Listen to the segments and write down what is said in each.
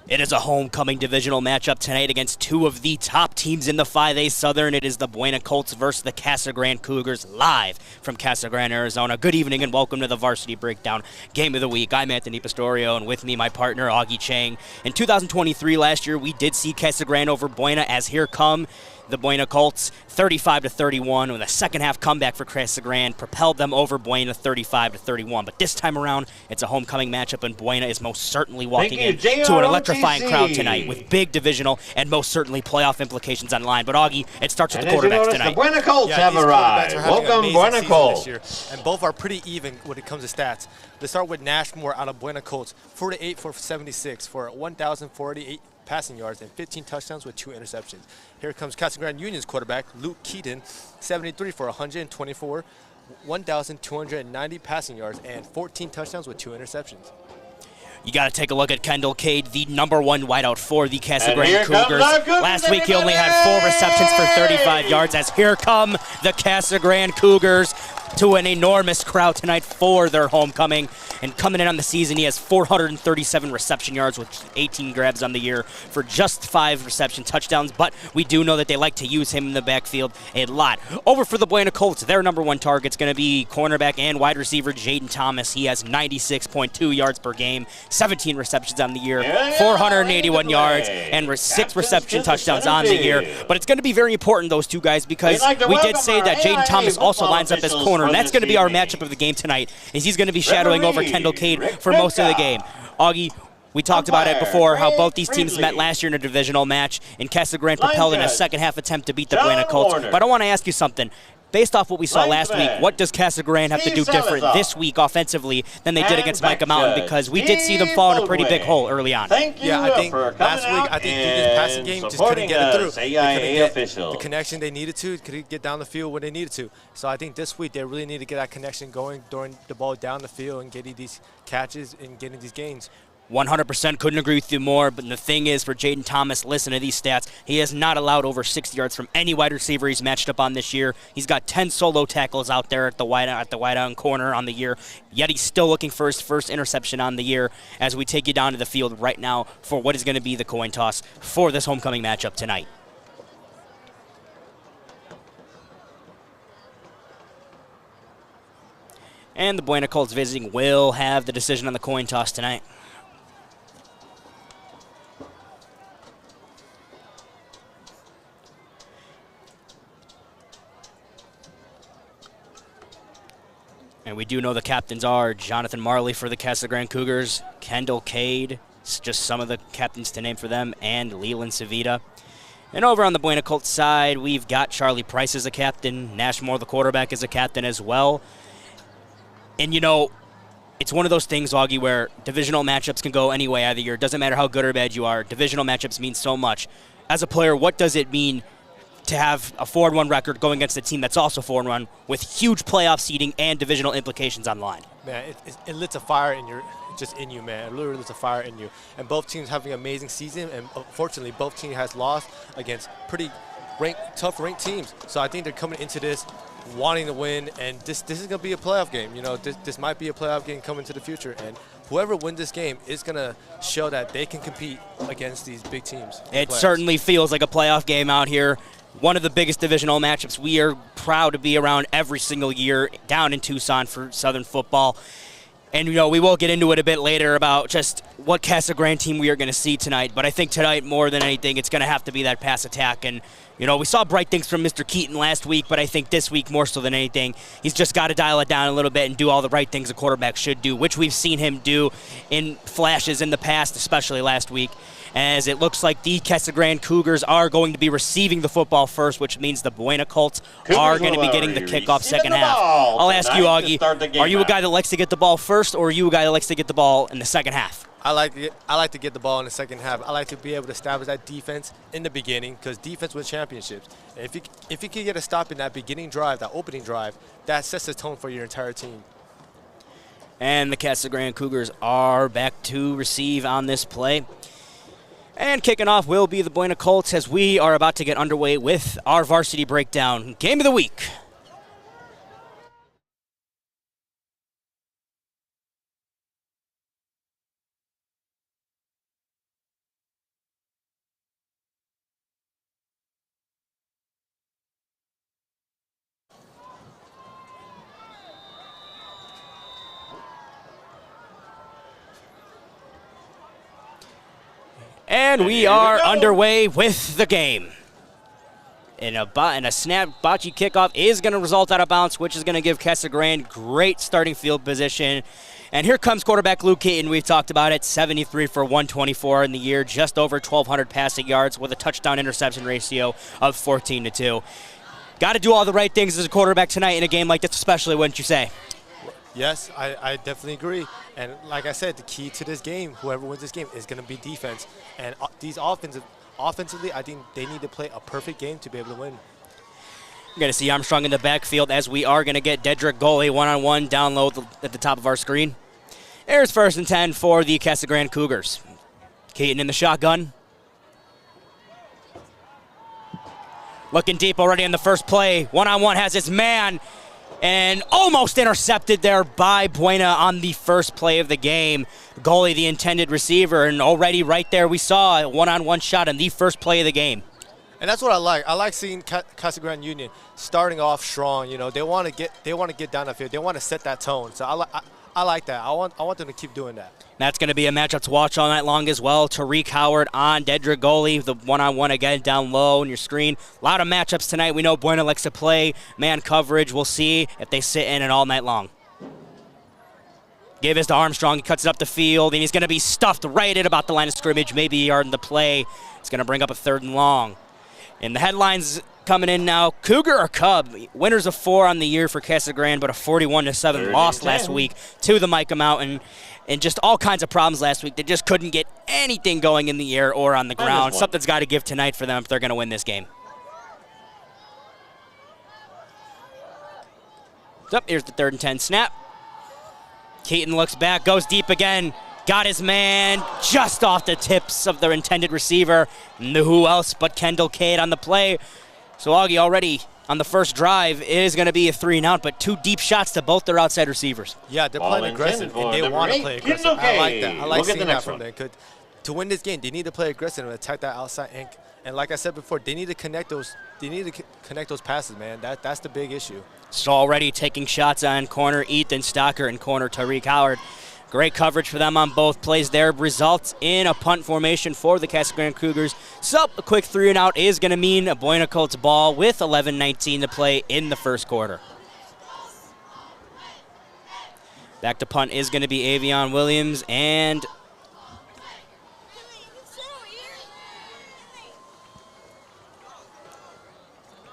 It is a homecoming divisional matchup tonight against two of the top teams in the 5A Southern. It is the Buena Colts versus the Casa Grande Cougars, live from Casa Grande, Arizona. Good evening and welcome to the Varsity Breakdown Game of the Week. I'm Anthony Pastorio, and with me, my partner, Augie Chang. In 2023, last year, we did see Casa Grande over Buena, as here come the Buena Colts, 35-31, with a second-half comeback for Casa Grande propelled them over Buena 35-31. But this time around, it's a homecoming matchup, and Buena is most certainly walking into an electrifying crowd tonight with big divisional and most certainly playoff implications on line. But Augie, it starts with the quarterbacks tonight. The Buena Colts have arrived. Welcome, Buena Colts. And both are pretty even when it comes to stats. Let's start with Nashmore out of Buena Colts, 48 for 76 for 1,048 passing yards and 15 touchdowns with 2 interceptions. Here comes Casa Grande Union's quarterback, Luke Keaton, 73 for 124, 1,290 passing yards and 14 touchdowns with 2 interceptions. You got to take a look at Kendall Cade, the #1 wideout for the Casa Grande Cougars. Last week he only had 4 receptions for 35 yards, as here come the Casa Grande Cougars to an enormous crowd tonight for their homecoming. And coming in on the season, he has 437 reception yards with 18 grabs on the year for just 5 reception touchdowns. But we do know that they like to use him in the backfield a lot. Over for the Buena Colts, their #1 target's going to be cornerback and wide receiver Jaden Thomas. He has 96.2 yards per game, 17 receptions on the year, 481 yards, and 6 reception touchdowns on the year. But it's going to be very important, those two guys, because we did say that Jaden Thomas also lines up as corner, and that's going to be our matchup of the game tonight, is he's going to be shadowing over Kendall Cade for most of the game. Augie, we talked about it before, how both these teams met last year in a divisional match, and Casa Grande propelled in a second-half attempt to beat the Buena Colts. But I want to ask you something. Based off what we saw last week, what does Casa Grande have to do different this week offensively than they did against Micah Mountain? Because we did see them fall in a pretty big hole early on. Yeah, I think last week, this passing game just couldn't get it through. They couldn't get the connection they needed to, couldn't get down the field when they needed to. So I think this week they really need to get that connection going, throwing the ball down the field and getting these catches and getting these gains. 100% couldn't agree with you more, but the thing is, for Jaden Thomas, listen to these stats. He has not allowed over 60 yards from any wide receiver he's matched up on this year. He's got 10 solo tackles out there at the wideout and corner on the year, yet he's still looking for his first interception on the year as we take you down to the field right now for what is going to be the coin toss for this homecoming matchup tonight. And the Buena Colts visiting will have the decision on the coin toss tonight. And we do know the captains are Jonathan Marley for the Casa Grande Cougars, Kendall Cade, just some of the captains to name for them, and Leland Savita. And over on the Buena Colts side, we've got Charlie Price as a captain, Nashmore, the quarterback, as a captain as well. And, you know, it's one of those things, Augie, where divisional matchups can go any way either year. It doesn't matter how good or bad you are. Divisional matchups mean so much. As a player, what does it mean to have a 4-1 record going against a team that's also 4-1 with huge playoff seeding and divisional implications on line? Man, it lit a fire in you, man. It literally lit a fire in you. And both teams having an amazing season, and unfortunately, both teams has lost against pretty tough ranked teams. So I think they're coming into this wanting to win, and this is going to be a playoff game. You know, this might be a playoff game coming to the future, and whoever wins this game is going to show that they can compete against these big teams. It certainly feels like a playoff game out here. One of the biggest divisional matchups we are proud to be around every single year down in Tucson for Southern football. And, you know, we will get into it a bit later about just what Casa Grande team we are going to see tonight. But I think tonight, more than anything, it's going to have to be that pass attack. And, you know, we saw bright things from Mr. Keaton last week, but I think this week, more so than anything, he's just got to dial it down a little bit and do all the right things a quarterback should do, which we've seen him do in flashes in the past, especially last week, as it looks like the Casa Grande Cougars are going to be receiving the football first, which means the Buena Colts are going to be getting the kickoff second half. I'll ask you, Augie, are you a guy that likes to get the ball first, or are you a guy that likes to get the ball in the second half? I like to get the ball in the second half. I like to be able to establish that defense in the beginning, because defense wins championships. And if you can get a stop in that beginning drive, that opening drive, that sets the tone for your entire team. And the Casa Grande Cougars are back to receive on this play. And kicking off will be the Buena Colts, as we are about to get underway with our Varsity Breakdown Game of the Week. And we are underway with the game. And a snap bocce kickoff is going to result out of bounds, which is going to give Casa Grande great starting field position. And here comes quarterback Luke Keaton. We've talked about it, 73 for 124 in the year, just over 1,200 passing yards with a touchdown-interception ratio of 14-2. Got to do all the right things as a quarterback tonight in a game like this, especially, wouldn't you say? Yes, I definitely agree. And like I said, the key to this game, whoever wins this game, is going to be defense. And these offensively, I think they need to play a perfect game to be able to win. You're going to see Armstrong in the backfield as we are going to get Dedrick Goley one-on-one down low at the top of our screen. There's 1st and 10 for the Casa Grande Cougars. Keaton in the shotgun. Looking deep already in the first play. One-on-one has his man. And almost intercepted there by Buena on the first play of the game. Goley, the intended receiver, and already right there we saw a one-on-one shot in the first play of the game. And that's what I like. I like seeing Casa Grande Union starting off strong. You know, they want to get down the field. They want to set that tone. So I like that. I want them to keep doing that. That's going to be a matchup to watch all night long as well. Tariq Howard on Dedrick Goley, the one-on-one again down low on your screen. A lot of matchups tonight. We know Buena likes to play man coverage. We'll see if they sit in it all night long. Give this to Armstrong. He cuts it up the field, and he's going to be stuffed right at about the line of scrimmage, maybe a yard in the play. It's going to bring up a 3rd and long. And the headlines coming in now, Cougar or Cub? Winners of 4 on the year for Casa Grande, but a 41-7 loss last week to the Micah Mountain. And just all kinds of problems last week. They just couldn't get anything going in the air or on the ground. Something's got to give tonight for them if they're going to win this game. So, here's the 3rd and 10 snap. Keaton looks back, goes deep again. Got his man just off the tips of their intended receiver. Who else but Kendall Cade on the play. So Augie already on the first drive is going to be a 3-and-out, but 2 deep shots to both their outside receivers. Yeah, they're playing aggressive, and they want to play aggressive. I like that. I like seeing that from them. To win this game, they need to play aggressive and attack that outside. And like I said before, they need to connect those. They need to connect those passes, man. That's the big issue. So already taking shots on corner Ethan Stocker and corner Tariq Howard. Great coverage for them on both plays there. Results in a punt formation for the Casa Grande Cougars. So a quick 3-and-out is going to mean a Buena Colts ball with 11:19 to play in the first quarter. Back to punt is going to be Avion Williams, and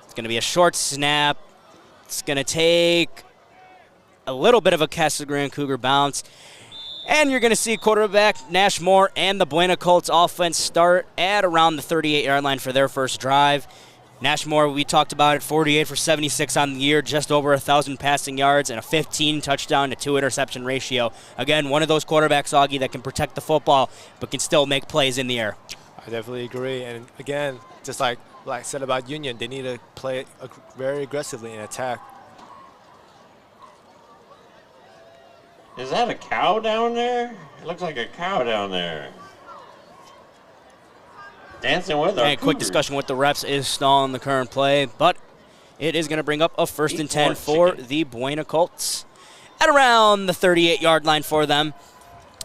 it's going to be a short snap. It's going to take a little bit of a Casa Grande Cougar bounce. And you're going to see quarterback Nash Moore and the Buena Colts offense start at around the 38-yard line for their first drive. Nash Moore, we talked about it, 48 for 76 on the year, just over 1,000 passing yards and a 15 touchdown to 2 interception ratio. Again, one of those quarterbacks, Augie, that can protect the football but can still make plays in the air. I definitely agree. And again, just like I said about Union, they need to play very aggressively and attack. Is that a cow down there? It looks like a cow down there. Dancing with our And quick discussion with the refs is stalling the current play, but it is going to bring up a 1st and 10 for the Buena Colts at around the 38-yard line for them.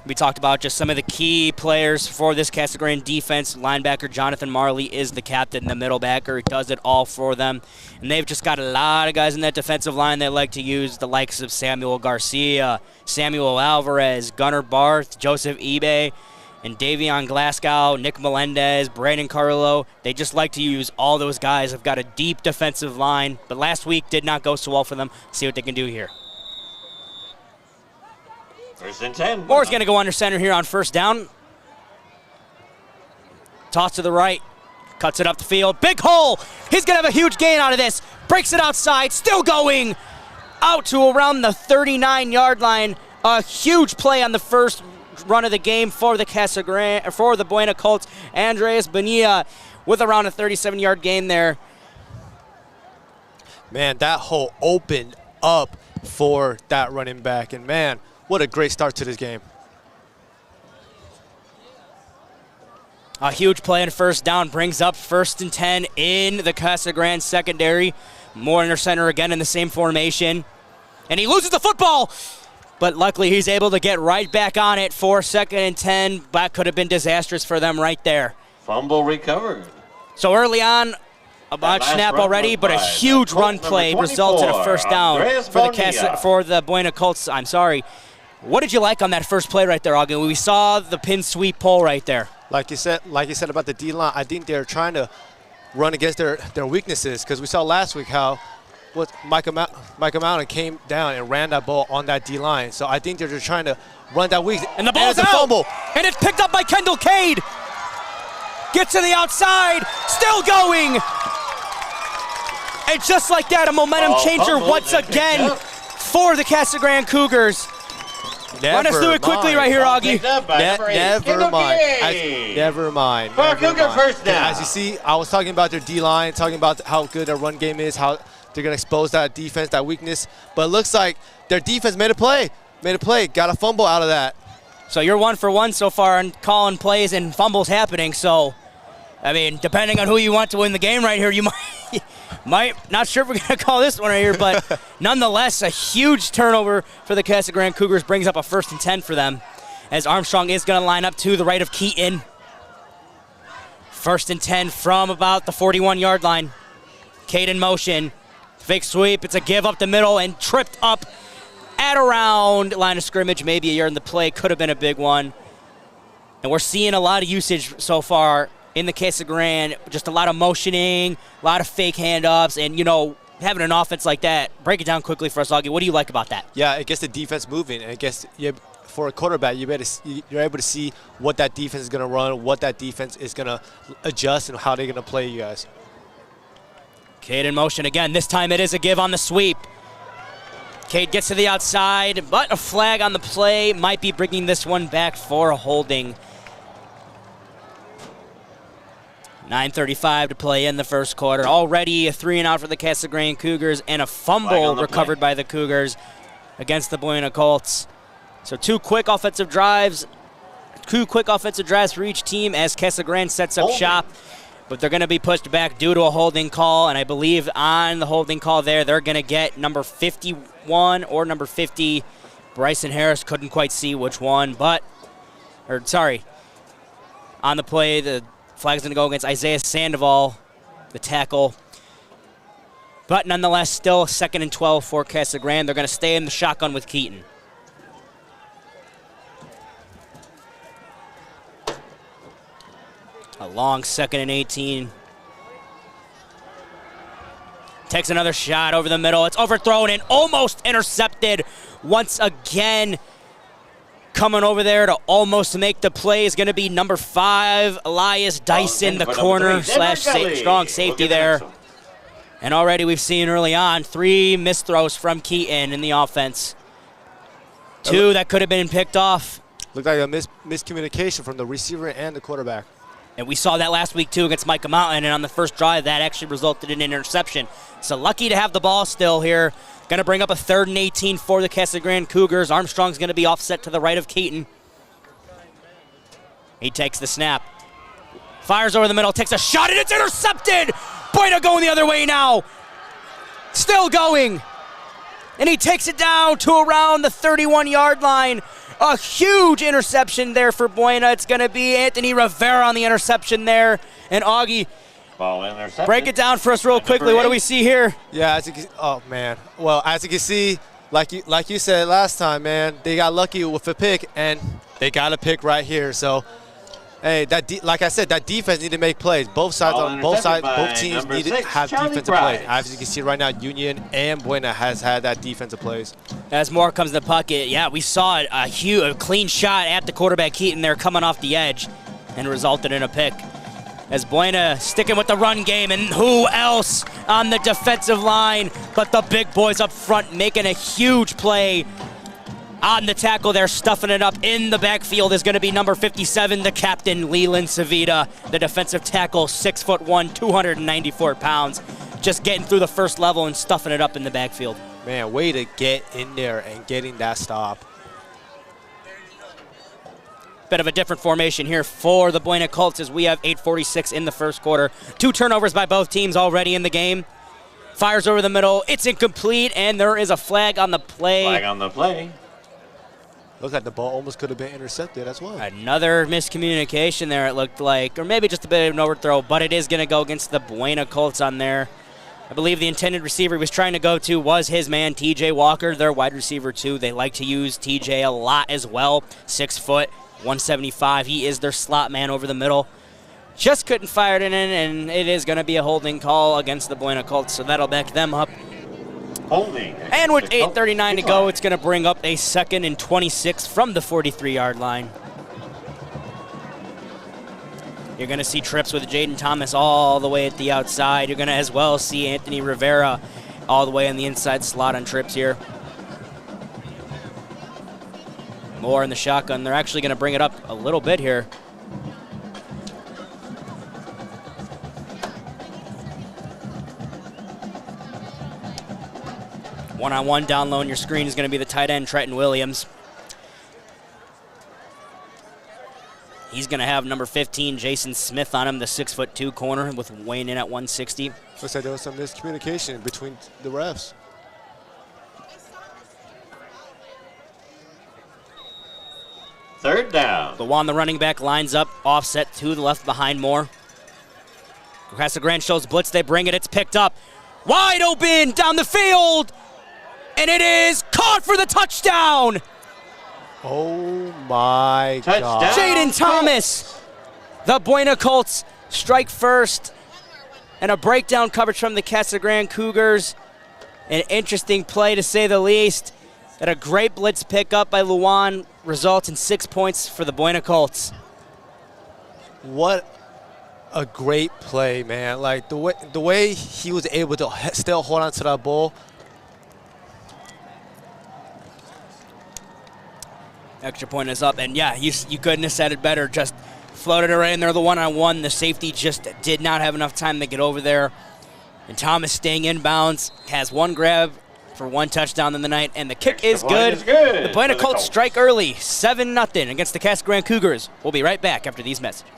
We talked about just some of the key players for this Casa Grande defense. Linebacker Jonathan Marley is the captain, the middle backer. He does it all for them. And they've just got a lot of guys in that defensive line they like to use, the likes of Samuel Garcia, Samuel Alvarez, Gunnar Barth, Joseph Ebe, and Davion Glasgow, Nick Melendez, Brandon Carlo. They just like to use all those guys. They've got a deep defensive line, but last week did not go so well for them. See what they can do here. 1st and 10. Moore's going to go under center here on 1st down. Toss to the right. Cuts it up the field. Big hole. He's going to have a huge gain out of this. Breaks it outside. Still going out to around the 39-yard line. A huge play on the first run of the game for the Casa Grande, for the Buena Colts. Andreas Bonilla with around a 37-yard gain there. Man, that hole opened up for that running back. And, man, what a great start to this game. A huge play on 1st down brings up 1st and 10 in the Casa Grande secondary. Moore under center again in the same formation. And he loses the football. But luckily, he's able to get right back on it for 2nd and 10. That could have been disastrous for them right there. Fumble recovered. So early on, a botch snap already, but a huge run play results in a first down for the Buena Colts. I'm sorry. What did you like on that first play right there, Augie? We saw the pin sweep pull right there. Like you said about the D-line, I think they're trying to run against their weaknesses, because we saw last week how Micah Mountain came down and ran that ball on that D-line. So I think they're just trying to run that weak. And the ball's out. Fumble. And it's picked up by Kendall Cade. Gets to the outside. Still going. And just like that, a momentum changer once again for the Casa Grande Cougars. Run us through it quickly right here, Augie. Never mind. First down. As you see, I was talking about their D-line, talking about how good their run game is, how they're going to expose that defense, that weakness. But it looks like their defense made a play. Got a fumble out of that. So you're 1 for 1 so far in calling plays and fumbles happening. So, I mean, depending on who you want to win the game right here, you might not sure if we're going to call this one right here, but nonetheless, a huge turnover for the Casa Grande Cougars brings up a 1st and 10 for them, as Armstrong is going to line up to the right of Keaton. 1st and 10 from about the 41-yard line. Cade in motion. Fake sweep. It's a give up the middle and tripped up at around line of scrimmage. Maybe a yard in the play. Could have been a big one. And we're seeing a lot of usage so far in the Casa Grande. Just a lot of motioning, a lot of fake handoffs, and, having an offense like that. Break it down quickly for us, Augie. What do you like about that? Yeah, it gets the defense moving, and it gets for a quarterback, you're able to see what that defense is going to run, what that defense is going to adjust, and how they're going to play you guys. Cade in motion again. This time it is a give on the sweep. Cade gets to the outside, but a flag on the play might be bringing this one back for a holding. 9:35 to play in the first quarter. Already a 3-and-out for the Casa Grande Cougars and a fumble recovered by the Cougars against the Buena Colts. So two quick offensive drives for each team as Casa Grande sets up shop. But they're going to be pushed back due to a holding call, and I believe on the holding call there, they're going to get number 51 or number 50. Bryson Harris couldn't quite see which one, on the play, the flag's going to go against Isaiah Sandoval, the tackle. But nonetheless, still 2nd and 12 for Casa Grande. They're going to stay in the shotgun with Keaton. A long 2nd and 18. Takes another shot over the middle. It's overthrown and almost intercepted once again. Coming over there to almost make the play is going to be number 5, Elias Dyson, the corner / strong safety there. And already we've seen early on 3 missed throws from Keaton in the offense. 2 that could have been picked off. Looked like a miscommunication from the receiver and the quarterback. And we saw that last week, too, against Micah Mountain. And on the first drive, that actually resulted in an interception. So lucky to have the ball still here. Going to bring up a 3rd and 18 for the Casa Grande Cougars. Armstrong's going to be offset to the right of Keaton. He takes the snap. Fires over the middle, takes a shot, and it's intercepted! Buena going the other way now. Still going. And he takes it down to around the 31-yard line. A huge interception there for Buena. It's going to be Anthony Rivera on the interception there. And Augie, ball intercepted. Break it down for us real quickly. What do we see here? Yeah, as you can, Well, as you can see, like you said last time, man, they got lucky with a pick, and they got a pick right here. So, hey, like I said, that defense need to make plays. Both teams need to have defensive plays. As you can see right now, Union and Buena has had that defensive plays. As Moore comes in the pocket, yeah, we saw it, a clean shot at the quarterback Keaton there coming off the edge and resulted in a pick. As Buena sticking with the run game, and who else on the defensive line but the big boys up front making a huge play on the tackle there, stuffing it up in the backfield is going to be number 57, the captain, Leland Savita, the defensive tackle, 6'1", 294 pounds, just getting through the first level and stuffing it up in the backfield. Man, way to get in there and getting that stop. Bit of a different formation here for the Buena Colts as we have 8:46 in the first quarter. 2 turnovers by both teams already in the game. Fires over the middle. It's incomplete, and there is a flag on the play. Flag on the play. Looked like the ball almost could have been intercepted as well. Another miscommunication there, it looked like, or maybe just a bit of an overthrow, but it is going to go against the Buena Colts on there. I believe the intended receiver he was trying to go to was his man, TJ Walker, their wide receiver too. They like to use TJ a lot as well. 6 foot, 175. He is their slot man over the middle. Just couldn't fire it in, and it is going to be a holding call against the Buena Colts, so that'll back them up. Holding. And with 8:39 to go, it's going to bring up a 2nd and 26 from the 43-yard line. You're going to see trips with Jaden Thomas all the way at the outside. You're going to as well see Anthony Rivera all the way on the inside slot on trips here. More in the shotgun. They're actually going to bring it up a little bit here. One-on-one down low on your screen is going to be the tight end, Trenton Williams. He's going to have number 15, Jason Smith, on him, the 6'2" corner, with weighing in at 160. Looks like there was some miscommunication between the refs. Third down. Lawan, the running back, lines up, offset to the left behind Moore. Casa Grande shows blitz, they bring it, it's picked up. Wide open down the field, and it is caught for the touchdown. Oh my God. Jaden Thomas. The Buena Colts strike first. And a breakdown coverage from the Casa Grande Cougars. An interesting play to say the least. And a great blitz pickup by Luan results in 6 points for the Buena Colts. What a great play, man. Like the way he was able to still hold on to that ball. Extra point is up, and yeah, you couldn't have said it better. Just floated it right in there, the one-on-one. The safety just did not have enough time to get over there. And Thomas staying inbounds, has one grab for one touchdown in the night, and the kick is good. The Buena Colts strike early, 7-0 against the Casa Grande Cougars. We'll be right back after these messages.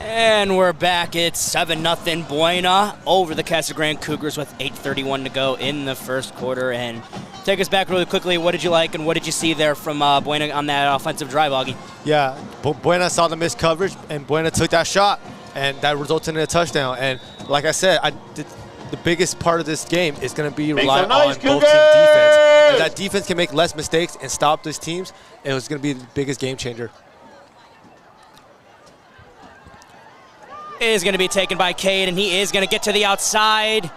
And we're back. It's 7-0 Buena over the Casa Grande Cougars with 8:31 to go in the first quarter. And take us back really quickly. What did you like and what did you see there from Buena on that offensive drive, Augie? Yeah, Buena saw the missed coverage, and Buena took that shot, and that resulted in a touchdown. And like I said, the biggest part of this game is going to be relying on both teams' defense. If that defense can make less mistakes and stop these teams, it was going to be the biggest game changer. Is going to be taken by Cade, and he is going to get to the outside.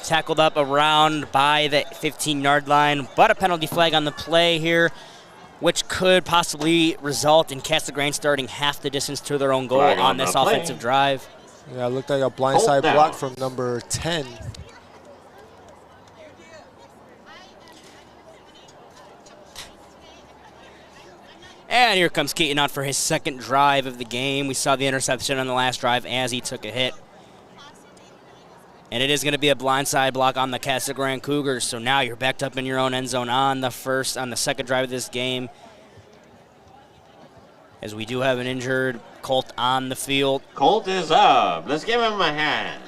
Tackled up around by the 15-yard line, but a penalty flag on the play here, which could possibly result in Casa Grande starting half the distance to their own goal on this offensive drive. Yeah, it looked like a blindside block from number 10. And here comes Keaton out for his second drive of the game. We saw the interception on the last drive as he took a hit. And it is going to be a blindside block on the Casa Grande Cougars. So now you're backed up in your own end zone on the second drive of this game. As we do have an injured Colt on the field. Colt is up. Let's give him a hand.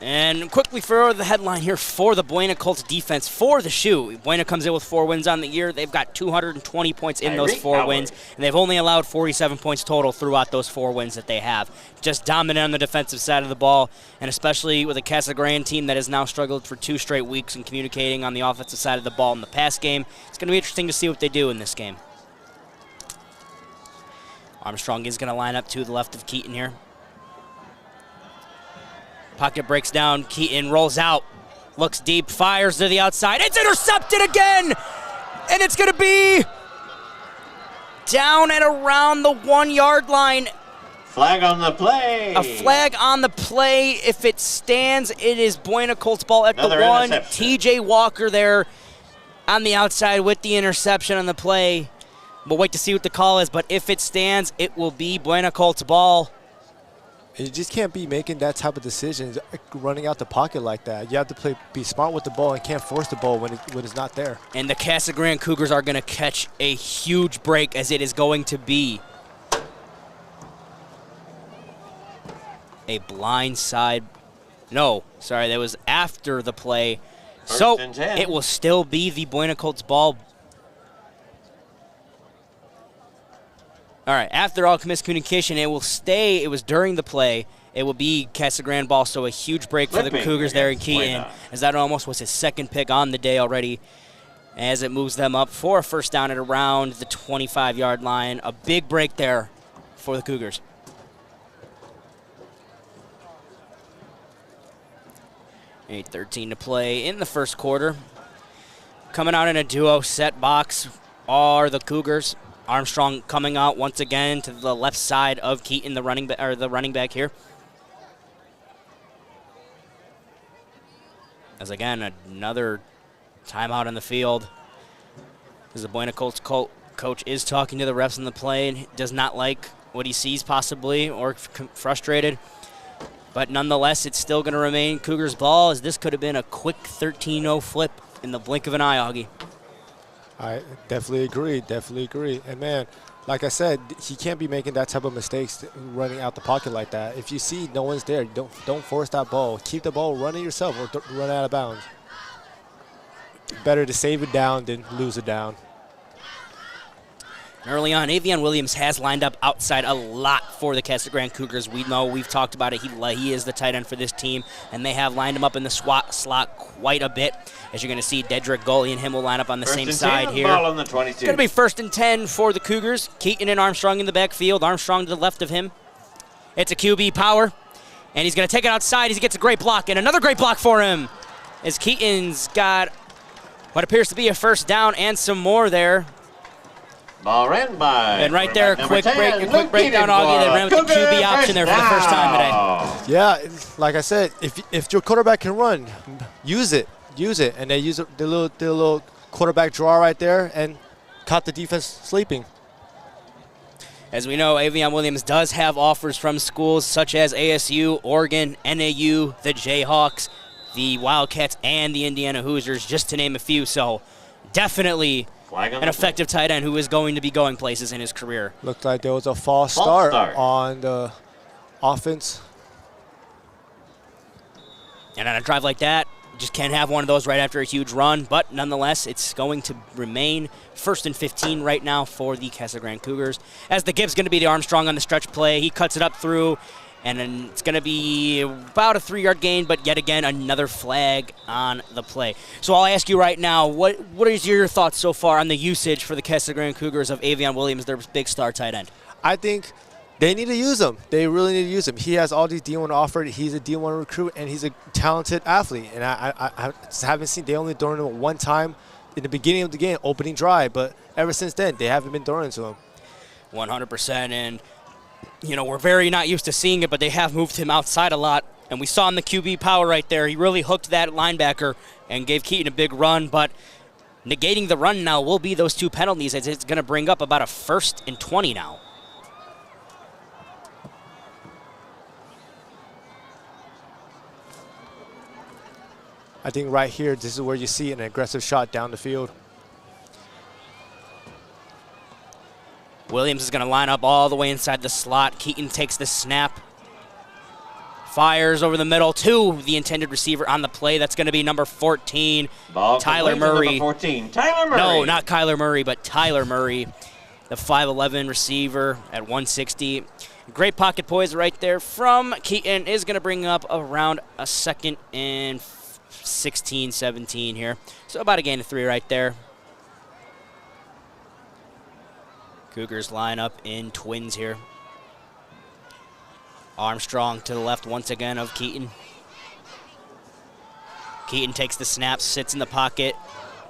And quickly for the headline here for the Buena Colts defense for the shoe. Buena comes in with 4 wins on the year. They've got 220 points in those 4 wins, and they've only allowed 47 points total throughout those 4 wins that they have. Just dominant on the defensive side of the ball, and especially with a Casa Grande team that has now struggled for 2 straight weeks in communicating on the offensive side of the ball in the pass game. It's going to be interesting to see what they do in this game. Armstrong is going to line up to the left of Keaton here. Pocket breaks down, Keaton rolls out, looks deep, fires to the outside. It's intercepted again! And it's going to be down at around the 1 yard line. Flag on the play. A flag on the play. If it stands, it is Buena Colts ball at Another the 1. interception. TJ Walker there on the outside with the interception on the play. We'll wait to see what the call is, but if it stands, it will be Buena Colts ball. You just can't be making that type of decisions, running out the pocket like that. You have to be smart with the ball and can't force the ball when it's not there. And the Casa Grande Cougars are going to catch a huge break, as it is going to be a blind side. No, sorry, that was after the play. So it will still be the Buena Colts ball. All right, after all miscommunication, it will stay. It was during the play. It will be Casa Grande ball, so a huge break for the Cougars there in Keaton, as that almost was his second pick on the day already, as it moves them up for a first down at around the 25-yard line. A big break there for the Cougars. $8:13 to play in the first quarter. Coming out in a duo set box are the Cougars. Armstrong coming out once again to the left side of Keaton, the running back here. As again, another timeout on the field. As the Buena Colts coach is talking to the refs in the play and does not like what he sees possibly, or frustrated. But nonetheless, it's still going to remain Cougars ball, as this could have been a quick 13-0 flip in the blink of an eye, Augie. I definitely agree. And, man, like I said, he can't be making that type of mistakes running out the pocket like that. If you see no one's there, don't force that ball. Keep the ball running yourself or run out of bounds. Better to save it down than lose it down. Early on, Avion Williams has lined up outside a lot for the Casa Grande Cougars. We know, we've talked about it. He is the tight end for this team, and they have lined him up in the slot quite a bit. As you're going to see, Dedrick Gully and him will line up on the same side here. Ball on the 22. It's going to be 1st and 10 for the Cougars. Keaton and Armstrong in the backfield. Armstrong to the left of him. It's a QB power, and he's going to take it outside. He gets a great block, and another great block for him, as Keaton's got what appears to be a first down and some more there. Ball ran by. And right there, a quick breakdown, Augie. They ran with the QB option there for the first time today. Yeah, like I said, if your quarterback can run, use it. And they use the little quarterback draw right there and caught the defense sleeping. As we know, Avion Williams does have offers from schools such as ASU, Oregon, NAU, the Jayhawks, the Wildcats, and the Indiana Hoosiers, just to name a few. So definitely an effective tight end who is going to be going places in his career. Looked like there was a false start on the offense. And on a drive like that, just can't have one of those right after a huge run. But nonetheless, it's going to remain 1st and 15 right now for the Casa Grande Cougars. As the give's going to be the Armstrong on the stretch play. He cuts it up through, and then it's going to be about a 3-yard gain, but yet again, another flag on the play. So I'll ask you right now, what is your thoughts so far on the usage for the Casa Grande Cougars of Avion Williams, their big star tight end? I think they need to use him. They really need to use him. He has all these D1 offered. He's a D1 recruit, and he's a talented athlete. And I haven't seen, they only thrown him one time in the beginning of the game, opening drive. But ever since then, they haven't been throwing to him. 100%. And, you know, we're very not used to seeing it, but they have moved him outside a lot. And we saw in the QB power right there, he really hooked that linebacker and gave Keaton a big run. But negating the run now will be those 2 penalties, as it's going to bring up about a 1st and 20 now. I think right here, this is where you see an aggressive shot down the field. Williams is going to line up all the way inside the slot. Keaton takes the snap. Fires over the middle to the intended receiver on the play. That's going to be number 14, Tyler Murray. Number 14, Tyler Murray. No, not Kyler Murray, but Tyler Murray, the 5'11 receiver at 160. Great pocket poise right there from Keaton is going to bring up around a 2nd and 16, 17 here. So about a gain of 3 right there. Cougars line up in twins here. Armstrong to the left once again of Keaton. Keaton takes the snap, sits in the pocket,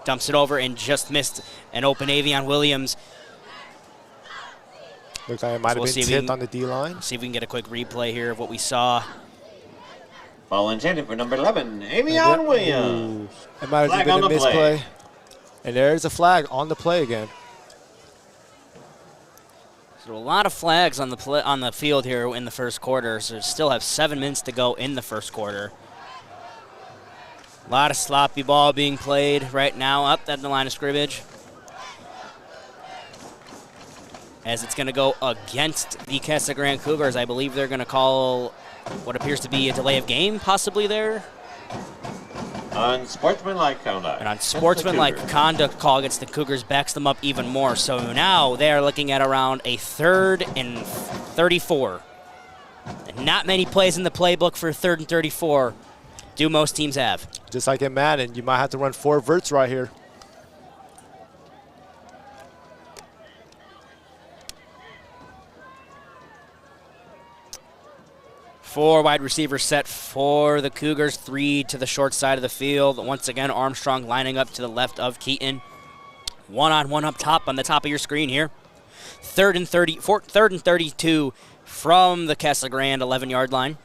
dumps it over, and just missed an open Avion Williams. Looks like it might have been tipped on the D-line. See if we can get a quick replay here of what we saw. Ball intended for number 11, Avion Williams. It might have been a misplay. And there's a flag on the play again. So a lot of flags on the field here in the first quarter. So we still have 7 minutes to go in the first quarter. A lot of sloppy ball being played right now up at the line of scrimmage. As it's going to go against the Casa Grande Cougars. I believe they're going to call what appears to be a delay of game possibly there. Unsportsmanlike conduct. And unsportsmanlike conduct call against the Cougars backs them up even more. So now they are looking at around a 3rd and 34. And not many plays in the playbook for 3rd and 34 do most teams have. Just like in Madden, you might have to run 4 verts right here. Four wide receivers set for the Cougars, 3 to the short side of the field. Once again, Armstrong lining up to the left of Keaton. One-on-one up top on the top of your screen here. 3rd and 32 from the Casa Grande 11-yard line.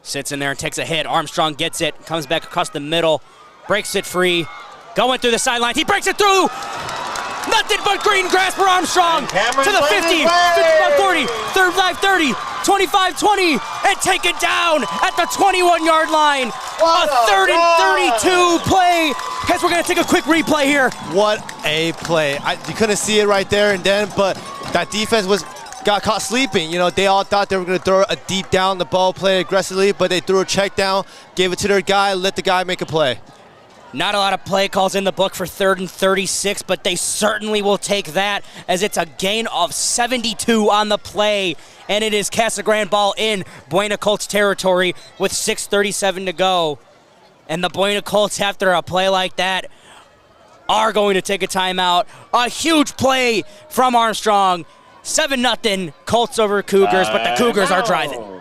Sits in there and takes a hit. Armstrong gets it, comes back across the middle, breaks it free, going through the sideline. He breaks it through! Nothing but green grass for Armstrong to the 50, 55-40, 35-30, 25-20, and take it down at the 21-yard line. A 3rd and 32 play, as we're going to take a quick replay here. What a play. You couldn't see it right there and then, but that defense got caught sleeping. You know, they all thought they were going to throw a deep down the ball, play aggressively, but they threw a check down, gave it to their guy, let the guy make a play. Not a lot of play calls in the book for 3rd and 36, but they certainly will take that as it's a gain of 72 on the play, and it is Casa Grande ball in Buena Colts territory with 6:37 to go. And the Buena Colts, after a play like that, are going to take a timeout. A huge play from Armstrong. 7-0 Colts over Cougars, but the Cougars are driving.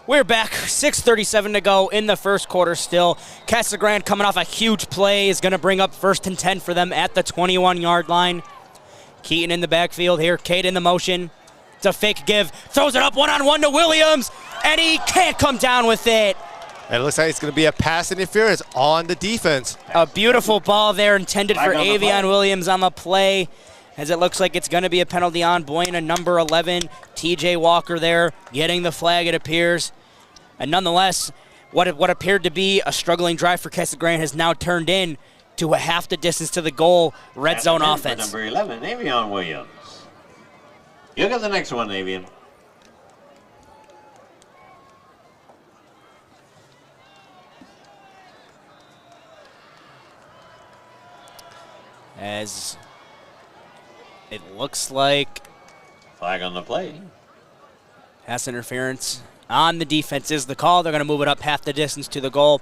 We're back, 6:37 to go in the first quarter still. Casa Grande coming off a huge play is going to bring up 1st and 10 for them at the 21-yard line. Keaton in the backfield here, Cade in the motion. It's a fake give, throws it up one-on-one to Williams, and he can't come down with it. And it looks like it's going to be a pass interference on the defense. A beautiful ball there intended for Avion Williams on the play, as it looks like it's going to be a penalty on Buena, number 11, TJ Walker there, getting the flag, it appears. And nonetheless, what appeared to be a struggling drive for Casa Grande has now turned in to a half the distance to the goal, red zone offense. Number 11, Avion Williams. You got the next one, Avion. As it looks like flag on the play. Pass interference on the defense is the call. They're going to move it up half the distance to the goal.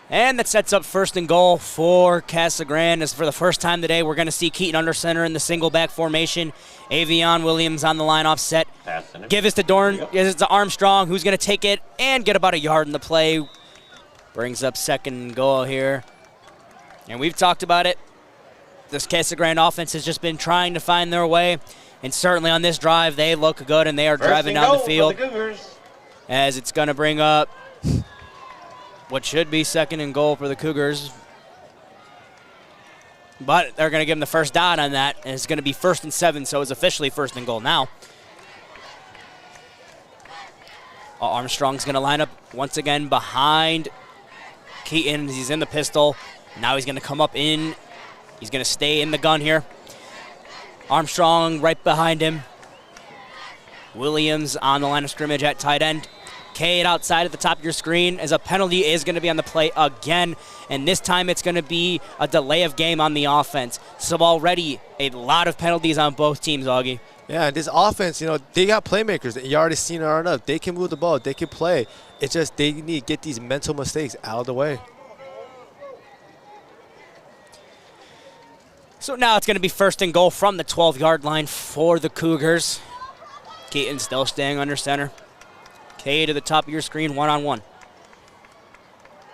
And that sets up 1st and goal for Casa Grande. As for the first time today, we're going to see Keaton under center in the single back formation. Avion Williams on the line offset. Give it to give it to Armstrong, who's going to take it and get about a yard in the play. Brings up 2nd and goal here. And we've talked about it. This Casa Grande offense has just been trying to find their way. And certainly on this drive, they look good, and they are driving down the field. As it's going to bring up what should be 2nd and goal for the Cougars. But they're going to give them the first down on that, and it's going to be 1st and 7, so it's officially 1st and goal now. Armstrong's going to line up once again behind Keaton. He's in the pistol. Now he's going to come up in. He's going to stay in the gun here. Armstrong right behind him. Williams on the line of scrimmage at tight end. Cade outside at the top of your screen as a penalty is going to be on the play again, and this time it's going to be a delay of game on the offense. So already a lot of penalties on both teams, Augie. Yeah, and this offense, they got playmakers. You already seen it enough. They can move the ball. They can play. It's just they need to get these mental mistakes out of the way. So now it's going to be 1st and goal from the 12-yard line for the Cougars. Keaton still staying under center. K to the top of your screen, one-on-one.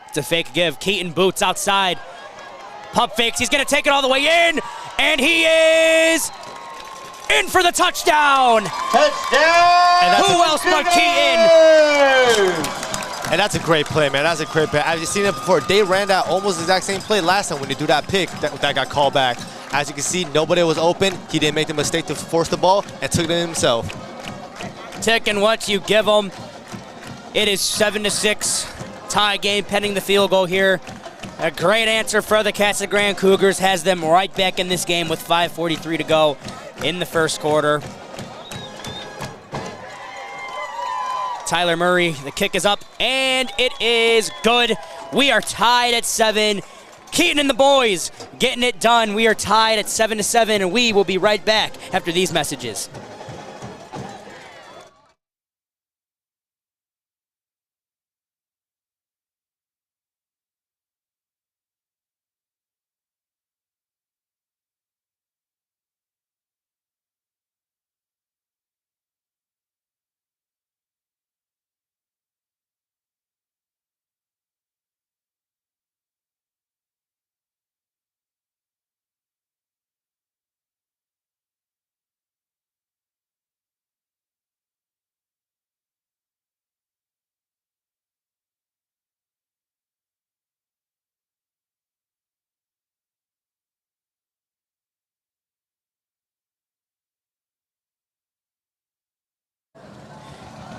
It's a fake give. Keaton boots outside. Pump fakes. He's going to take it all the way in. And he is in for the touchdown. Touchdown! Who else but Keaton? And that's a great play, man. That's a great play. I've seen it before. They ran that almost the exact same play last time when they do that pick that got called back. As you can see, nobody was open. He didn't make the mistake to force the ball and took it in himself. Taking what you give him. It is 7-6 tie game pending the field goal here. A great answer for the Casa Grande Cougars has them right back in this game with 5:43 to go in the first quarter. Tyler Murray, the kick is up, and it is good. We are tied at 7. Keaton and the boys getting it done. We are tied at 7-7, and we will be right back after these messages.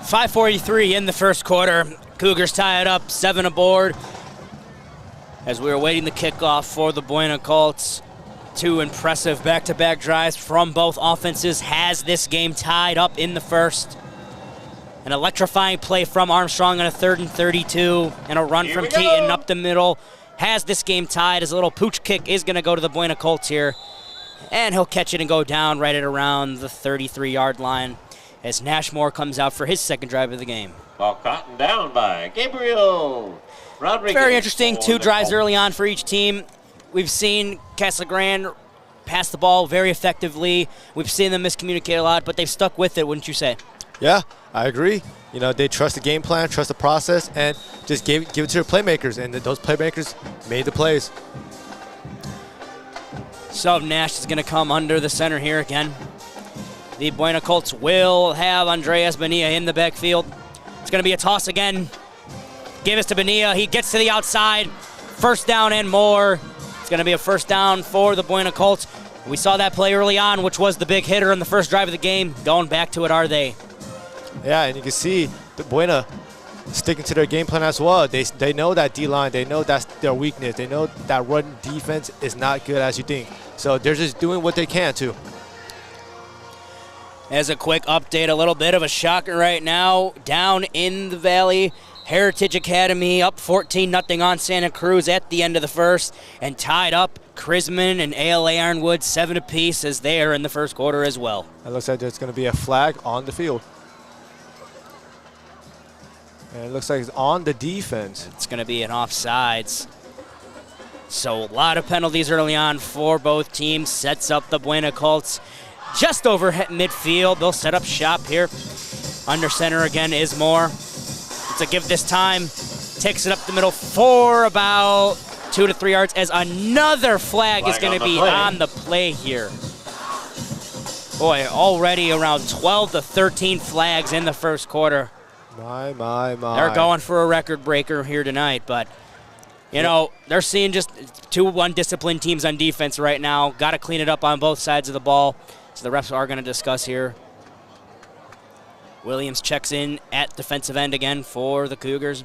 .543 in the first quarter. Cougars tie it up, 7 aboard. As we were waiting the kickoff for the Buena Colts. 2 impressive back-to-back drives from both offenses has this game tied up in the first. An electrifying play from Armstrong on a 3rd and 32, and a run from Keaton up the middle has this game tied as a little pooch kick is going to go to the Buena Colts here. And he'll catch it and go down right at around the 33-yard line as Nashmore comes out for his second drive of the game. Ball caught down by Gabriel Rodriguez. Very interesting, 2 drives early on for each team. We've seen Casa Grande pass the ball very effectively. We've seen them miscommunicate a lot, but they've stuck with it, wouldn't you say? Yeah, I agree. They trust the game plan, trust the process, and just give it to their playmakers, and those playmakers made the plays. So Nash is going to come under the center here again. The Buena Colts will have Andreas Bonilla in the backfield. It's going to be a toss again. Give us to Bonilla. He gets to the outside. 1st down and more. It's going to be a 1st down for the Buena Colts. We saw that play early on, which was the big hitter in the first drive of the game. Going back to it, are they? Yeah, and you can see the Buena sticking to their game plan as well. They know that D-line. They know that's their weakness. They know that run defense is not good as you think. So they're just doing what they can to. As a quick update, a little bit of a shocker right now. Down in the Valley, Heritage Academy up 14-0 on Santa Cruz at the end of the first, and tied up Chrisman and ALA Ironwood 7 apiece as they are in the first quarter as well. It looks like there's going to be a flag on the field. And it looks like it's on the defense. It's going to be an offsides. So a lot of penalties early on for both teams. Sets up the Buena Colts just over midfield. They'll set up shop here. Under center again is Moore. It's a give this time. Takes it up the middle for about 2 to 3 yards as another flag is going to be on the play here. Boy, already around 12 to 13 flags in the first quarter. My. They're going for a record breaker here tonight, but they're seeing just 2 undisciplined teams on defense right now. Got to clean it up on both sides of the ball. So the refs are going to discuss here. Williams checks in at defensive end again for the Cougars.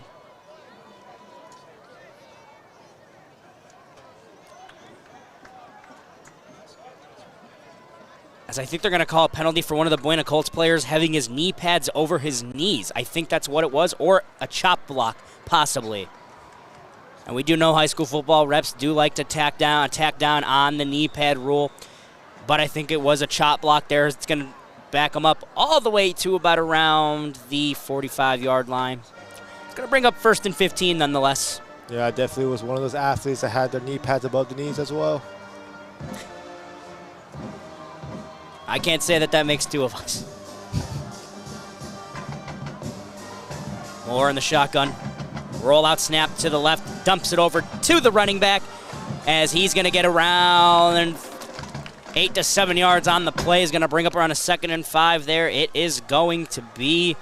As I think they're going to call a penalty for one of the Buena Colts players having his knee pads over his knees. I think that's what it was, or a chop block, possibly. And we do know high school football reps do like to attack down on the knee pad rule. But I think it was a chop block there. It's going to back him up all the way to about around the 45-yard line. It's going to bring up 1st and 15 nonetheless. Yeah, I definitely was one of those athletes that had their knee pads above the knees as well. I can't say that makes two of us. Moore in the shotgun. Rollout snap to the left. Dumps it over to the running back as he's going to get around. And 8 to 7 yards on the play is going to bring up around a 2nd and 5 there. It is going to be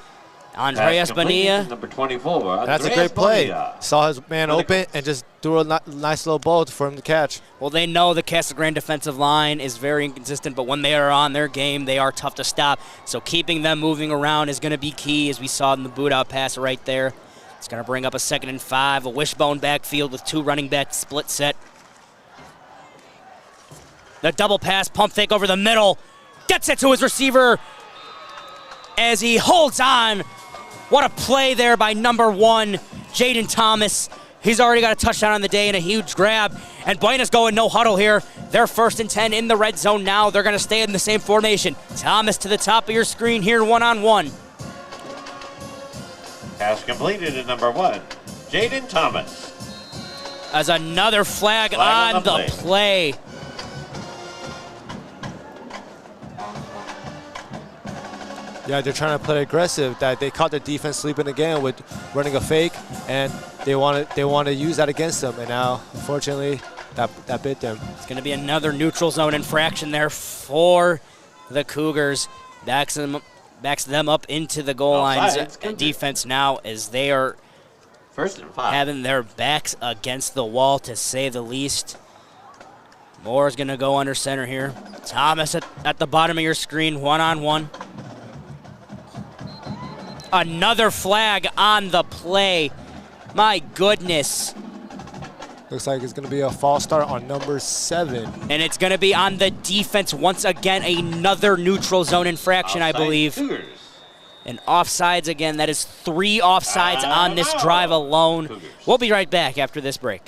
Andreas Bonilla. Number 24. That's a great play. Saw his man open and just threw a nice little ball for him to catch. Well, they know the Casa Grande defensive line is very inconsistent, but when they are on their game, they are tough to stop. So keeping them moving around is going to be key, as we saw in the boot-out pass right there. It's going to bring up a 2nd and 5, a wishbone backfield with 2 running backs, split set. The double pass, pump fake over the middle. Gets it to his receiver as he holds on. What a play there by number 1, Jaden Thomas. He's already got a touchdown on the day and a huge grab. And Buena's going no huddle here. They're 1st and 10 in the red zone now. They're going to stay in the same formation. Thomas to the top of your screen here, one-on-one. Pass completed at number 1, Jaden Thomas. As another flag on the play. Yeah, they're trying to play aggressive. That they caught their defense sleeping again with running a fake, and they want to use that against them. And now, unfortunately, that bit them. It's going to be another neutral zone infraction there for the Cougars. Backs them up into the goal lines. Defense now, as they are 1st and 5. Having their backs against the wall, to say the least. Moore is going to go under center here. Thomas at the bottom of your screen, one-on-one. Another flag on the play. My goodness. Looks like it's going to be a false start on number 7. And it's going to be on the defense once again. Another neutral zone infraction, Offside I believe. Cougars. And offsides again. That is 3 offsides on this drive alone. Cougars. We'll be right back after this break.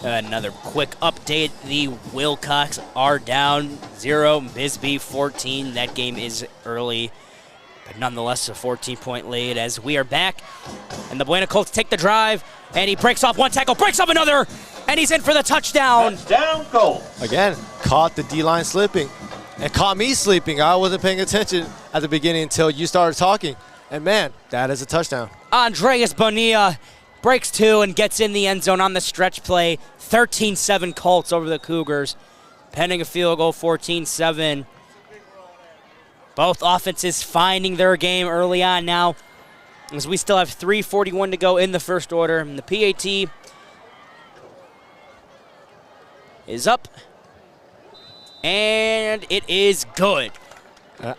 Another quick update. The Wilcox are down 0, Bisbee 14. That game is early, but nonetheless a 14-point lead as we are back. And the Buena Colts take the drive, and he breaks off one tackle, breaks off another, and he's in for the touchdown. Touchdown, Colts. Again, caught the D-line slipping and caught me sleeping. I wasn't paying attention at the beginning until you started talking. And, man, that is a touchdown. Andreas Bonilla breaks 2 and gets in the end zone on the stretch play. 13-7 Colts over the Cougars. Pending a field goal, 14-7. Both offenses finding their game early on now, as we still have 3:41 to go in the first order. And the PAT is up, and it is good.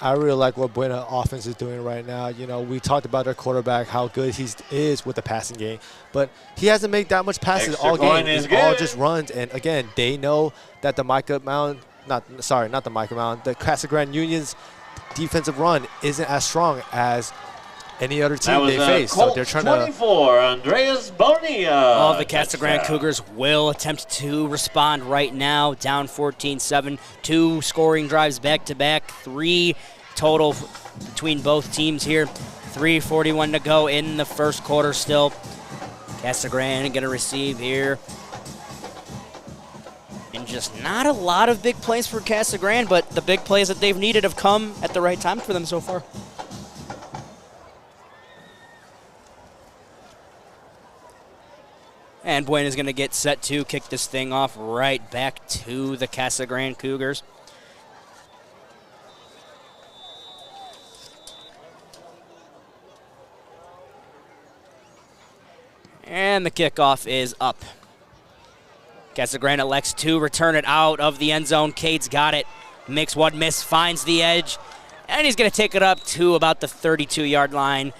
I really like what Buena offense is doing right now. You know, we talked about their quarterback, how good he is with the passing game, but he hasn't made that much passes all game. It's all just runs. And again, they know that the Micah Mound, not the Micah Mound, the Casa Grande Union's defensive run isn't as strong as any other team they face. Colt So they're trying 24, Andreas Bonilla. All the Casa Grande Cougars will attempt to respond right now. Down 14-7. 2 scoring drives back-to-back. 3 total between both teams here. 3:41 to go in the first quarter still. Casa Grande going to receive here. And just not a lot of big plays for Casa Grande, but the big plays that they've needed have come at the right time for them so far. And Buena's going to get set to kick this thing off right back to the Casa Grande Cougars. And the kickoff is up. Casa Grande elects to return it out of the end zone. Cade's got it. Makes one miss, finds the edge. And he's going to take it up to about the 32-yard line.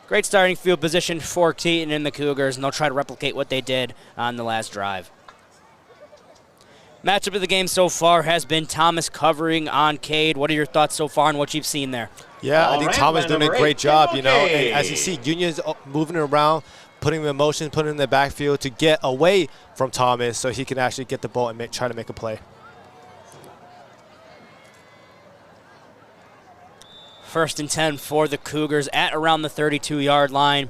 Great starting field position for Keaton and the Cougars, and they'll try to replicate what they did on the last drive. Matchup of the game so far has been Thomas covering on Cade. What are your thoughts so far on what you've seen there? Yeah, I think Thomas doing a great job, you know. And as you see, Union's moving around, putting him in motion, putting him in the backfield to get away from Thomas so he can actually get the ball and try to make a play. First and 10 for the Cougars at around the 32-yard line.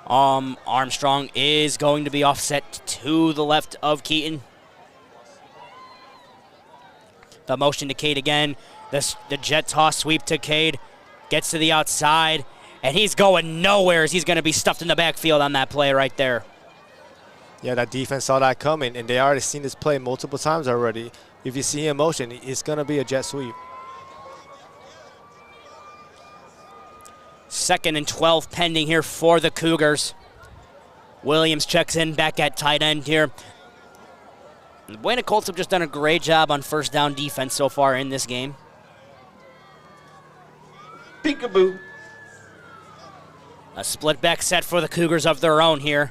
Armstrong is going to be offset to the left of Keaton. The motion to Cade again. The jet toss sweep to Cade. Gets to the outside, and he's going nowhere as he's going to be stuffed in the backfield on that play right there. Yeah, that defense saw that coming, and they already seen this play multiple times already. If you see him in motion, it's going to be a jet sweep. 2nd and 12 pending here for the Cougars. Williams checks in back at tight end here. The Buena Colts have just done a great job on first down defense so far in this game. Peekaboo. A split back set for the Cougars of their own here.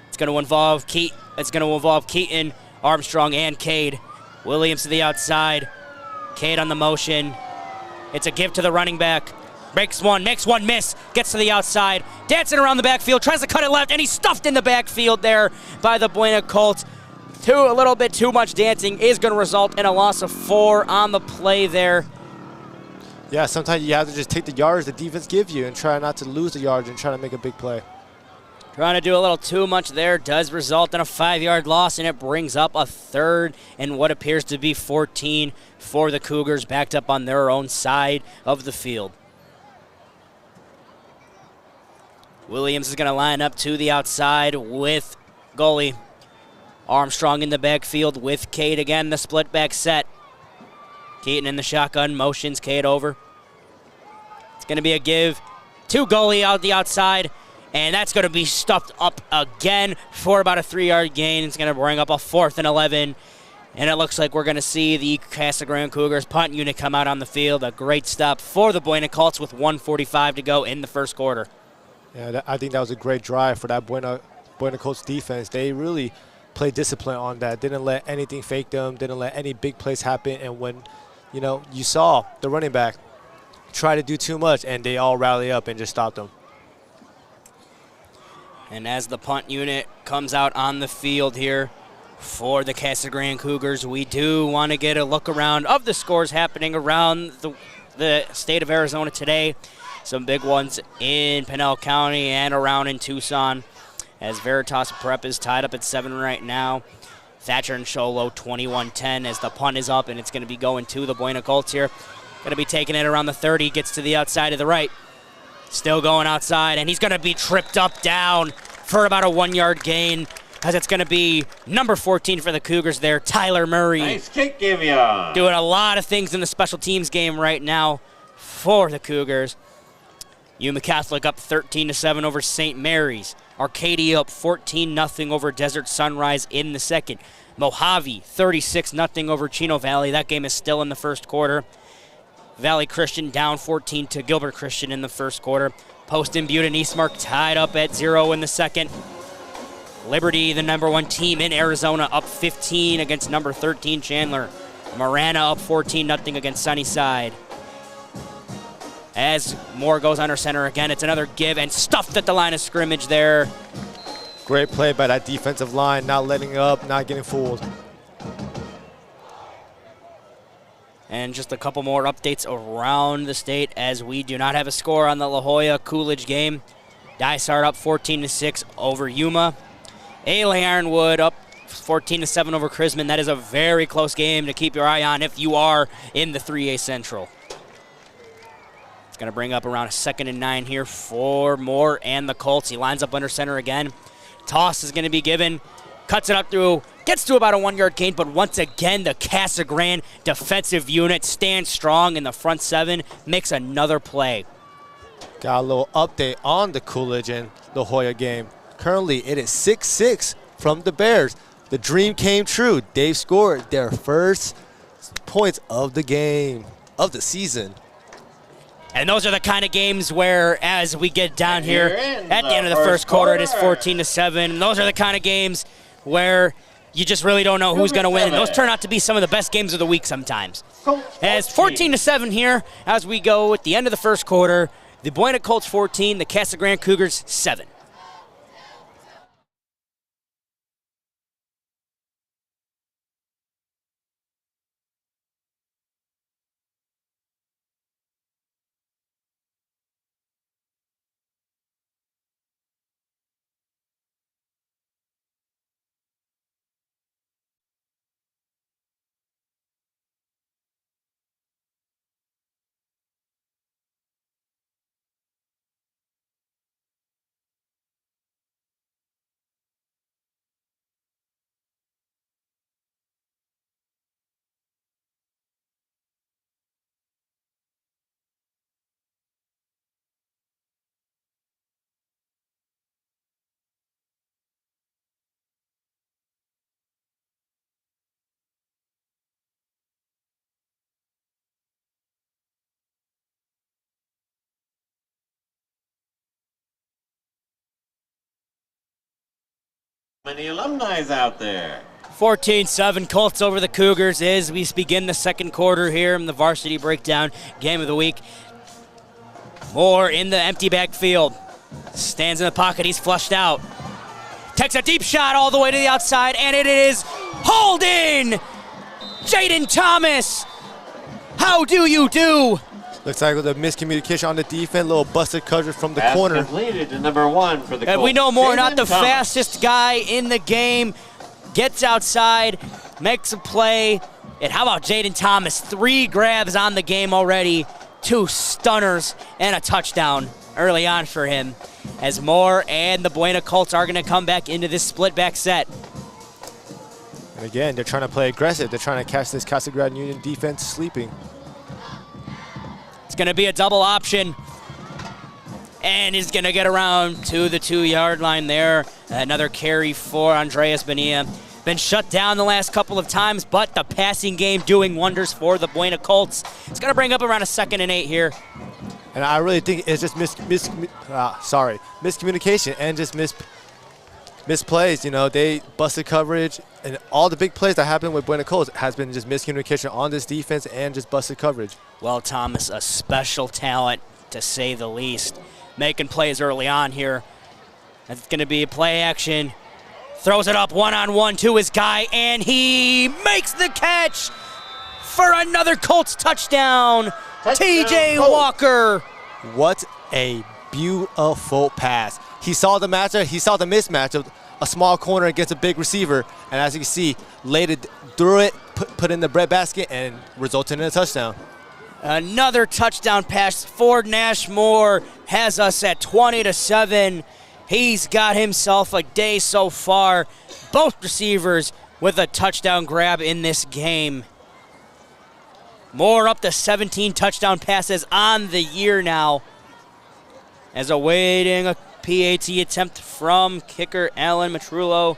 It's going to involve Keaton, Armstrong, and Cade. Williams to the outside. Cade on the motion. It's a give to the running back. Makes one, miss, gets to the outside, dancing around the backfield, tries to cut it left, and he's stuffed in the backfield there by the Buena Colts. A little bit too much dancing is going to result in a loss of 4 on the play there. Yeah, sometimes you have to just take the yards the defense gives you and try not to lose the yards and try to make a big play. Trying to do a little too much there does result in a 5-yard loss, and it brings up a 3rd and what appears to be 14 for the Cougars, backed up on their own side of the field. Williams is going to line up to the outside with goalie. Armstrong in the backfield with Cade again, the split back set. Keaton in the shotgun, motions Cade over. It's going to be a give to goalie out the outside, and that's going to be stuffed up again for about a 3-yard gain. It's going to bring up a 4th and 11, and it looks like we're going to see the Casa Grande Cougars punt unit come out on the field. A great stop for the Buena Colts with 1:45 to go in the first quarter. Yeah, I think that was a great drive for that Buena Colts defense. They really played discipline on that. Didn't let anything fake them. Didn't let any big plays happen. And when, you saw the running back try to do too much, and they all rally up and just stopped them. And as the punt unit comes out on the field here for the Casa Grande Cougars, we do want to get a look around of the scores happening around the state of Arizona today. Some big ones in Pinal County and around in Tucson, as Veritas Prep is tied up at 7 right now. Thatcher and Sholo 21-10 as the punt is up, and it's going to be going to the Buena Colts here. Going to be taking it around the 30, gets to the outside of the right. Still going outside, and he's going to be tripped up down for about a 1-yard gain, as it's going to be number 14 for the Cougars there, Tyler Murray. Nice kick, give ya. Doing a lot of things in the special teams game right now for the Cougars. Yuma Catholic up 13-7 over St. Mary's. Arcadia up 14-0 over Desert Sunrise in the second. Mojave 36-0 over Chino Valley. That game is still in the first quarter. Valley Christian down 14 to Gilbert Christian in the first quarter. Post and Butte and Eastmark tied up at 0 in the second. Liberty, the number 1 team in Arizona, up 15 against number 13 Chandler. Marana up 14-0 against Sunnyside. As Moore goes under center again, it's another give and stuffed at the line of scrimmage there. Great play by that defensive line, not letting up, not getting fooled. And just a couple more updates around the state as we do not have a score on the La Jolla Coolidge game. Dysart up 14-6 over Yuma. A. Ironwood up 14-7 over Chrisman. That is a very close game to keep your eye on if you are in the 3A Central. It's going to bring up around a 2nd and 9 here for Moore and the Colts. He lines up under center again. Toss is going to be given. Cuts it up through, gets to about a 1-yard gain, but once again, the Casa Grande defensive unit stands strong in the front 7, makes another play. Got a little update on the Coolidge and La Jolla game. Currently, it is 6-6 from the Bears. The dream came true. They scored their first points of the game, of the season. And those are the kind of games where, as we get down here at the end of the first quarter, it is 14-7. And those are the kind of games where you just really don't know who's going to win. And those turn out to be some of the best games of the week sometimes. As 14-7 here, as we go at the end of the first quarter, the Buena Colts 14, the Casa Grande Cougars 7. Many alumni out there. 14-7 Colts over the Cougars as we begin the second quarter here in the varsity breakdown game of the week. Moore in the empty backfield. Stands in the pocket, he's flushed out. Takes a deep shot all the way to the outside, and it is hauled in! Jaden Thomas! How do you do? Looks like with a miscommunication on the defense, little busted coverage from the Pass corner. completed to number 1 for the Colts. And we know Moore, Jaden not the Thomas. fastest guy in the game. Gets outside, makes a play. And how about Jaden Thomas? 3 grabs on the game already. 2 stunners and a touchdown early on for him. As Moore and the Buena Colts are going to come back into this split back set. And again, they're trying to play aggressive. They're trying to catch this Casa Grande Union defense sleeping. It's going to be a double option. And he's going to get around to the 2-yard line there. Another carry for Andreas Bonilla. Been shut down the last couple of times, but the passing game doing wonders for the Buena Colts. It's going to bring up around a 2nd and 8 here. And I really think it's just miscommunication and just misplays. You know, they busted coverage, and all the big plays that happened with Buena Colts has been just miscommunication on this defense and just busted coverage. Well, Thomas, a special talent to say the least. Making plays early on here. It's going to be a play action. Throws it up one-on-one to his guy, and he makes the catch for another Colts touchdown. TJ Walker. What a beautiful pass. He saw the matchup. He saw the mismatch of a small corner against a big receiver, and as you can see, laid it through it, put in the breadbasket, and resulted in a touchdown. Another touchdown pass. Ford Nashmore has us at 20-7. He's got himself a day so far. Both receivers with a touchdown grab in this game. Moore up to 17 touchdown passes on the year now. As awaiting a PAT attempt from kicker Alan Matrullo.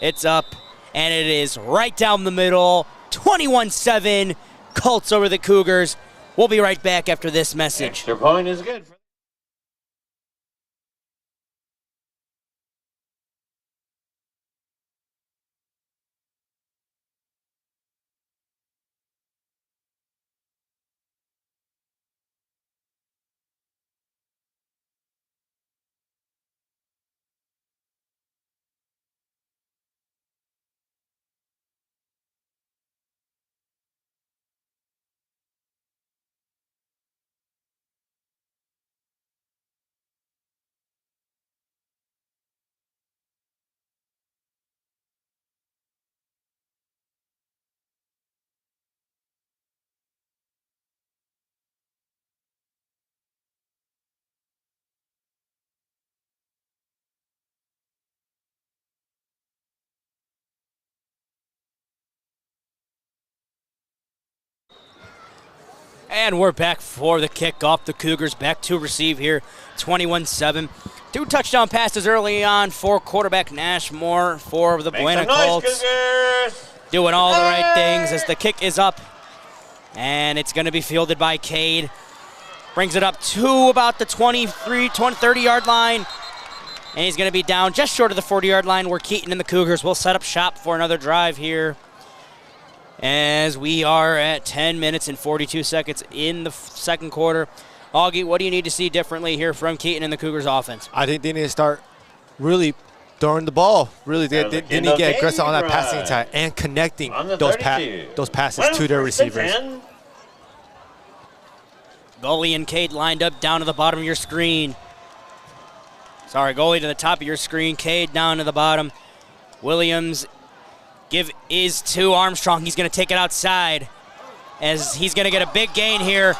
It's up, and it is right down the middle. 21-7, Colts over the Cougars. We'll be right back after this message. Extra point is good. And we're back for the kickoff. The Cougars back to receive here, 21-7. 2 touchdown passes early on for quarterback Nashmore for the Buena Colts. Doing all the right things as the kick is up. And it's going to be fielded by Cade. Brings it up to about the 30-yard line. And he's going to be down just short of the 40-yard line where Keaton and the Cougars will set up shop for another drive here. As we are at 10 minutes and 42 seconds in the second quarter. Augie, what do you need to see differently here from Keaton and the Cougars offense? I think they need to start really throwing the ball. Really, they need to get aggressive on that passing attack and connecting those passes to their receivers. Goalie and Cade lined up down to the bottom of your screen. Sorry, goalie to the top of your screen. Cade down to the bottom. Williams is to Armstrong. He's going to take it outside as he's going to get a big gain here.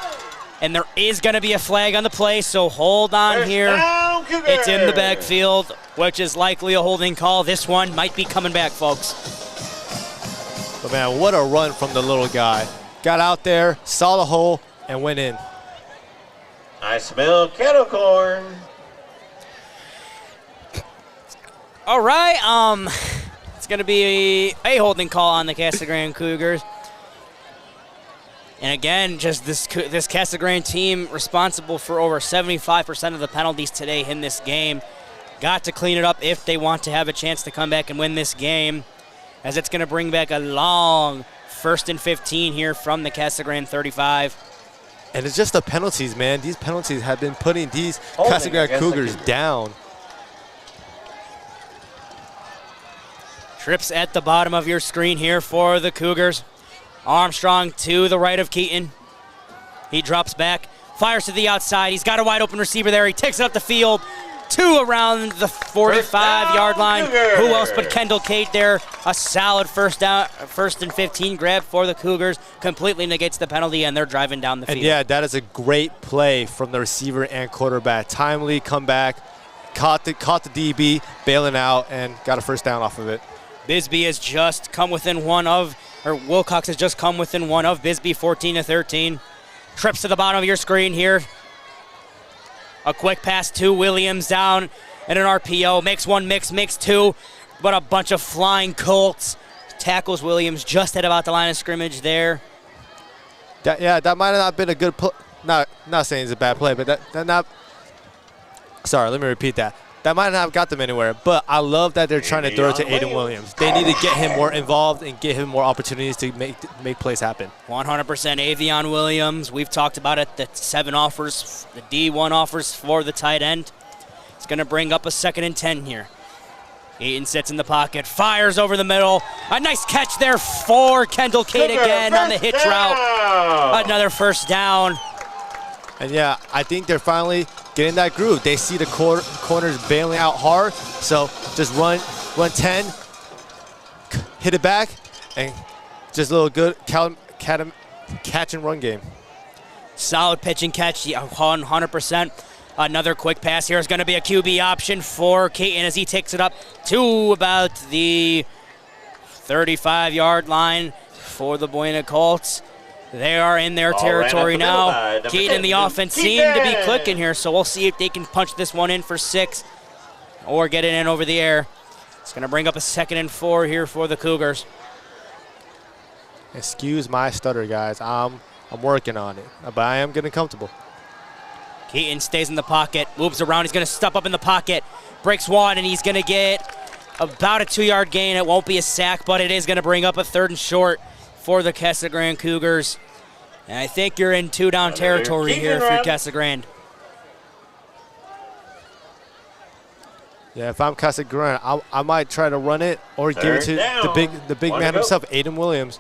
And there is going to be a flag on the play, so hold on here. It's in the backfield, which is likely a holding call. This one might be coming back, folks. But, man, what a run from the little guy. Got out there, saw the hole, and went in. I smell kettle corn. All right, it's going to be a holding call on the Casa Grande Cougars. And again, just this Casa Grande team responsible for over 75% of the penalties today in this game. Got to clean it up if they want to have a chance to come back and win this game, as it's going to bring back a long 1st and 15 here from the Casa Grande 35. And it's just the penalties, man. These penalties have been putting these Casa Grande Cougars down. Trips at the bottom of your screen here for the Cougars. Armstrong to the right of Keaton. He drops back, fires to the outside. He's got a wide open receiver there. He takes it up the field, 2 around the 45-yard line. Cougars. Who else but Kendall Cade there? A solid 1st and 15 grab for the Cougars. Completely negates the penalty, and they're driving down the field. And yeah, that is a great play from the receiver and quarterback. Timely comeback, caught the DB, bailing out, and got a 1st down off of it. Bisbee has just come within Wilcox has just come within one of Bisbee, 14-13. Trips to the bottom of your screen here. A quick pass to Williams down and an RPO. Makes 1, makes 2, but a bunch of flying Colts. Tackles Williams just at about the line of scrimmage there. That might have not been a good play. Not saying it's a bad play, but sorry, let me repeat that. That might not have got them anywhere, but I love that they're trying to throw it to Aiden Williams. They need to get him more involved and get him more opportunities to make plays happen. 100% Avion Williams. We've talked about it, the 7 offers, the D1 offers for the tight end. It's going to bring up a 2nd and 10 here. Eaton sits in the pocket, fires over the middle. A nice catch there for Kendall Cade again on the hitch route. Another 1st down. And yeah, I think they're finally getting that groove. They see the corners bailing out hard, so just run 10, hit it back, and just a little good catch and run game. Solid pitch and catch, 100%. Another quick pass here is going to be a QB option for Keaton as he takes it up to about the 35-yard line for the Buena Colts. They are in their territory now. Keaton and the offense seem to be clicking here, so we'll see if they can punch this one in for 6 or get it in over the air. It's going to bring up a 2nd and 4 here for the Cougars. Excuse my stutter, guys. I'm working on it, but I am getting comfortable. Keaton stays in the pocket, moves around. He's going to step up in the pocket, breaks 1, and he's going to get about a 2-yard gain. It won't be a sack, but it is going to bring up a 3rd and short for the Casa Grande Cougars. And I think you're in 2-down territory here if you're Casa Grande. Yeah, if I'm Casa Grande, I might try to run it or give it to the big man himself, Aiden Williams.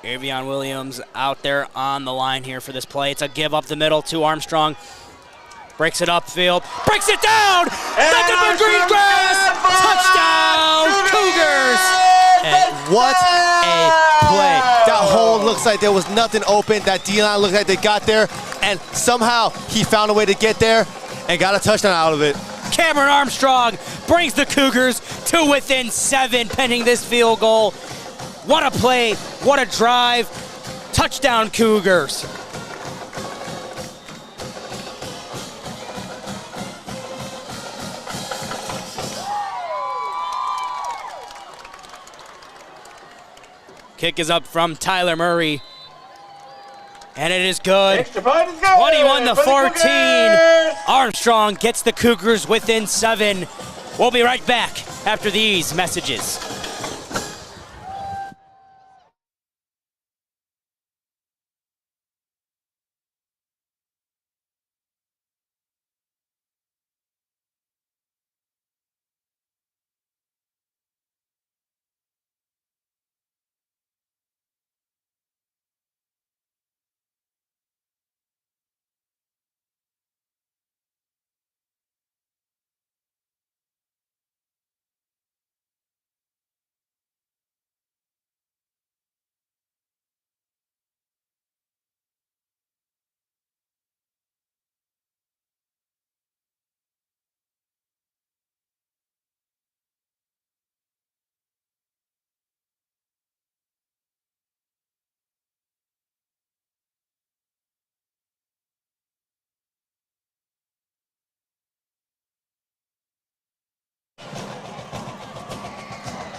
Avion Williams out there on the line here for this play. It's a give up the middle to Armstrong. Breaks it upfield. Breaks it down! Nothing but green grass! Touchdown, Cougars! And what a play. That hole looks like there was nothing open. That D-line looked like they got there. And somehow he found a way to get there and got a touchdown out of it. Cameron Armstrong brings the Cougars to within 7 pending this field goal. What a play. What a drive. Touchdown, Cougars. Kick is up from Tyler Murray. And it is good. Extra point is good. 21-14. Armstrong gets the Cougars within 7. We'll be right back after these messages.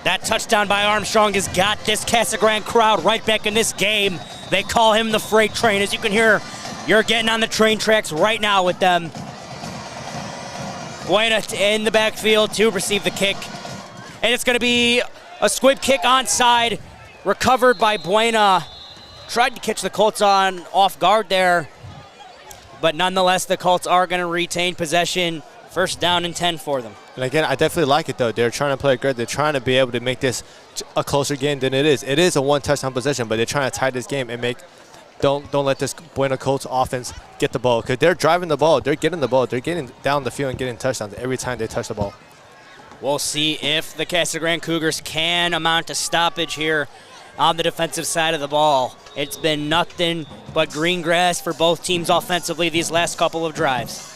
That touchdown by Armstrong has got this Casa Grande crowd right back in this game. They call him the freight train. As you can hear, you're getting on the train tracks right now with them. Buena in the backfield to receive the kick. And it's going to be a squib kick onside, recovered by Buena. Tried to catch the Colts off guard there. But nonetheless, the Colts are going to retain possession. First down and 10 for them. And again, I definitely like it, though. They're trying to play good. They're trying to be able to make this a closer game than it is. It is a one-touchdown possession, but they're trying to tie this game and don't let this Buena Colts offense get the ball, because they're driving the ball. They're getting the ball. They're getting down the field and getting touchdowns every time they touch the ball. We'll see if the Casa Grande Cougars can amount to stoppage here on the defensive side of the ball. It's been nothing but green grass for both teams offensively these last couple of drives.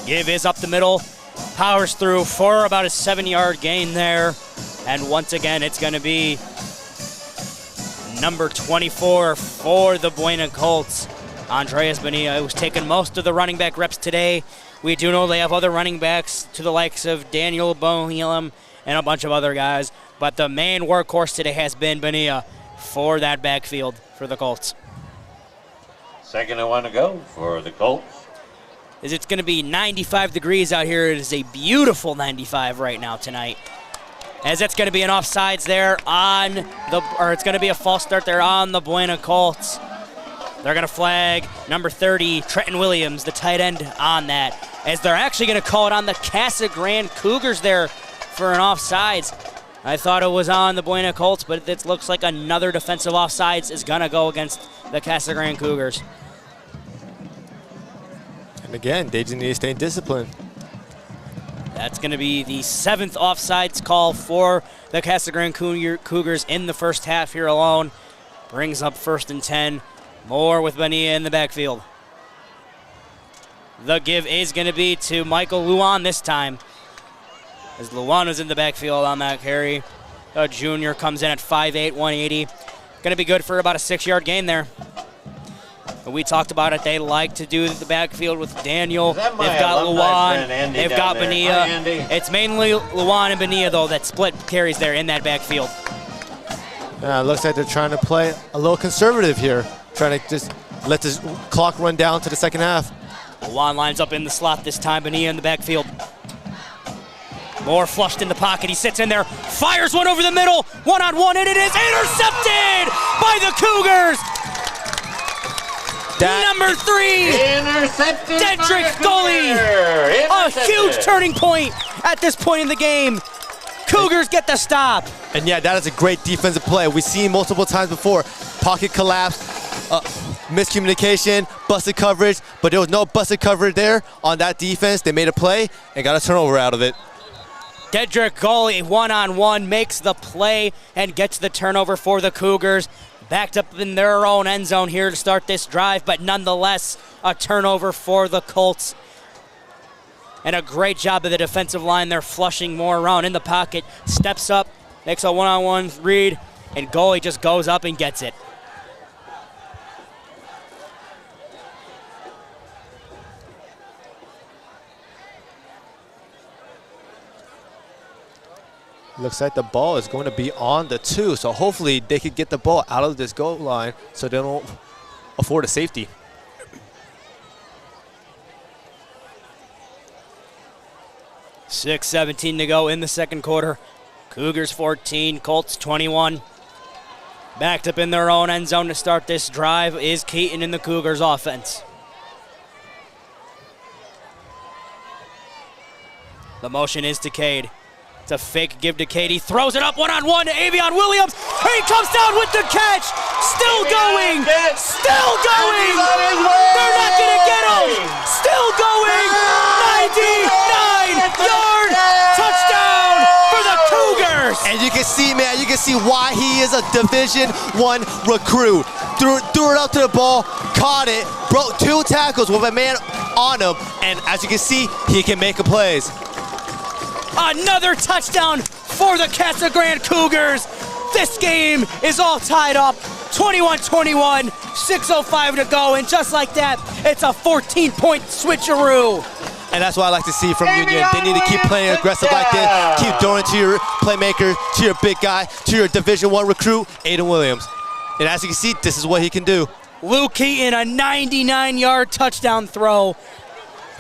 Give is up the middle, powers through for about a 7-yard gain there. And once again, it's going to be number 24 for the Buena Colts. Andreas Bonilla, who's taken most of the running back reps today. We do know they have other running backs to the likes of Daniel Bohelim and a bunch of other guys. But the main workhorse today has been Bonilla for that backfield for the Colts. 2nd and 1 to go for the Colts. It's going to be 95 degrees out here. It is a beautiful 95 right now tonight. As that's going to be an offsides there it's going to be a false start there on the Buena Colts. They're going to flag number 30, Trenton Williams, the tight end, on that. As they're actually going to call it on the Casa Grande Cougars there for an offsides. I thought it was on the Buena Colts, but it looks like another defensive offsides is going to go against the Casa Grande Cougars. And again, they just need to stay disciplined. That's going to be the 7th offsides call for the Casa Grande Cougars in the first half here alone. Brings up 1st and 10. More with Bonilla in the backfield. The give is going to be to Michael Luan this time, as Luan was in the backfield on that carry. A junior comes in at 5'8", 180. Going to be good for about a 6-yard gain there. But we talked about it. They like to do the backfield with Daniel. They've got Luan. They've got Bonilla. It's mainly Luan and Bonilla, though, that split carries there in that backfield. It looks like they're trying to play a little conservative here, trying to just let this clock run down to the second half. Luan lines up in the slot this time. Bonilla in the backfield. More flushed in the pocket. He sits in there, fires one over the middle, one-on-one, and it is intercepted by the Cougars. Number 3, intercepted Dedrick Gully. A huge turning point at this point in the game. Cougars get the stop. And yeah, that is a great defensive play. We've seen multiple times before. Pocket collapse, miscommunication, busted coverage, but there was no busted coverage there on that defense. They made a play and got a turnover out of it. Dedrick Gully, one-on-one, makes the play and gets the turnover for the Cougars. Backed up in their own end zone here to start this drive, but nonetheless, a turnover for the Colts. And a great job of the defensive line. They're flushing more around in the pocket. Steps up, makes a one-on-one read, and goalie just goes up and gets it. Looks like the ball is going to be on the 2, so hopefully they could get the ball out of this goal line so they don't afford a safety. .6:17 to go in the second quarter. Cougars 14, Colts 21. Backed up in their own end zone to start this drive is Keaton in the Cougars offense. The motion is to Cade. It's a fake give to Cade. He throws it up one-on-one to Avion Williams. He comes down with the catch. Still going. Still going. They're not going to get him. Still going. 99-yard touchdown for the Cougars. And you can see, man, you can see why he is a Division I recruit. Threw it up to the ball, caught it, broke 2 tackles with a man on him, and as you can see, he can make plays. Another touchdown for the Casa Grande Cougars. This game is all tied up. 21-21, 6:05 to go, and just like that, it's a 14-point switcheroo. And that's what I like to see from Union. They need to keep playing aggressive like this. Keep throwing to your playmakers, to your big guy, to your Division I recruit, Aiden Williams. And as you can see, this is what he can do. Luke Keaton, a 99-yard touchdown throw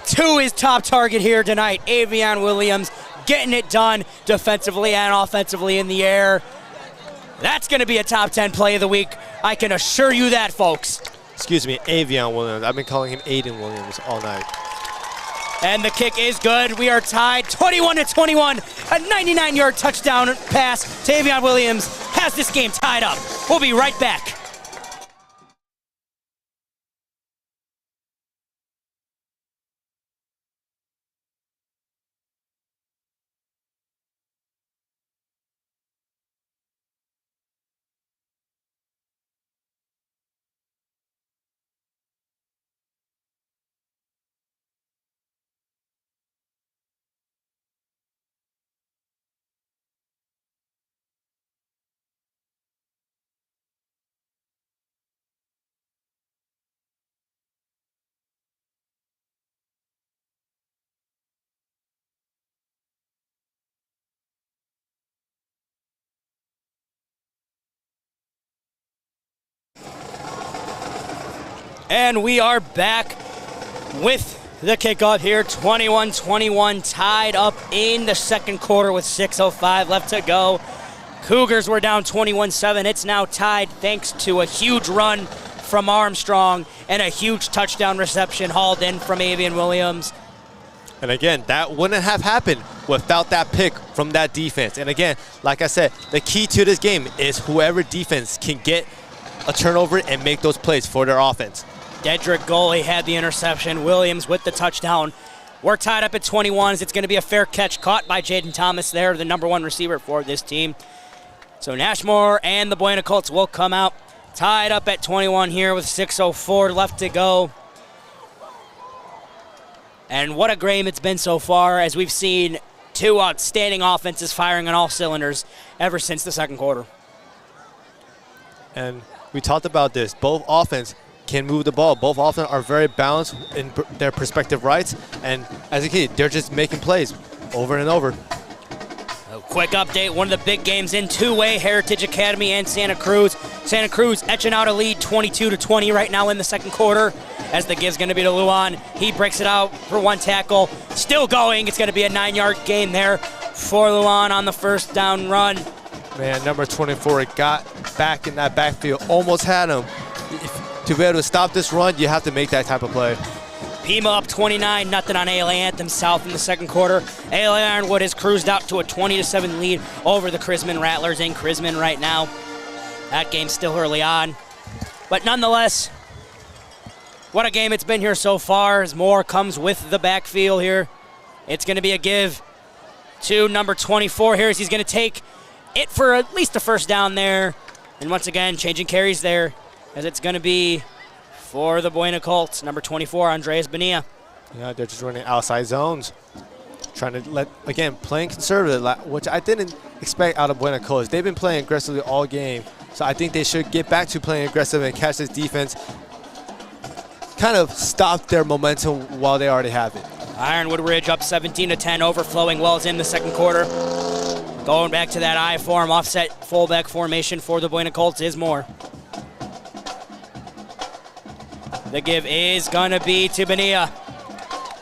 to his top target here tonight, Avion Williams, getting it done defensively and offensively in the air. That's going to be a top 10 play of the week. I can assure you that, folks. Excuse me, Avion Williams. I've been calling him Aiden Williams all night. And the kick is good. We are tied 21-21. A 99-yard touchdown pass to Avion Williams has this game tied up. We'll be right back. And we are back with the kickoff here, 21-21, tied up in the second quarter with 6:05 left to go. Cougars were down 21-7. It's now tied thanks to a huge run from Armstrong and a huge touchdown reception hauled in from Avion Williams. And again, that wouldn't have happened without that pick from that defense. And again, like I said, the key to this game is whoever defense can get a turnover and make those plays for their offense. Dedrick goalie had the interception. Williams with the touchdown. We're tied up at 21. It's going to be a fair catch caught by Jaden Thomas there, the number 1 receiver for this team. So Nashmore and the Buena Colts will come out tied up at 21 here with 6:04 left to go. And what a game it's been so far, as we've seen 2 outstanding offenses firing on all cylinders ever since the second quarter. And we talked about this. Both offense can move the ball. Both offense are very balanced in their respective rights. And as a kid, they're just making plays over and over. A quick update, one of the big games in two-way, Heritage Academy and Santa Cruz. Santa Cruz etching out a lead 22-20 right now in the second quarter, as the give's going to be to Luan. He breaks it out for 1 tackle. Still going. It's going to be a 9-yard gain there for Luan on the first down run. Man, number 24 got back in that backfield, almost had him. To be able to stop this run, you have to make that type of play. Pima up 29-0 on ALA Anthem South in the second quarter. ALA Ironwood has cruised out to a 20-7 lead over the Chrisman Rattlers in Chrisman right now. That game's still early on. But nonetheless, what a game it's been here so far, as more comes with the backfield here. It's going to be a give to number 24 here, as he's going to take it for at least a first down there. And once again, changing carries there, as it's going to be for the Buena Colts, number 24, Andreas Bonilla. Yeah, they're just running outside zones. Trying to playing conservative, which I didn't expect out of Buena Colts. They've been playing aggressively all game, so I think they should get back to playing aggressive and catch this defense. Kind of stop their momentum while they already have it. Ironwood Ridge up 17-10, overflowing wells in the second quarter. Going back to that I form, offset fullback formation for the Buena Colts is more. The give is gonna be to Bonilla.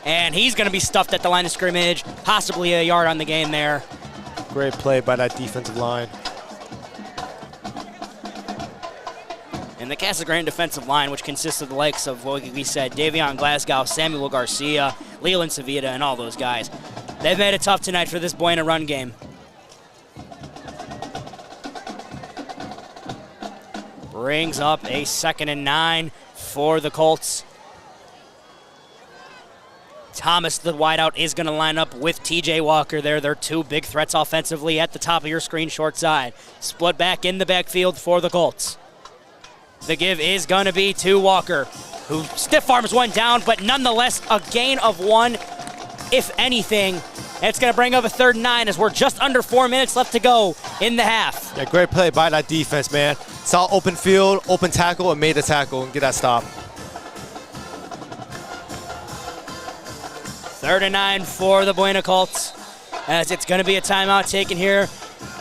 And he's going to be stuffed at the line of scrimmage, possibly a yard on the game there. Great play by that defensive line. And the Casa Grande defensive line, which consists of the likes of, what we said, Davion Glasgow, Samuel Garcia, Leland Savita, and all those guys. They've made it tough tonight for this Buena run game. Brings up a 2nd and 9 for the Colts. Thomas, the wideout, is going to line up with TJ Walker there. They're two big threats offensively at the top of your screen, short side. Split back in the backfield for the Colts. The give is going to be to Walker, who stiff arms one down, but nonetheless a gain of 1, if anything. And it's going to bring up a 3rd and 9 as we're just under 4 minutes left to go in the half. Yeah, great play by that defense, man. Saw open field, open tackle, and made the tackle and get that stop. 3rd and 9 for the Buena Colts, as it's going to be a timeout taken here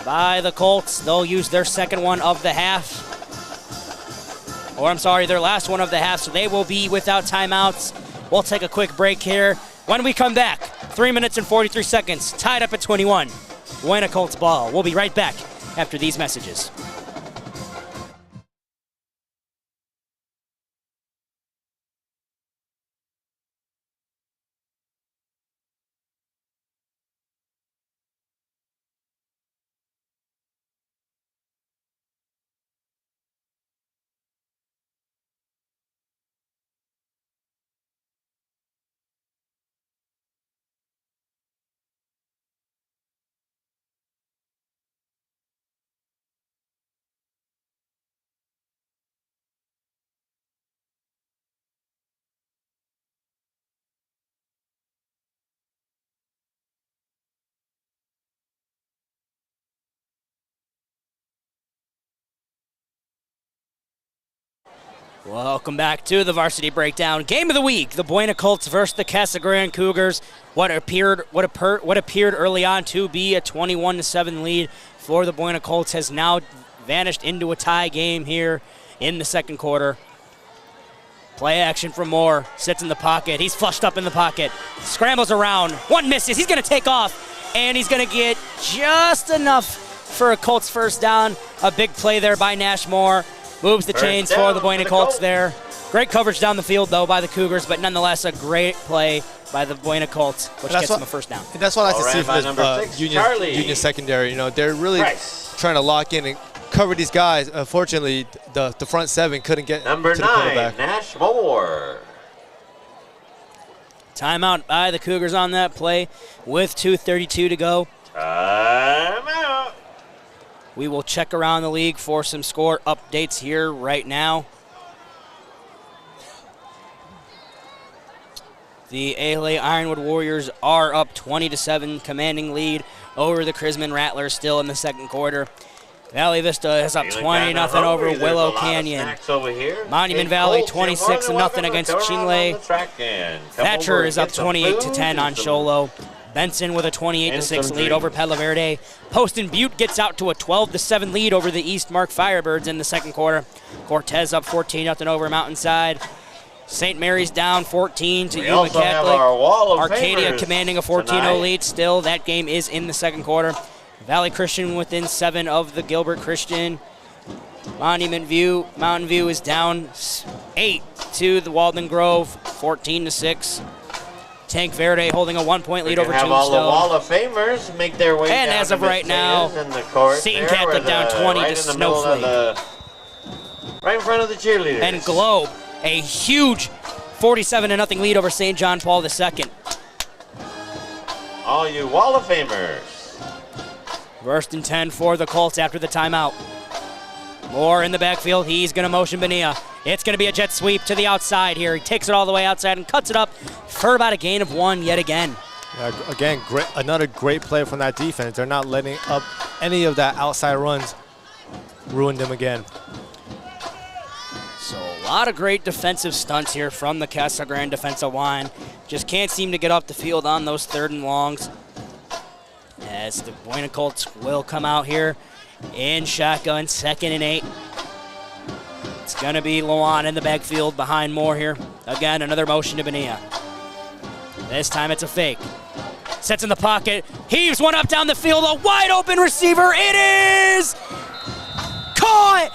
by the Colts. They'll use their second one of the half. Or I'm sorry, their last one of the half, so they will be without timeouts. We'll take a quick break here. When we come back, 3 minutes and 43 seconds, tied up at 21. Buena Colts ball. We'll be right back after these messages. Welcome back to the Varsity Breakdown. Game of the week, the Buena Colts versus the Casa Grande Cougars. What appeared early on to be a 21-7 lead for the Buena Colts has now vanished into a tie game here in the second quarter. Play action from Moore, sits in the pocket. He's flushed up in the pocket, scrambles around. One misses, he's going to take off, and he's going to get just enough for a Colts first down. A big play there by Nash Moore. Moves the chains for the Buena Colts there. Great coverage down the field, though, by the Cougars, but nonetheless a great play by the Buena Colts, which gets them a first down. And that's what I like to see from this Union secondary. You know, they're really trying to lock in and cover these guys. Unfortunately, the front seven couldn't get to the quarterback. Number 9, Nash Moore. Timeout by the Cougars on that play with 2:32 to go. Timeout. We will check around the league for some score updates here right now. The ALA Ironwood Warriors are up 20-7, commanding lead over the Crisman Rattlers still in the second quarter. Valley Vista is up 20-0 over Willow Canyon. Monument Valley 26-0 against Chinle. Thatcher is up 28-10 on Sholo. Benson with a 28-6 lead over Palo Verde. Poston Butte gets out to a 12-7 lead over the East Mark Firebirds in the second quarter. Cortez up 14-0 over Mountainside. St. Mary's down 14 to Yuma Catholic. Arcadia commanding a 14-0 lead still. That game is in the second quarter. Valley Christian within 7 of the Gilbert Christian. Mountain View is down 8 to the Walden Grove, 14-6. Tank Verde holding a 1-point lead over Tombstone. All the Wall of Famers make their way and down as of right now, Seton Catholic down 20 to Snowflake. Right in front of the cheerleaders. And Globe, a huge 47-0 lead over St. John Paul II. All you Wall of Famers. First and 10 for the Colts after the timeout. Moore in the backfield. He's going to motion Bonilla. It's going to be a jet sweep to the outside here. He takes it all the way outside and cuts it up for about a gain of 1 yet again. Again, another great play from that defense. They're not letting up any of that outside runs. Ruined them again. So a lot of great defensive stunts here from the Casa Grande defensive line. Just can't seem to get off the field on those 3rd and longs. As the Buena Colts will come out here in shotgun, 2nd and 8. It's going to be Luan in the backfield behind Moore here. Again, another motion to Bonilla. This time it's a fake. Sets in the pocket, heaves one up down the field, a wide open receiver. It is caught!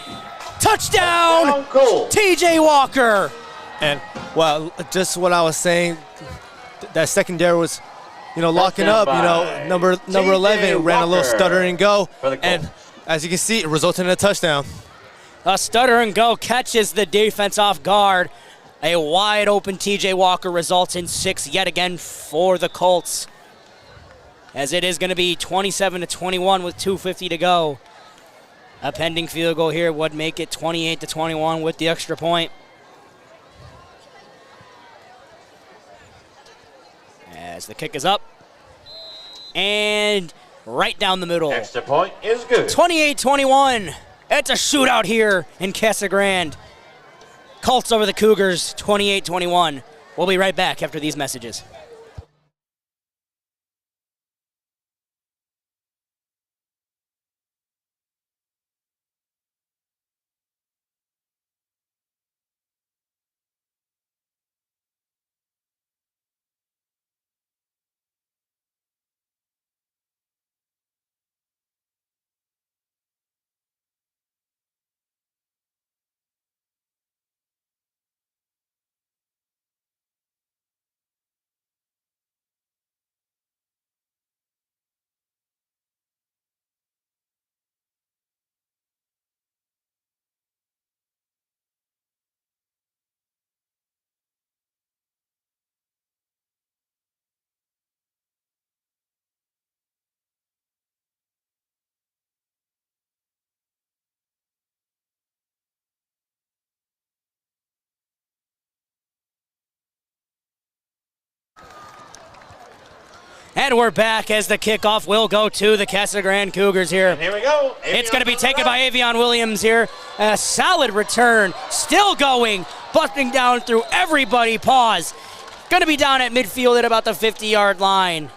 Touchdown! TJ Walker! And, well, just what I was saying, that secondary was, locking up. Number 11 ran a little stutter and go. And as you can see, it resulted in a touchdown. A stutter and go catches the defense off guard. A wide open TJ Walker results in 6 yet again for the Colts. As it is going to be 27-21 with 2:50 to go. A pending field goal here would make it 28-21 with the extra point. As the kick is up. And right down the middle. Extra point is good. 28-21. It's a shootout here in Casa Grande. Colts over the Cougars, 28-21. We'll be right back after these messages. And we're back as the kickoff will go to the Casa Grande Cougars here. And here we go. It's going to be taken by Avion Williams here. A solid return, still going, busting down through everybody. Pause. Going to be down at midfield at about the 50-yard line.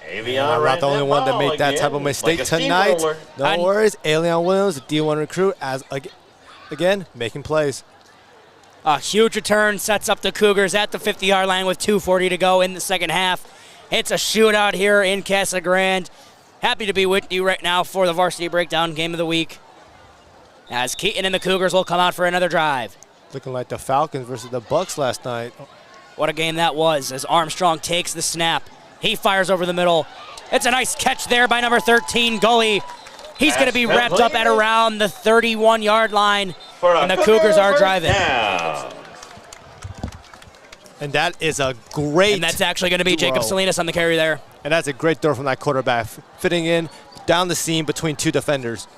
Avion not the only one that made that type of mistake tonight. No worries. Avion Williams, the D1 recruit, as again, making plays. A huge return sets up the Cougars at the 50-yard line with 2:40 to go in the second half. It's a shootout here in Casa Grande. Happy to be with you right now for the Varsity Breakdown Game of the Week. As Keaton and the Cougars will come out for another drive. Looking like the Falcons versus the Bucks last night. What a game that was as Armstrong takes the snap. He fires over the middle. It's a nice catch there by number 13, Gully. He's going to be wrapped up at around the 31-yard line, and the Cougars are driving. And that is a great And that's actually going to be throw. Jacob Salinas on the carry there. And that's a great throw from that quarterback, fitting in down the seam between two defenders.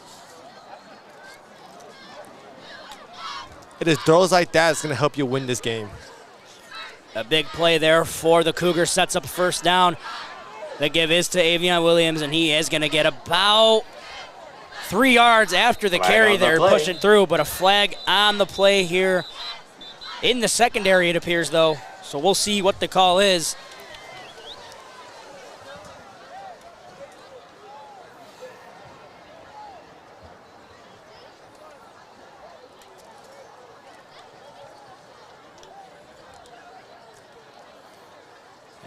It is throws like that that's going to help you win this game. A big play there for the Cougars, sets up a first down. The give is to Avion Williams, and he is going to get about 3 yards after the carry there, pushing through, but a flag on the play here in the secondary, it appears, though. So we'll see what the call is.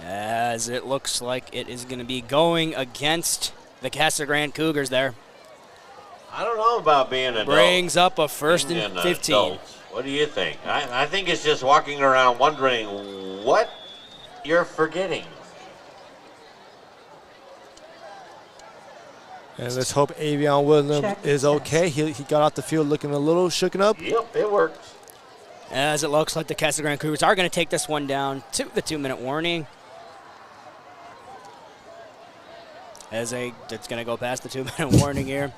As it looks like it is going to be going against the Casa Grande Cougars there. I don't know about being an adult. Brings up a first and 15. Adults. What do you think? I think it's just walking around wondering what you're forgetting. And let's hope Avion Williams is okay. He got off the field looking a little shooken up. Yep, it works. As it looks like the Casa Grande Cougars are going to take this one down to the 2-minute warning. It's going to go past the 2-minute warning here.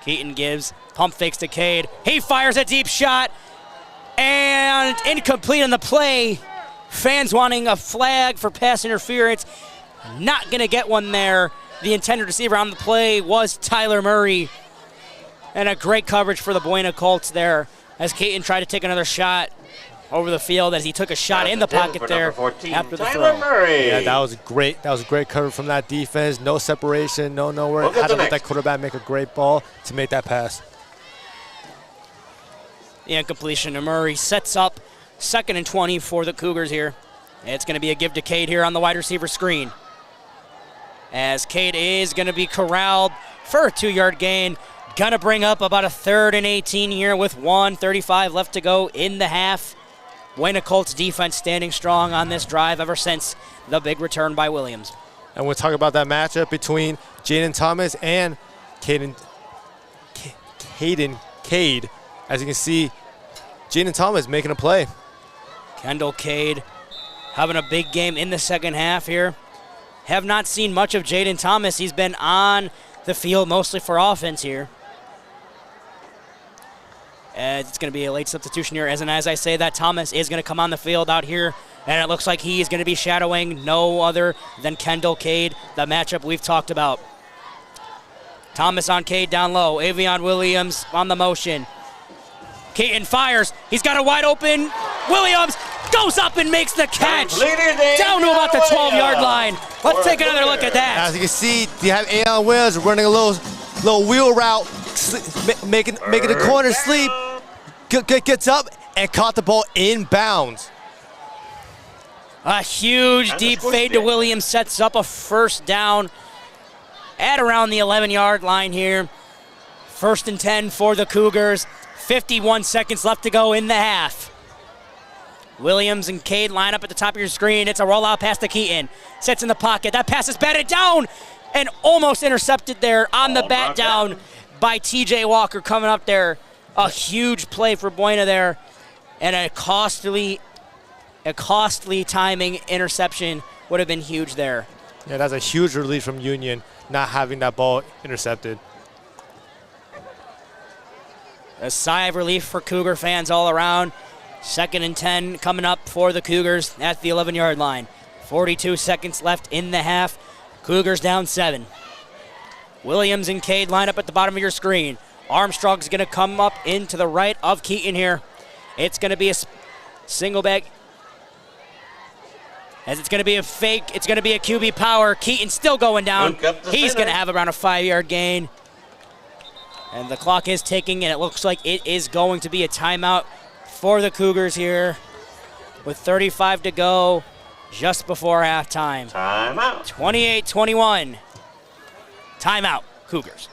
Keaton gives, pump fakes to Cade. He fires a deep shot, and incomplete on the play. Fans wanting a flag for pass interference. Not going to get one there. The intended receiver on the play was Tyler Murray. And a great coverage for the Buena Colts there as Caton tried to take another shot over the field as he took a shot in the pocket there 14, after the Tyler throw. Murray. Yeah, that was great. That was a great cover from that defense. No separation, no nowhere. Had to let that quarterback make a great ball to make that pass. The incompletion to Murray sets up 2nd and 20 for the Cougars here. It's going to be a give to Cade here on the wide receiver screen. As Cade is going to be corralled for a 2-yard gain. Going to bring up about a 3rd and 18 here with 1:35 left to go in the half. Buena Colts defense standing strong on this drive ever since the big return by Williams. And we'll talk about that matchup between Jaden Thomas and Cade. As you can see, Jaden Thomas making a play. Kendall Cade having a big game in the second half here. Have not seen much of Jaden Thomas. He's been on the field mostly for offense here. It's going to be a late substitution here. As I say that, Thomas is going to come on the field out here, and it looks like he is going to be shadowing no other than Kendall Cade, the matchup we've talked about. Thomas on Cade down low. Avion Williams on the motion. Caton fires. He's got a wide open. Williams goes up and makes the catch. Down to about the 12-yard line. Let's take another look at that. As you can see, you have Avion Williams running a little wheel route, making the corner sleep. Gets up and caught the ball inbounds. A huge deep fade to Williams sets up a first down at around the 11-yard line here. 1st and 10 for the Cougars. 51 seconds left to go in the half. Williams and Cade line up at the top of your screen. It's a rollout pass to Keaton. Sits in the pocket. That pass is batted down and almost intercepted there on the bat down by TJ Walker coming up there. A huge play for Buena there, and a costly timing interception would have been huge there. Yeah, that's a huge relief from Union not having that ball intercepted. A sigh of relief for Cougar fans all around. 2nd and 10 coming up for the Cougars at the 11-yard line. 42 seconds left in the half. Cougars down 7. Williams and Cade line up at the bottom of your screen. Armstrong's going to come up into the right of Keaton here. It's going to be a single back. As it's going to be a fake, it's going to be a QB power. Keaton still going down. He's going to have around a 5-yard gain. And the clock is ticking, and it looks like it is going to be a timeout for the Cougars here with 35 to go just before halftime. Timeout. 28-21. Timeout, Cougars.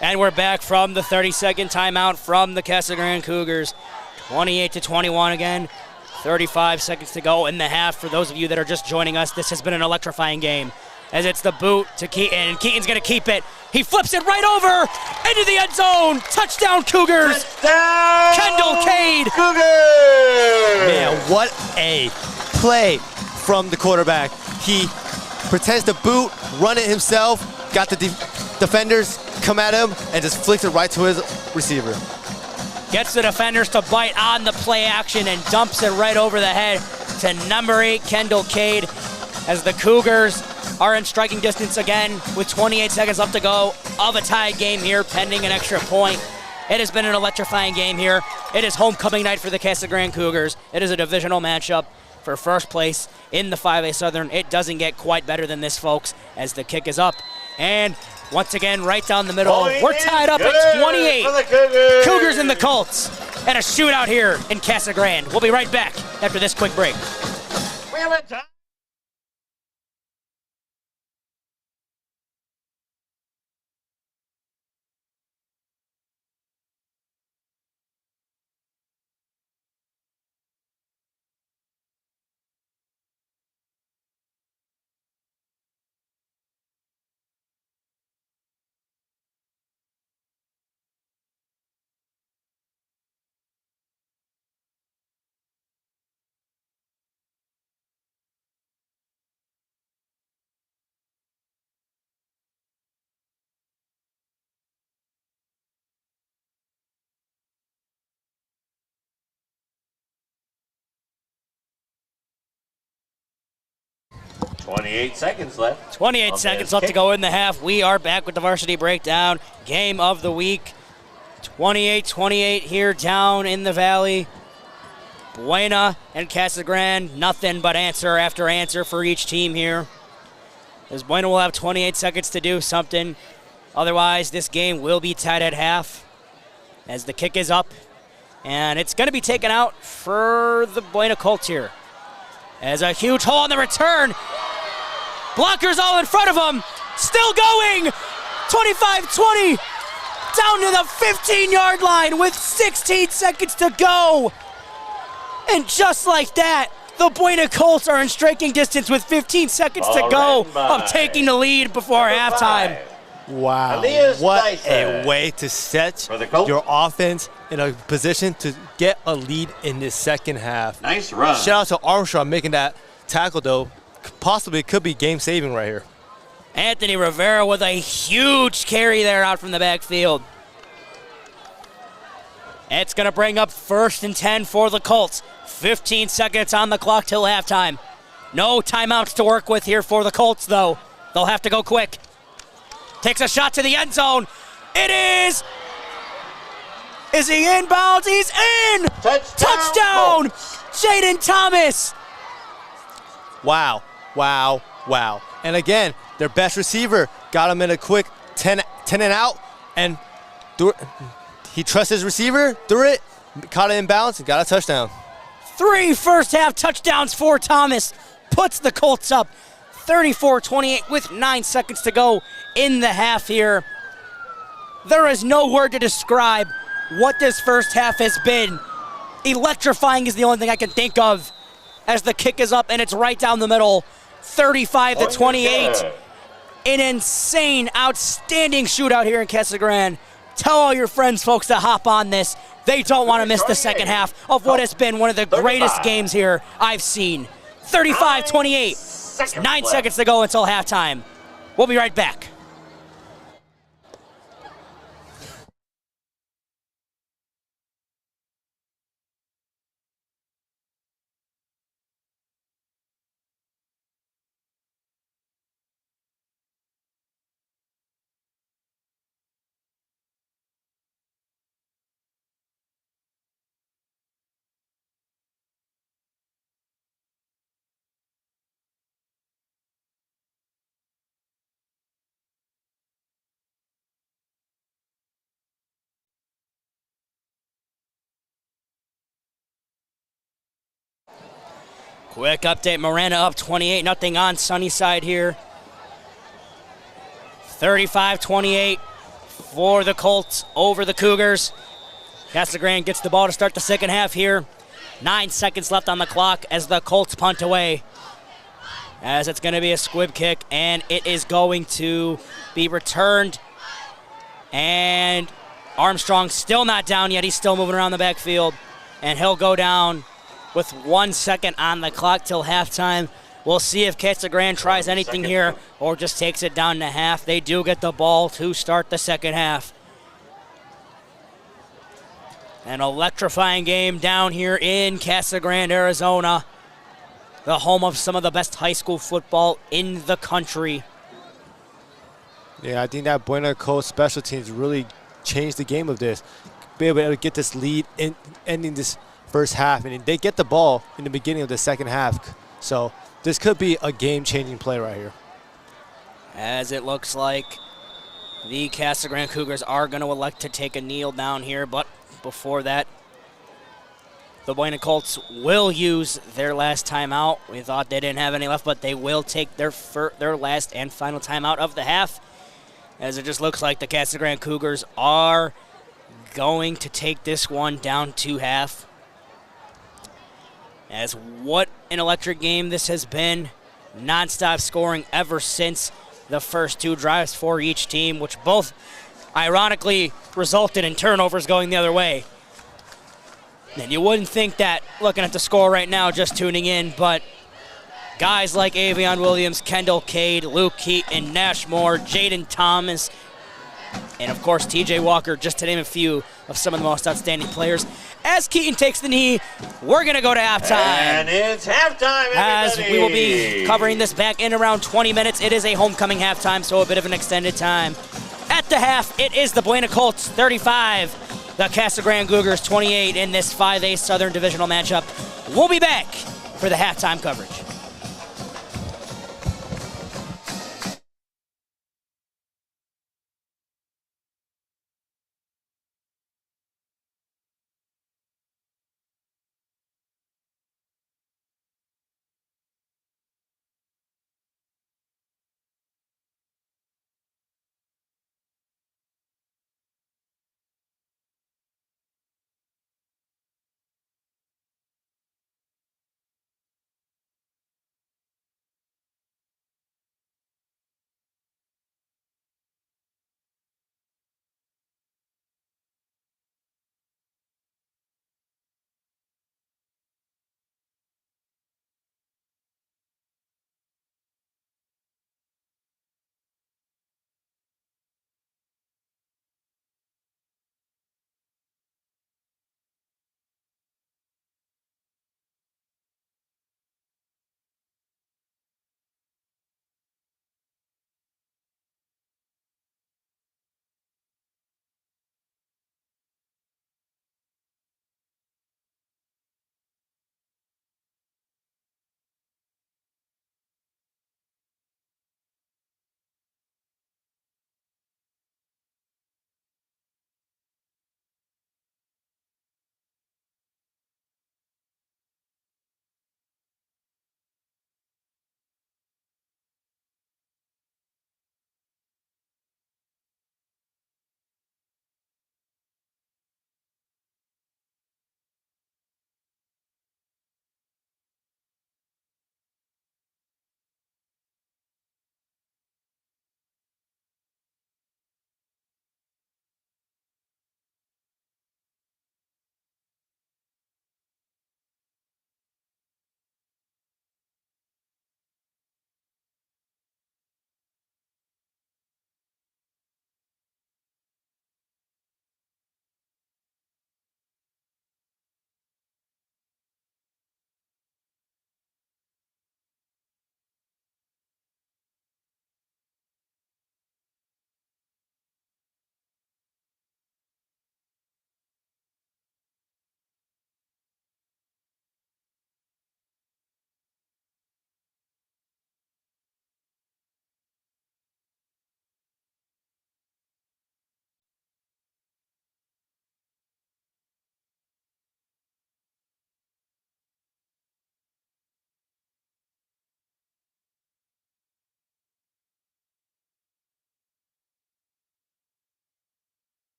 And we're back from the 30-second timeout from the Casa Grande Cougars. 28-21 again. 35 seconds to go in the half. For those of you that are just joining us, this has been an electrifying game. As it's the boot to Keaton, and Keaton's going to keep it. He flips it right over into the end zone. Touchdown, Cougars. Touchdown, Kendall Cade. Cougars. Man, what a play from the quarterback. He pretends to boot, run it himself, got the defenders come at him, and just flicks it right to his receiver. Gets the defenders to bite on the play action and dumps it right over the head to number 8, Kendall Cade, as the Cougars are in striking distance again with 28 seconds left to go of a tied game here, pending an extra point. It has been an electrifying game here. It is homecoming night for the Casa Grande Cougars. It is a divisional matchup. for first place in the 5A Southern. It doesn't get quite better than this, folks, as the kick is up. And once again, right down the middle, we're tied up at 28. Cougars and the Colts, and a shootout here in Casa Grande. We'll be right back after this quick break. We have a time. $28 seconds left. 28 seconds left to go in the half. We are back with the varsity breakdown. Game of the week. 28-28 here down in the valley. Buena and Casa Grande, nothing but answer after answer for each team here. As Buena will have 28 seconds to do something. Otherwise, this game will be tied at half as the kick is up. And it's going to be taken out for the Buena Colts here. As a huge hole in the return. Blockers all in front of him. Still going. 25-20. Down to the 15-yard line with 16 seconds to go. And just like that, the Buena Colts are in striking distance with 15 seconds to go of taking the lead before halftime. Wow, what a way to set your offense in a position to get a lead in this second half. Nice run. Shout out to Armstrong making that tackle, though. Possibly could be game-saving right here. Anthony Rivera with a huge carry there out from the backfield. It's going to bring up 1st and 10 for the Colts. 15 seconds on the clock till halftime. No timeouts to work with here for the Colts, though. They'll have to go quick. Takes a shot to the end zone. It is. Is he inbounds? He's in. Touchdown. Jaden Thomas. Wow, wow, wow. And again, their best receiver got him in a quick 10 and out, and he trusts his receiver, threw it, caught it in bounds, and got a touchdown. 3 first-half touchdowns for Thomas. Puts the Colts up 34-28 with 9 seconds to go in the half here. There is no word to describe what this first half has been. Electrifying is the only thing I can think of as the kick is up and it's right down the middle, 35-28. An insane, outstanding shootout here in Casa Grande. Tell all your friends, folks, to hop on this. They don't want to miss the second half of what has been one of the greatest games here I've seen. 35-28. 9 seconds to go until halftime. We'll be right back. Quick update, Marana up 28-0 on Sunnyside here. 35-28 for the Colts over the Cougars. Casa Grande gets the ball to start the second half here. 9 seconds left on the clock as the Colts punt away. As it's going to be a squib kick, and it is going to be returned. And Armstrong still not down yet. He's still moving around the backfield. And he'll go down with 1 second on the clock till halftime. We'll see if Casa Grande tries anything here or just takes it down to half. They do get the ball to start the second half. An electrifying game down here in Casa Grande, Arizona, the home of some of the best high school football in the country. Yeah, I think that Buena Colts special teams really changed the game of this. Be able to get this lead, ending this first half, and they get the ball in the beginning of the second half. So this could be a game-changing play right here. As it looks like the Casa Grande Cougars are going to elect to take a kneel down here, but before that, the Buena Colts will use their last timeout. We thought they didn't have any left, but they will take their last and final timeout of the half, as it just looks like the Casa Grande Cougars are going to take this one down to half. As what an electric game this has been. Non-stop scoring ever since the first 2 drives for each team, which both ironically resulted in turnovers going the other way. And you wouldn't think that looking at the score right now, just tuning in, but guys like Avion Williams, Kendall Cade, Luke Keaton, Nash Moore, Jaden Thomas, and of course TJ Walker, just to name a few of some of the most outstanding players. As Keaton takes the knee, we're going to go to halftime. And it's halftime, everybody. As we will be covering this back in around 20 minutes. It is a homecoming halftime, so a bit of an extended time. At the half, it is the Buena Colts 35, the Casa Grande Cougars 28 in this 5A Southern Divisional matchup. We'll be back for the halftime coverage.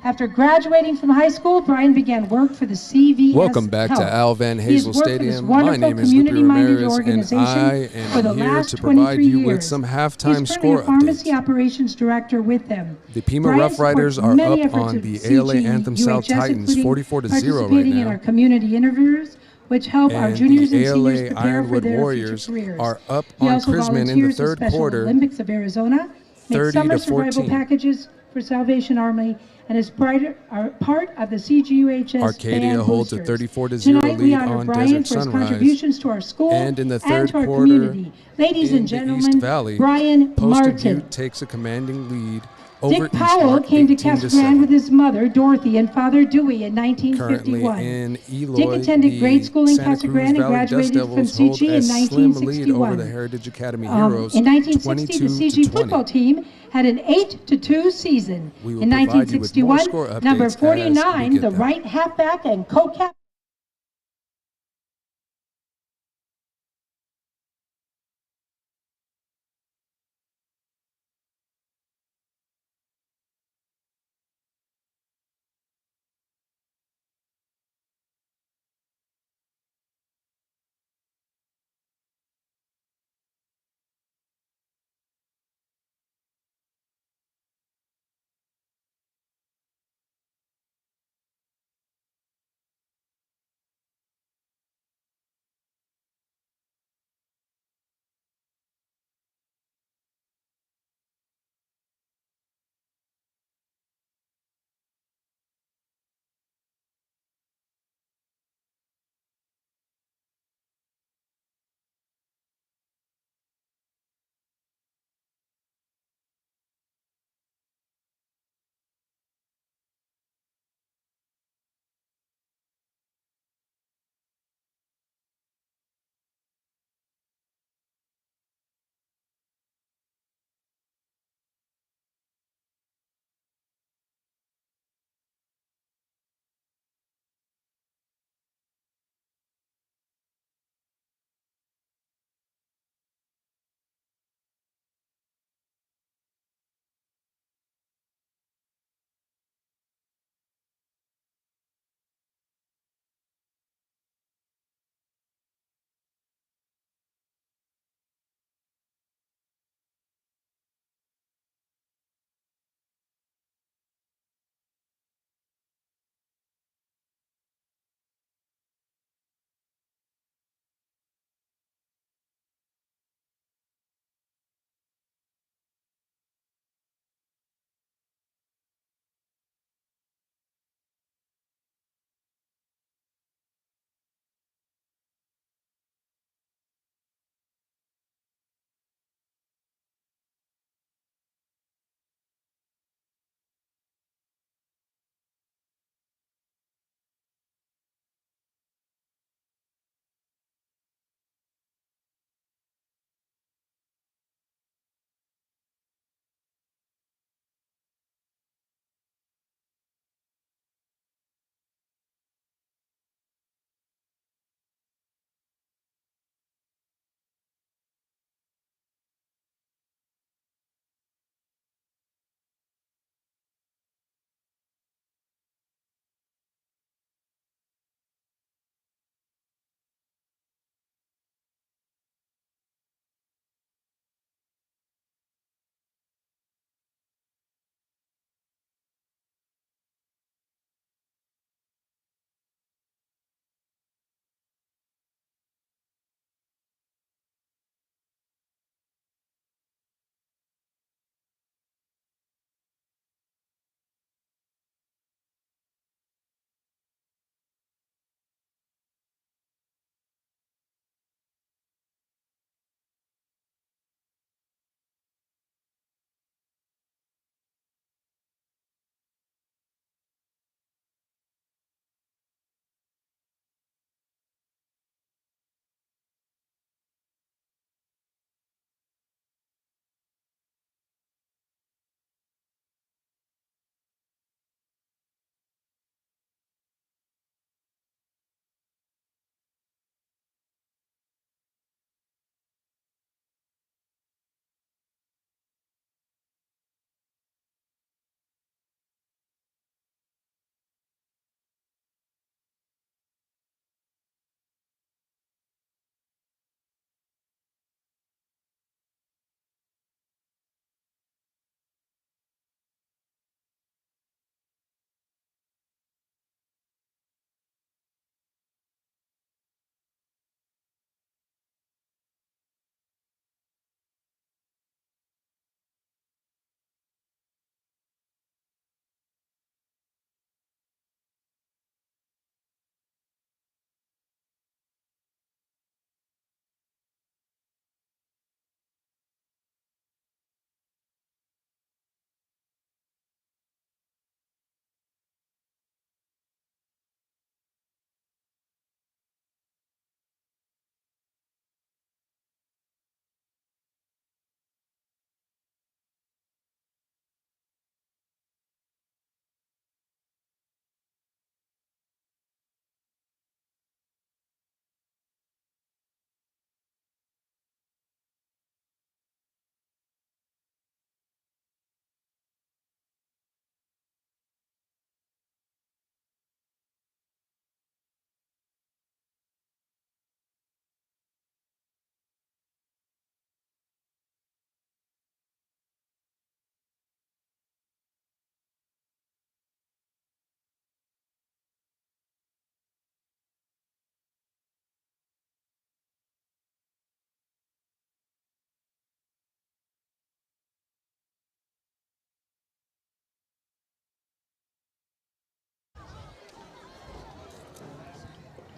After graduating from high school, Brian began work for the CVS Welcome back Health. to Al Van He has Hazel worked for this Stadium. My wonderful name is Lippy community-minded Ramirez, and organization I for the am here last to provide 23 you years. with some halftime He's score currently a pharmacy updates. operations director with them. The Pima Brian Rough Riders supports are many up efforts on of the ALA Anthem South CGUHS, Titans including 44-0 right participating in our now. community interviews, which help our And juniors the and seniors ALA prepare for Ironwood their Warriors future careers. are up He on also Chrisman in the volunteers with third Special quarter, Olympics of Arizona, makes 30 summer to survival 14. packages for Salvation Army, and is part of the CGUHS Arcadia band holds a boosters. 34-0 Tonight we lead honor on Brian Desert for his Sunrise. contributions to our school And in the third to our quarter, community. Ladies in and the East gentlemen, Valley, Brian Poston Martin. Butte takes a commanding lead over Dick Powell Eastmark came to Casa Grande 18-7. with his mother, Dorothy, and father, Dewey, in Currently 1951. in Eloy, Dick attended grade school in Santa Casa Cruz Grande and Valley graduated Dust from Devils hold CG a in slim lead over 1961. the Heritage Academy Heroes, In 1960, the 22 CG to 20. football team had an 8-2 season. We will In provide you with more 1961, score updates number as we 49, get the them. right halfback and co-captain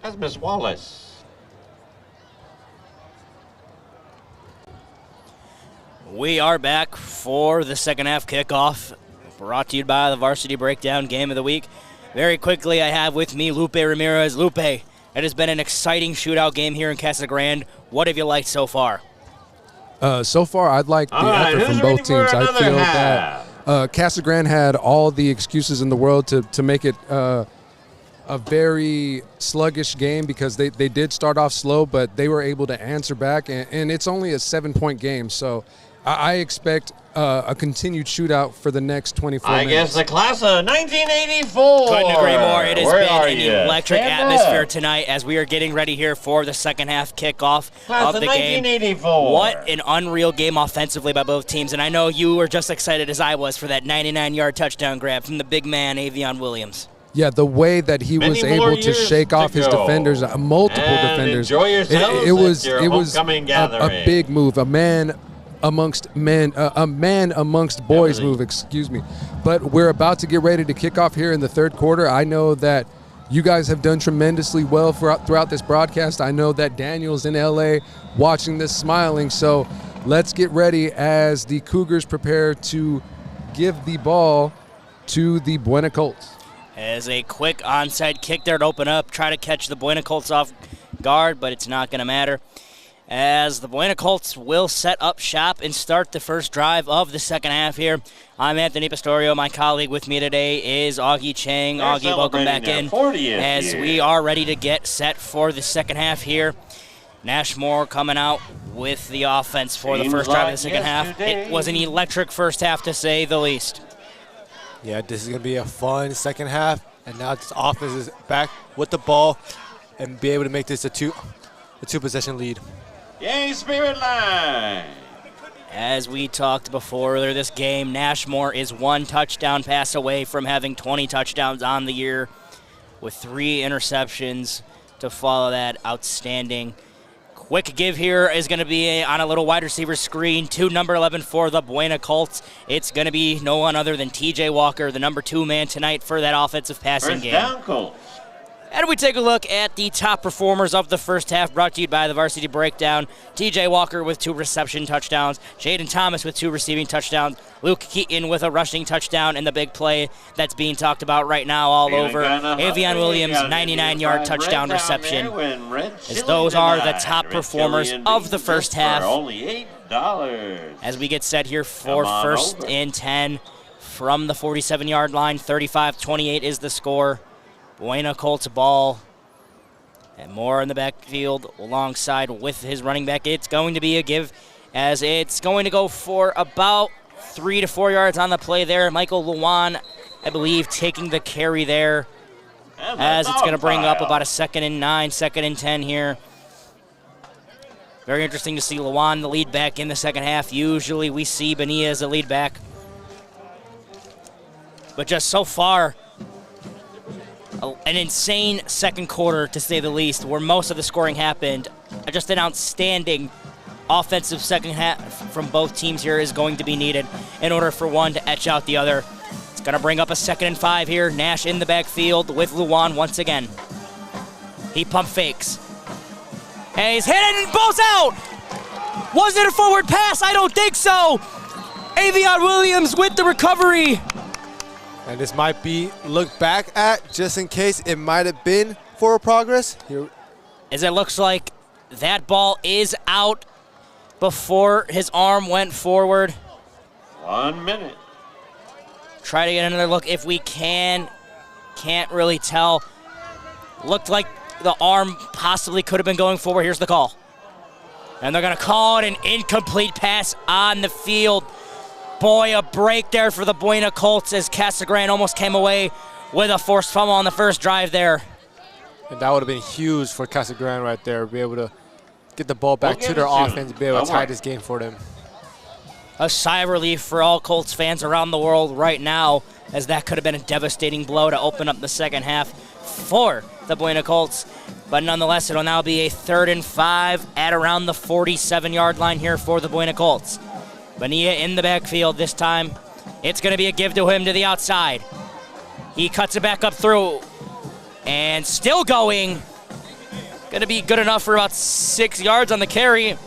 That's Miss Wallace. We are back for the second half kickoff, brought to you by the Varsity Breakdown Game of the Week. Very quickly, I have with me Lupe Ramirez. Lupe, it has been an exciting shootout game here in Casa Grande. What have you liked so far? So far, I'd like the effort from both teams. I feel that Casa Grande had all the excuses in the world to make it a very sluggish game because they did start off slow, but they were able to answer back, and it's only a 7-point game. So I expect a continued shootout for the next 24 minutes. I guess the class of 1984. Couldn't agree more. It has been an you? electric Stand atmosphere up. tonight as we are getting ready here for the second half kickoff Class of the game. 1984. What an unreal game offensively by both teams. And I know you were just excited as I was for that 99-yard touchdown grab from the big man, Avion Williams. Yeah, the way that he was Many more able to years shake off to his go. defenders, multiple And defenders. enjoy yourselves It was at your it was homecoming a gathering. big move, a man amongst men, a man amongst boys Everything. move. Excuse me, but we're about to get ready to kick off here in the third quarter. I know that you guys have done tremendously well throughout this broadcast. I know that Daniel's in LA watching this, smiling. So let's get ready as the Cougars prepare to give the ball to the Buena Colts. As a quick onside kick there to open up, try to catch the Buena Colts off guard, but it's not going to matter. As the Buena Colts will set up shop and start the first drive of the second half here. I'm Anthony Pastorio. My colleague with me today is Augie Chang. They're Augie, welcome back celebrating in. their 40th As year. we are ready to get set for the second half here. Nashmore coming out with the offense for the Seems first drive of like the second half. yesterday. It was an electric first half, to say the least. Yeah, this is going to be a fun second half. And now this offense is back with the ball and be able to make this a two-possession lead. Yay, Spirit Line. As we talked before earlier this game, Nashmore is one touchdown pass away from having 20 touchdowns on the year with 3 interceptions to follow that. Outstanding. Quick give here is going to be on a little wide receiver screen to number 11 for the Buena Colts. It's going to be no one other than TJ Walker, the number 2 man tonight for that offensive passing First game. down, Colts. And we take a look at the top performers of the first half, brought to you by the Varsity Breakdown. TJ Walker with 2 reception touchdowns. Jaden Thomas with 2 receiving touchdowns. Luke Keaton with a rushing touchdown and the big play that's being talked about right now all over. Avion Williams, 99-yard touchdown reception. As those are the top performers of the first half. Only $8. As we get set here for Come on first over. and 10 from the 47-yard line. 35-28 is the score. Buena Colts ball. And more in the backfield alongside with his running back. It's going to be a give as it's going to go for about 3 to 4 yards on the play there. Michael Luan, I believe, taking the carry there And the as it's going to dog bring up pile. about a 2nd and 9, 2nd and 10 here. Very interesting to see Luan, the lead back in the second half. Usually we see Bonilla as the lead back. But just so far, an insane second quarter, to say the least, where most of the scoring happened. Just an outstanding offensive second half from both teams here is going to be needed in order for one to etch out the other. It's going to bring up a 2nd and 5 here. Nash in the backfield with Luan once again. He pump fakes. And he's hit it and balls out! Was it a forward pass? I don't think so! Avion Williams with the recovery. And this might be looked back at just in case it might have been for a progress. Here, As it looks like that ball is out before his arm went forward. 1 minute. Try to get another look if we can. Can't really tell. Looked like the arm possibly could have been going forward. Here's the call. And they're going to call it an incomplete pass on the field. Boy, a break there for the Buena Colts as Casa Grande almost came away with a forced fumble on the first drive there. and that would have been huge for Casa Grande right there, be able to get the ball back We'll to give their it to offense, them. be able to Don't tie worry. this game for them. A sigh of relief for all Colts fans around the world right now, as that could have been a devastating blow to open up the second half for the Buena Colts. But nonetheless, it'll now be a 3rd and 5 at around the 47-yard line here for the Buena Colts. Bonilla in the backfield this time. It's going to be a give to him to the outside. He cuts it back up through. And still going. Going to be good enough for about 6 yards on the carry.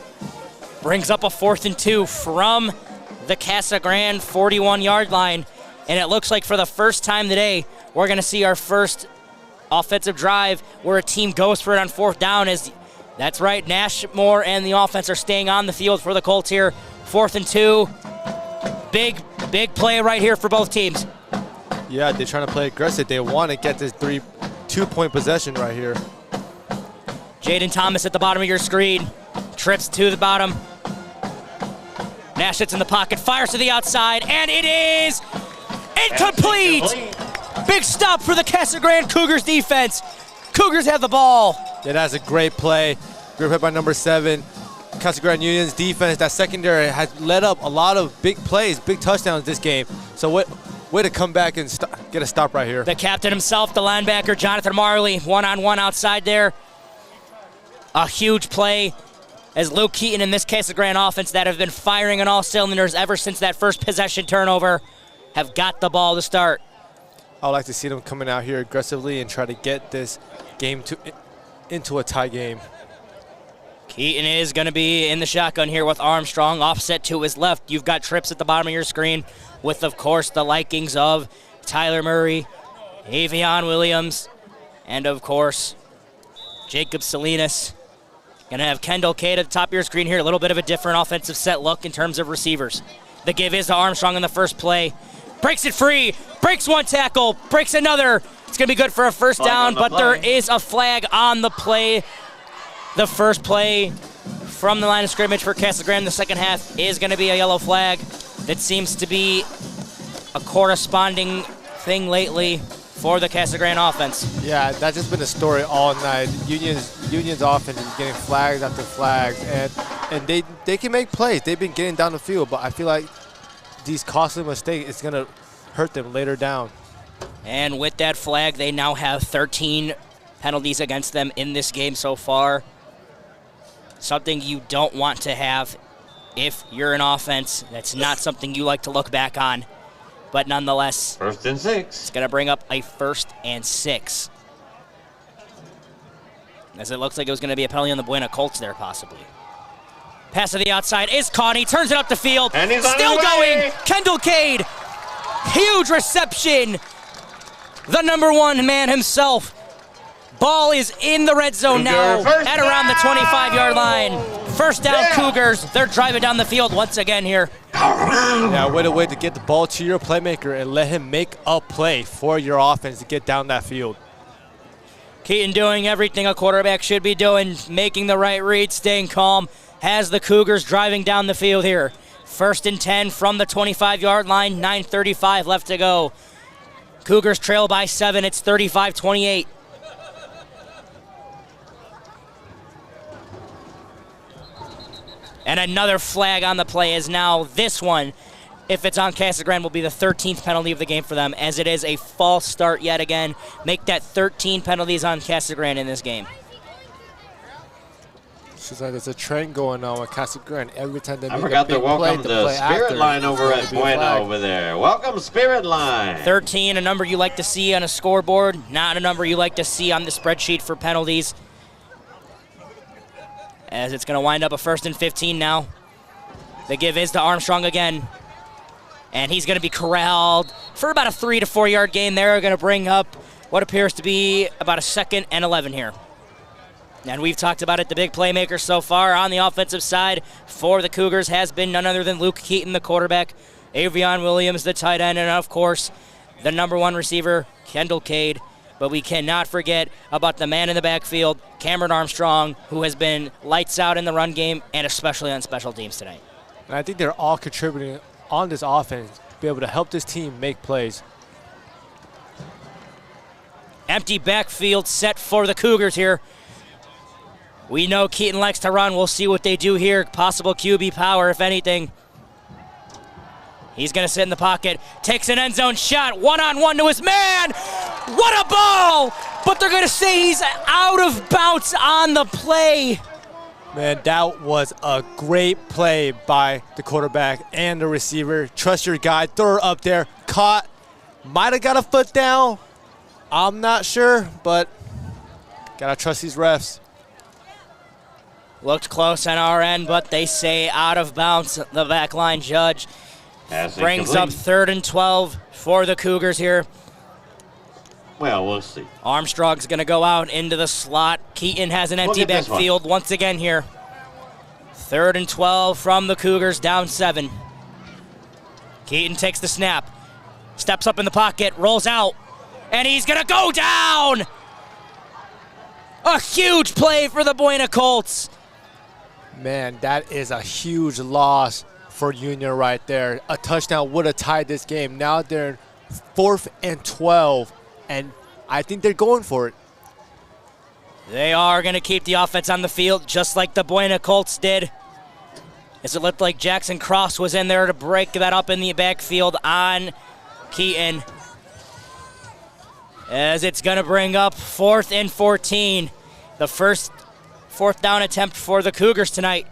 Brings up a 4th and 2 from the Casa Grande 41-yard line. And it looks like for the first time today, we're going to see our first offensive drive where a team goes for it on 4th down. That's right, Nashmore and the offense are staying on the field for the Colts here. 4th and 2. Big play right here for both teams. Yeah, they're trying to play aggressive. They want to get this 2-point possession right here. Jaden Thomas at the bottom of your screen. Trips to the bottom. Nash sits in the pocket, fires to the outside, and it is incomplete! Big stop for the Casa Grande Cougars defense. Cougars have the ball. Yeah, that's a great play. Great play by number 7. Casa Grande Union's defense, that secondary, has led up a lot of big plays, big touchdowns this game. So way to come back and get a stop right here. The captain himself, the linebacker, Jonathan Marley, one-on-one outside there. A huge play as Luke Keaton and this Casa Grande offense that have been firing on all cylinders ever since that first possession turnover have got the ball to start. I would like to see them coming out here aggressively and try to get this game into a tie game. Keaton is going to be in the shotgun here with Armstrong offset to his left. You've got Trips at the bottom of your screen with, of course, the likings of Tyler Murray, Avion Williams, and, of course, Jacob Salinas. Going to have Kendall Cade at the top of your screen here. A little bit of a different offensive set look in terms of receivers. The give is to Armstrong in the first play. Breaks it free. Breaks one tackle. Breaks another. It's going to be good for a first down, but there is a flag on the play. The first play from the line of scrimmage for Casa Grande in the second half is going to be a yellow flag. That seems to be a corresponding thing lately for the Casa Grande offense. Yeah, that's just been a story all night. Union's offense is getting flags after flags, and they can make plays. They've been getting down the field, but I feel like these costly mistakes is going to hurt them later down. And with that flag, they now have 13 penalties against them in this game so far. Something you don't want to have if you're an offense. That's not something you like to look back on. But nonetheless, 1st and 6. It's going to bring up a 1st and 6. As it looks like it was going to be a penalty on the Buena Colts there, possibly. Pass to the outside is caught. He turns it up the field. And he's still going. Kendall Cade. Huge reception. The number 1 man himself. Ball is in the red zone now at around the 25-yard line. First down, Cougars. They're driving down the field once again here. Yeah, way to get the ball to your playmaker and let him make a play for your offense to get down that field. Keaton doing everything a quarterback should be doing, making the right read, staying calm, has the Cougars driving down the field here. 1st and 10 from the 25-yard line, 9:35 left to go. Cougars trail by 7. It's 35-28. And another flag on the play is now this one. If it's on Casa Grande, will be the 13th penalty of the game for them, as it is a false start yet again. Make that 13 penalties on Casa Grande in this game. It's like there's a trend going on with Casa Grande. Every time they make a big play, I forgot to welcome the Spirit after, Line over at Buena over there. Welcome, Spirit Line. 13, a number you like to see on a scoreboard, not a number you like to see on the spreadsheet for penalties. As it's going to wind up a 1st and 15 now. The give is to Armstrong again. And he's going to be corralled for about a 3 to 4 yard gain there. We're going to bring up what appears to be about a 2nd and 11 here. And we've talked about it, the big playmaker so far on the offensive side for the Cougars has been none other than Luke Keaton, the quarterback, Avion Williams, the tight end, and of course, the number 1 receiver, Kendall Cade. But we cannot forget about the man in the backfield, Cameron Armstrong, who has been lights out in the run game and especially on special teams tonight. And I think they're all contributing on this offense to be able to help this team make plays. Empty backfield set for the Cougars here. We know Keaton likes to run. We'll see what they do here. Possible QB power, if anything. He's going to sit in the pocket, takes an end zone shot, one-on-one to his man. What a ball! But they're going to say he's out of bounds on the play. Man, that was a great play by the quarterback and the receiver. Trust your guy, throw it up there, caught. Might have got a foot down. I'm not sure, but got to trust these refs. Looked close on our end, but they say out of bounds. The backline judge brings up 3rd and 12 for the Cougars here. Well, we'll see. Armstrong's going to go out into the slot. Keaton has an empty backfield once again here. 3rd and 12 from the Cougars, down 7. Keaton takes the snap, steps up in the pocket, rolls out, and he's going to go down! A huge play for the Buena Colts. Man, that is a huge loss for Union right there. A touchdown would have tied this game. Now they're 4th and 12. And I think they're going for it. They are going to keep the offense on the field just like the Buena Colts did. As it looked like Jackson Cross was in there to break that up in the backfield on Keaton. As it's going to bring up 4th and 14. The first 4th down attempt for the Cougars tonight.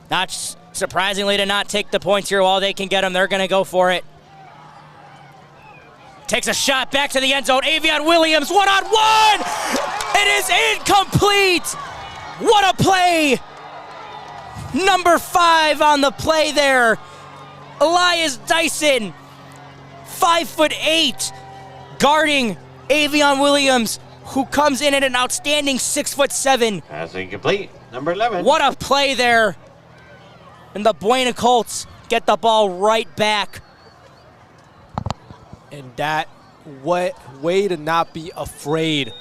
Not surprisingly to not take the points here while they can get them. They're going to go for it. Takes a shot back to the end zone. Avion Williams, one-on-one! It is incomplete! What a play! Number 5 on the play there. Elias Dyson, 5'8", guarding Avion Williams, who comes in at an outstanding 6'7". Pass incomplete, number 11. What a play there. And the Buena Colts get the ball right back. And that way to not be afraid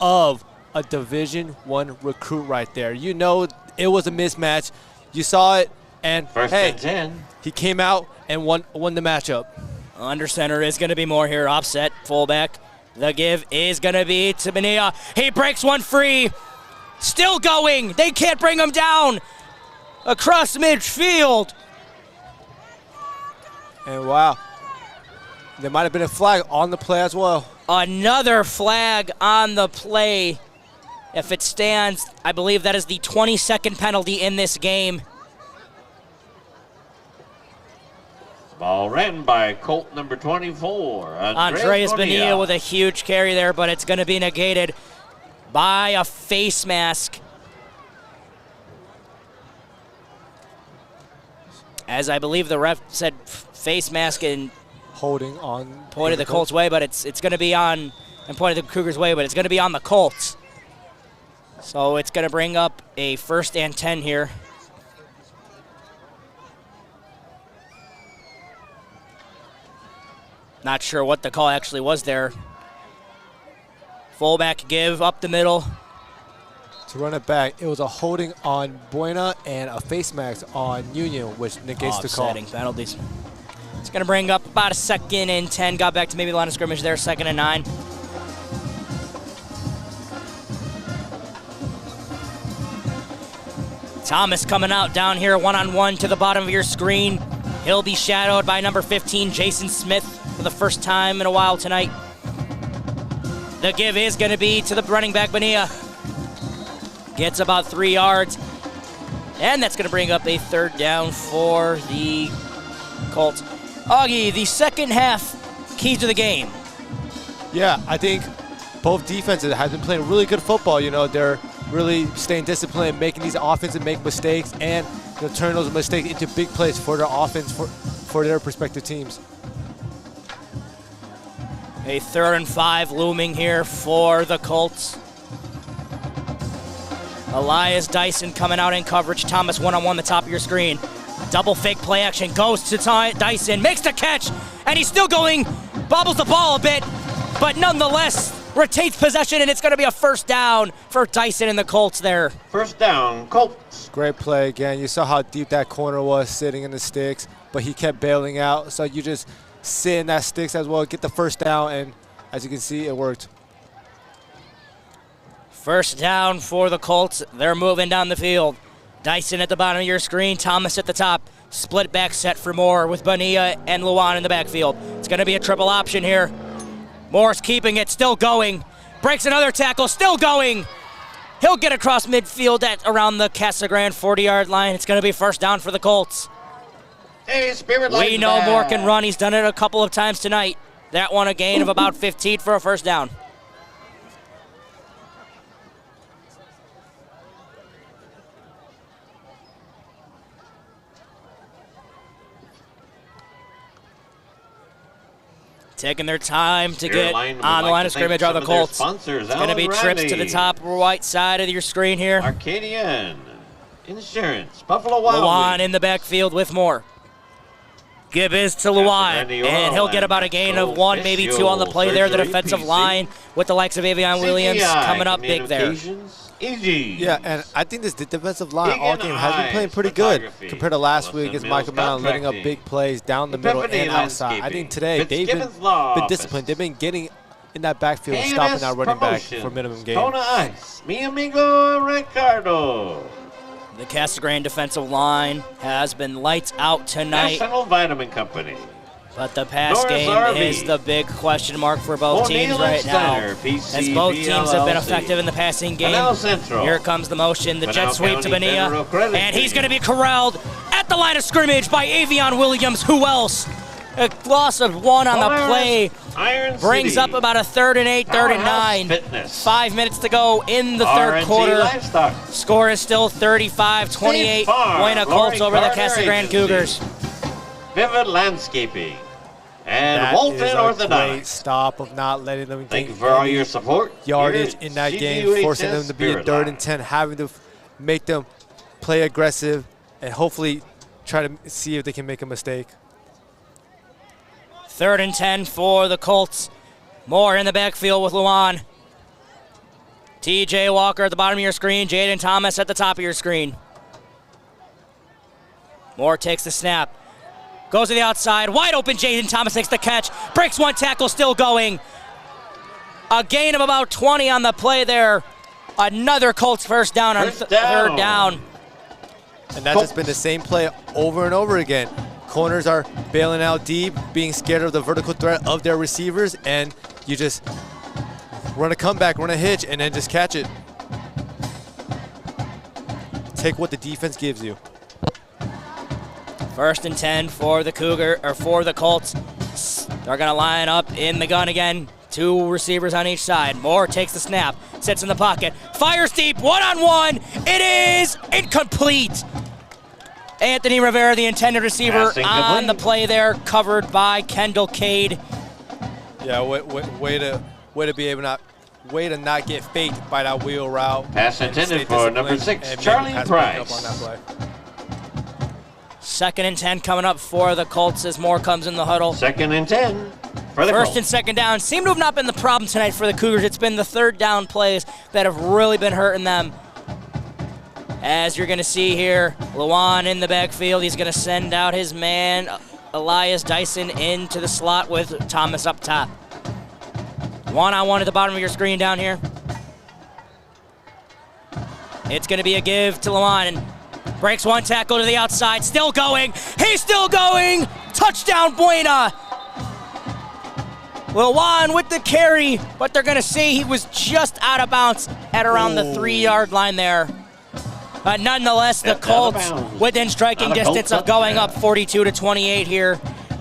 of a Division I recruit right there. You know it was a mismatch. You saw it, and First and 10. He came out and won the matchup. Under center is going to be more here. Offset, fullback. The give is going to be to Bonilla. He breaks one free. Still going. They can't bring him down. Across midfield. And wow. There might have been a flag on the play as well. Another flag on the play. If it stands, I believe that is the 22nd penalty in this game. Ball ran by Colt number 24. Andreas Bonilla with a huge carry there, but it's going to be negated by a face mask. As I believe the ref said face mask and holding on. Pointed the Colts' way, but it's going to be on, and pointed the Cougars' way, but it's going to be on the Colts. So it's going to bring up a 1st and 10 here. Not sure what the call actually was there. Fullback give up the middle. To run it back, it was a holding on Buena and a face mask on Union, which negates the call. Offsetting penalties. It's going to bring up about a 2nd and 10. Got back to maybe the line of scrimmage there, 2nd and 9. Thomas coming out down here, one-on-one to the bottom of your screen. He'll be shadowed by number 15, Jason Smith, for the first time in a while tonight. The give is going to be to the running back, Bonilla. Gets about 3 yards. And that's going to bring up a 3rd down for the Colts. Augie, the second half, key to the game. Yeah, I think both defenses have been playing really good football. You know, they're really staying disciplined, making these offenses make mistakes, and turn those mistakes into big plays for their offense, for their respective teams. A 3rd and 5 looming here for the Colts. Elias Dyson coming out in coverage. Thomas one-on-one the top of your screen. Double fake play action goes to Dyson, makes the catch, and he's still going, bobbles the ball a bit, but nonetheless retains possession, and it's going to be a 1st down for Dyson and the Colts there. 1st down, Colts. Great play again. You saw how deep that corner was sitting in the sticks, but he kept bailing out, so you just sit in that sticks as well, get the 1st down, and as you can see, it worked. 1st down for the Colts. They're moving down the field. Dyson at the bottom of your screen, Thomas at the top. Split back set for Moore with Bonilla and Luan in the backfield. It's going to be a triple option here. Moore's keeping it, still going. Breaks another tackle, still going. He'll get across midfield at around the Casa Grande 40-yard line. It's going to be 1st down for the Colts. Hey, Spirit We know Moore can run. He's done it a couple of times tonight. That one a gain of about 15 for a 1st down. taking their time to get on the line of scrimmage are the Colts. It's going to be trips to the top right side of your screen here. Arcadian Insurance, Buffalo Wild Luan in the backfield with more. Give is to Luan, and he'll get about a gain of 1, maybe 2 on the play there. The defensive line with the likes of Avion Williams coming up big there. Yeah, and I think this defensive line all game has been playing pretty good compared to last week against Michael Brown, letting up big plays down the middle and outside. I think today they've been disciplined. They've been getting in that backfield and stopping that running back for minimum gain. Kona Ice, mi amigo Ricardo. The Casa Grande defensive line has been lights out tonight. National Vitamin Company. But the pass game is the big question mark for both teams right now. As both teams have been effective in the passing game. Here comes the motion, the jet sweep to Bonilla. And he's going to be corralled at the line of scrimmage by Avion Williams. Who else? A loss of 1 on the play brings up about a 3rd and 8, 3rd and 9. 5 minutes to go in the third quarter. Score is still 35-28. Buena Colts over the Casa Grande Cougars. Vivid Landscaping. And Walton Orthodontics. Great stop of not letting them Thank you for all your support. Yardage in that game, forcing them to be a 3rd and 10, having to make them play aggressive and hopefully try to see if they can make a mistake. 3rd and 10 for the Colts. Moore in the backfield with Luan. TJ Walker at the bottom of your screen. Jaden Thomas at the top of your screen. Moore takes the snap. Goes to the outside. Wide open. Jaden Thomas makes the catch. Breaks 1 tackle. Still going. A gain of about 20 on the play there. Another Colts first down on 3rd down. And that's just been the same play over and over again. Corners are bailing out deep, being scared of the vertical threat of their receivers, and you just run a comeback, run a hitch, and then just catch it. Take what the defense gives you. 1st and 10 for the for the Colts. They're gonna line up in the gun again. 2 receivers on each side. Moore takes the snap, sits in the pocket, fires deep, 1-on-1. It is incomplete. Anthony Rivera, the intended receiver, on the play there, covered by Kendall Cade. Yeah, way to be able to not get faked by that wheel route. Pass intended for number 6, Charlie Price. 2nd and 10 coming up for the Colts as Moore comes in the huddle. 2nd and 10 for the Colts. 1st and 2nd down seem to have not been the problem tonight for the Cougars. It's been the 3rd down plays that have really been hurting them. As you're going to see here, Luan in the backfield. He's going to send out his man, Elias Dyson, into the slot with Thomas up top. 1-on-1 at the bottom of your screen down here. It's going to be a give to Luan. And breaks 1 tackle to the outside. Still going. He's still going. Touchdown, Buena. Luan with the carry, but they're going to say he was just out of bounds at around the 3-yard line there. But nonetheless, the Colts within striking distance of going up 42-28 here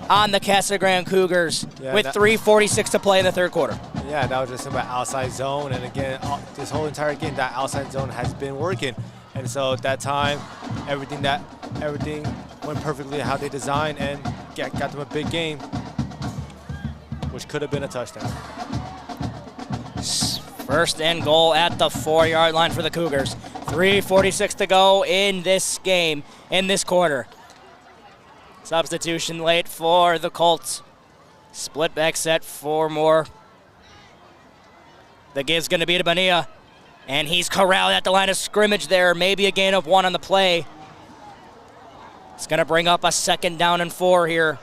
on the Casa Grande Cougars with 3:46 to play in the 3rd quarter. Yeah, that was just about outside zone. And again, this whole entire game, that outside zone has been working. And so at that time, everything went perfectly how they designed and got them a big game, which could have been a touchdown. 1st and goal at the 4-yard line for the Cougars. 3:46 to go in this game, in this quarter. Substitution late for the Colts. Split back set for Moore. The give's going to be to Bonilla. And he's corralled at the line of scrimmage there. Maybe a gain of 1 on the play. It's going to bring up a 2nd down and 4 here.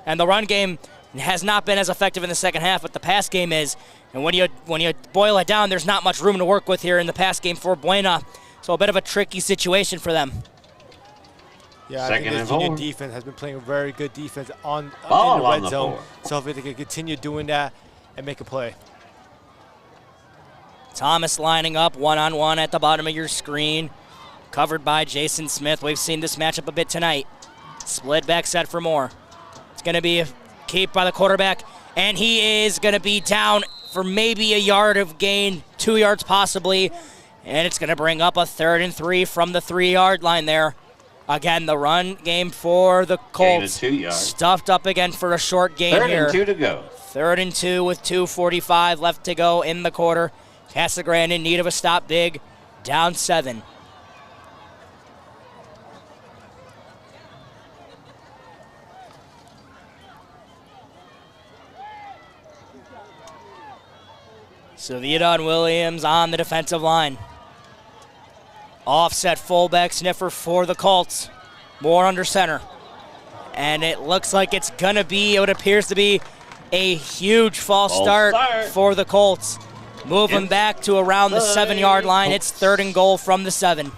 And the run game has not been as effective in the second half, but the pass game is. And when you boil it down, there's not much room to work with here in the pass game for Buena. So a bit of a tricky situation for them. Yeah, I think the Union defense has been playing a very good defense in the red zone. So if they can continue doing that and make a play. Thomas lining up 1-on-1 at the bottom of your screen. Covered by Jason Smith. We've seen this matchup a bit tonight. Split back set for Moore. It's going to be a keep by the quarterback. And he is going to be down for maybe a yard of gain, 2 yards possibly. And it's going to bring up a 3rd and 3 from the 3-yard line there. Again, the run game for the Colts. Gain of 2 yards. Stuffed up again for a short gain here. 3rd and 2 to go. 3rd and 2 with 2:45 left to go in the quarter. Casa Grande in need of a stop big, down 7. Savidon Williams on the defensive line. Offset fullback sniffer for the Colts. More under center. And it looks like it's going to be what appears to be a huge false start for the Colts. Moving back to around the 7-yard line. It's 3rd and goal from the 7.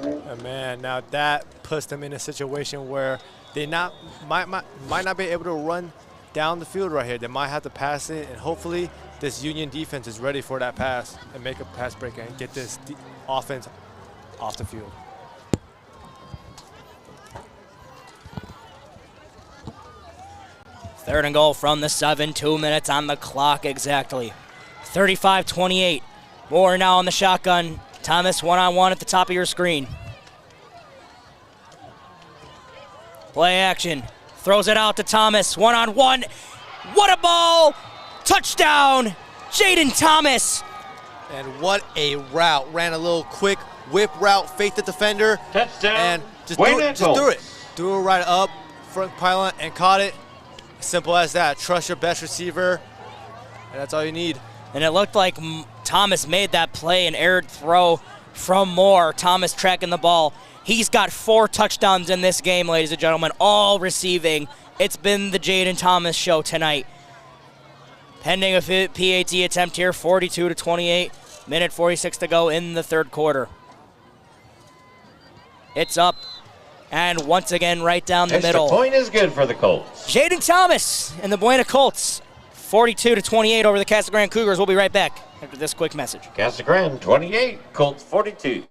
And man, now that puts them in a situation where they might not be able to run down the field right here. They might have to pass it, and hopefully this Union defense is ready for that pass and make a pass break and get this offense off the field. Third and goal from the 7. 2 minutes on the clock exactly. 35-28. Moore now on the shotgun. Thomas one-on-one at the top of your screen. Play action. Throws it out to Thomas. One-on-one. What a ball! Touchdown! Jaden Thomas. And what a route. Ran a little quick whip route, faked the defender. Touchdown. And just Buena threw it. Colts. Threw it right up, front pylon, and caught it. Simple as that. Trust your best receiver, and that's all you need. And it looked like Thomas made that play, an aired throw from Moore. Thomas tracking the ball. He's got 4 touchdowns in this game, ladies and gentlemen, all receiving. It's been the Jaden Thomas show tonight. Pending a PAT attempt here, 42-28. Minute 46 to go in the 3rd quarter. It's up, and once again right down the middle. Extra point is good for the Colts. Jaden Thomas and the Buena Colts, 42-28 over the Casa Grande Cougars. We'll be right back after this quick message. Casa Grande 28, Colts 42.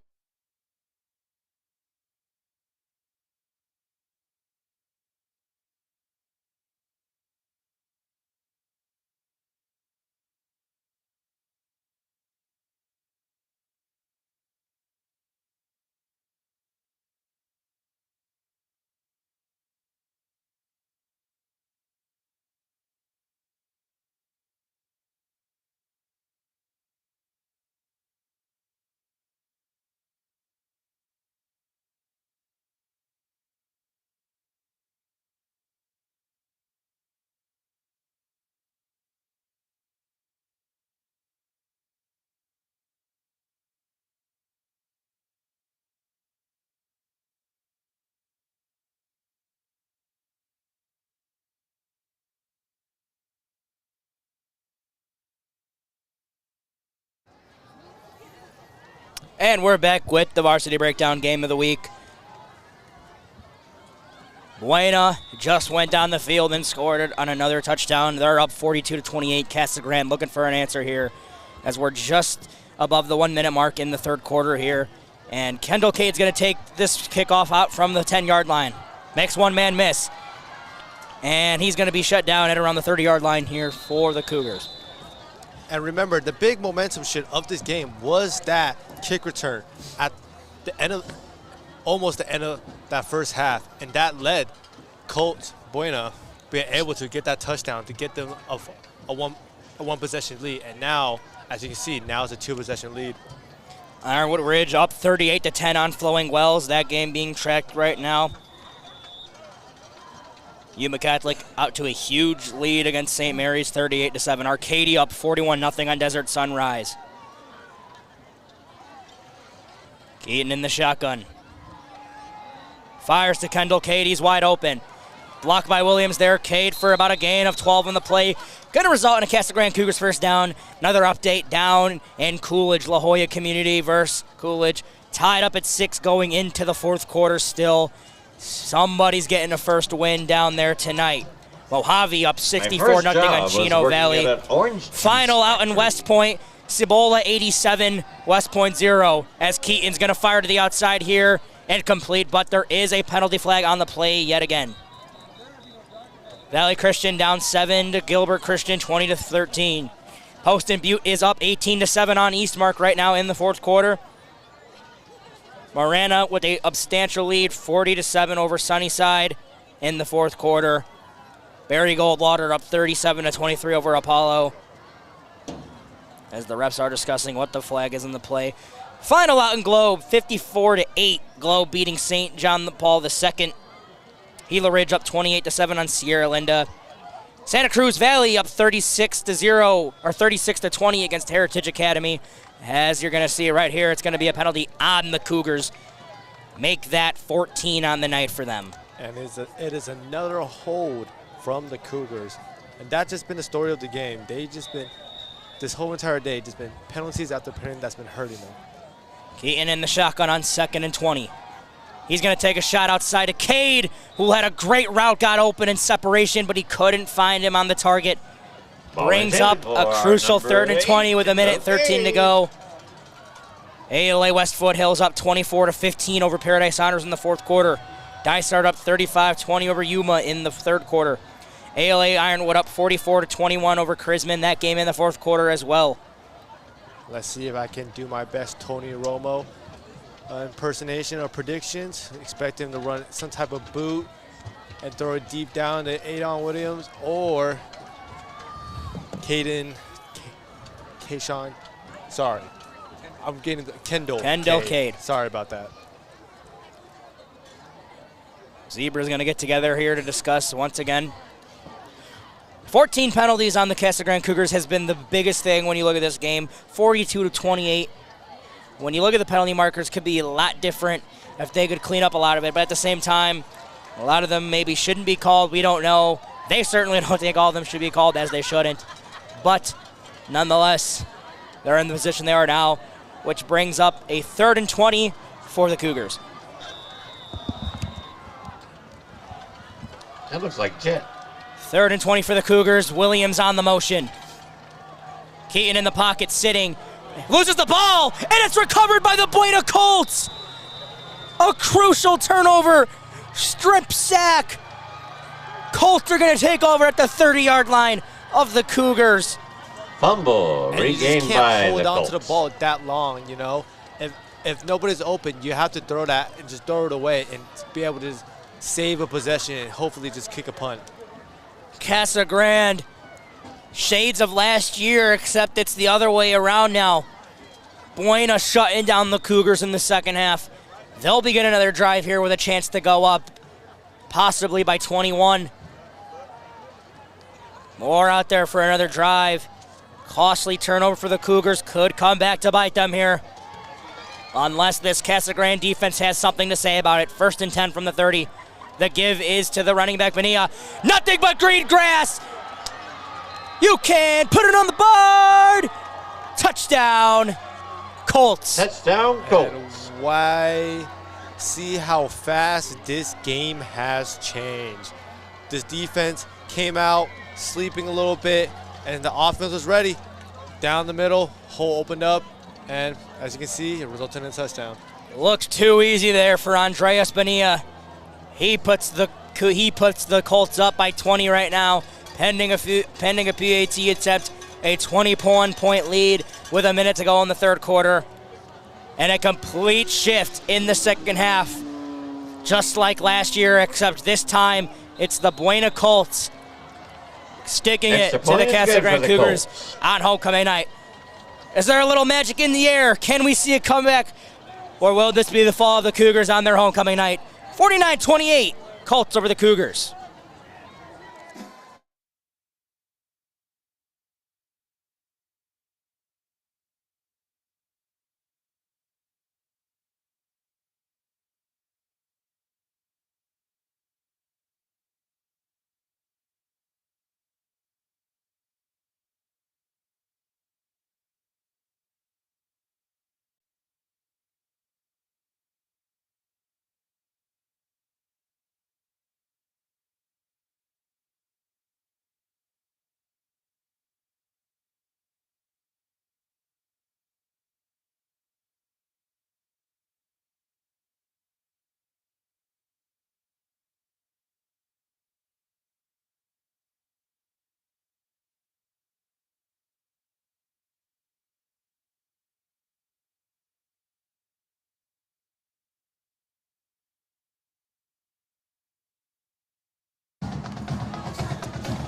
And we're back with the Varsity Breakdown Game of the Week. Buena just went down the field and scored on another touchdown. They're up 42-28. Casa Grande looking for an answer here as we're just above the 1 minute mark in the 3rd quarter here. And Kendall Cade's going to take this kickoff out from the 10-yard line. Makes one man miss. And he's going to be shut down at around the 30-yard line here for the Cougars. And remember, the big momentum shift of this game was that kick return at the end of, almost the end of that first half. And that led Colts Buena being able to get that touchdown to get them a one possession lead. And now, as you can see, now it's a 2-possession lead. Ironwood Ridge up 38-10 on Flowing Wells. That game being tracked right now. Yuma Catholic out to a huge lead against St. Mary's, 38-7. Arcadia up 41-0 on Desert Sunrise. Keaton in the shotgun. Fires to Kendall Cade. He's wide open. Blocked by Williams there. Cade for about a gain of 12 in the play. Going to result in a Casa Grande Cougars first down. Another update down in Coolidge. La Jolla Community versus Coolidge. Tied up at 6 going into the 4th quarter still. Somebody's getting a first win down there tonight. Mojave up 64-0 on Chino Valley. Final out in West Point. Cibola 87, West Point 0. As Keaton's going to fire to the outside here and complete, but there is a penalty flag on the play yet again. Valley Christian down 7 to Gilbert Christian, 20-13. Poston Butte is up 18-7 on Eastmark right now in the 4th quarter. Marana with a substantial lead, 40-7 over Sunnyside in the fourth quarter. Barry Goldwater up 37-23 over Apollo. As the refs are discussing what the flag is in the play. Final out in Globe, 54-8. Globe beating St. John Paul II. Gila Ridge up 28-7 on Sierra Linda. Santa Cruz Valley up 36-0 or 36-20 against Heritage Academy. As you're going to see right here, it's going to be a penalty on the Cougars. Make that 14 on the night for them. And it is another hold from the Cougars. And that's just been the story of the game. They just been, this whole entire day, just been penalties after penalty that's been hurting them. Keaton in the shotgun on 2nd and 20. He's going to take a shot outside to Cade, who had a great route, got open in separation, but he couldn't find him on the target. Brings up a crucial 3rd and 20 with 1:13 to go. ALA West Foothills up 24-15 over Paradise Honors in the fourth quarter. Dysart up 35-20 over Yuma in the third quarter. ALA Ironwood up 44-21 over Chrisman, that game in the fourth quarter as well. Let's see if I can do my best Tony Romo impersonation or predictions. Expect him to run some type of boot and throw it deep down to Adon Williams or Kayshawn. Sorry. I'm getting Kendall Cade. Sorry about that. Zebra's going to get together here to discuss once again. 14 penalties on the Casa Grande Cougars has been the biggest thing when you look at this game. 42-28. When you look at the penalty markers, could be a lot different if they could clean up a lot of it. But at the same time, a lot of them maybe shouldn't be called. We don't know. They certainly don't think all of them should be called, as they shouldn't. But nonetheless, they're in the position they are now, which brings up a 3rd and 20 for the Cougars. That looks like Jet. 3rd and 20 for the Cougars. Williams on the motion. Keaton in the pocket sitting. Loses the ball, and it's recovered by the Buena Colts. A crucial turnover. Strip sack. Colts are going to take over at the 30-yard line of the Cougars. Fumble, and regained you just can't by hold the on Colts. to the ball that long, you know. If nobody's open, you have to throw that and just throw it away and be able to just save a possession and hopefully just kick a punt. Casa Grande, shades of last year, except it's the other way around now. Buena shutting down the Cougars in the second half. They'll begin another drive here with a chance to go up, possibly by 21. More out there for another drive. Costly turnover for the Cougars. Could come back to bite them here, unless this Casa Grande defense has something to say about it. 1st and 10 from the 30. The give is to the running back, Bonilla. Nothing but green grass. You can put it on the board. Touchdown, Colts. Touchdown, Colts. And why see how fast this game has changed. This defense came out sleeping a little bit, and the offense was ready. Down the middle, hole opened up, and as you can see, it resulted in a touchdown. Looks too easy there for Andreas Bonilla. He puts the Colts up by 20 right now, pending a PAT attempt, a 21-point lead with a minute to go in the third quarter, and a complete shift in the second half, just like last year, except this time it's the Buena Colts sticking it to the Casa Grande Cougars on homecoming night. Is there a little magic in the air? Can we see a comeback? Or will this be the fall of the Cougars on their homecoming night? 49-28, Colts over the Cougars.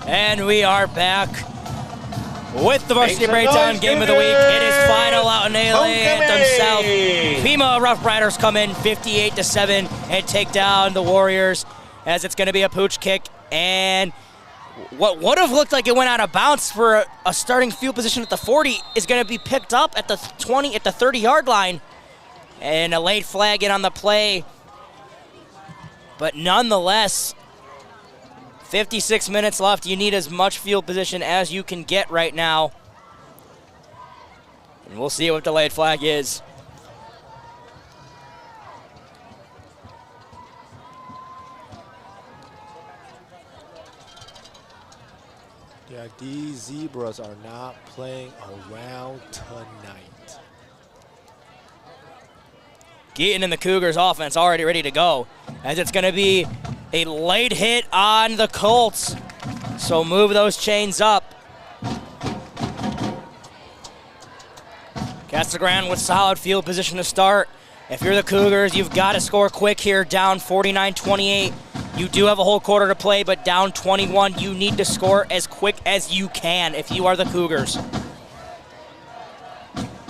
And we are back with the Varsity Breakdown Game of the Week. It is final out in ALA Anthem South. Pima Rough Riders come in 58-7 and take down the Warriors, as it's going to be a pooch kick. And what would have looked like it went out of bounds for a starting field position at the 40 is going to be picked up at the 20, at the 30-yard line. And a late flag in on the play. But nonetheless, 56 minutes left. You need as much field position as you can get right now. And we'll see what the late flag is. Yeah, these Zebras are not playing around tonight. Geaton and the Cougars offense already ready to go, as it's going to be a late hit on the Colts. So move those chains up. Casa Grande with solid field position to start. If you're the Cougars, you've got to score quick here, down 49-28. You do have a whole quarter to play, but down 21, you need to score as quick as you can if you are the Cougars.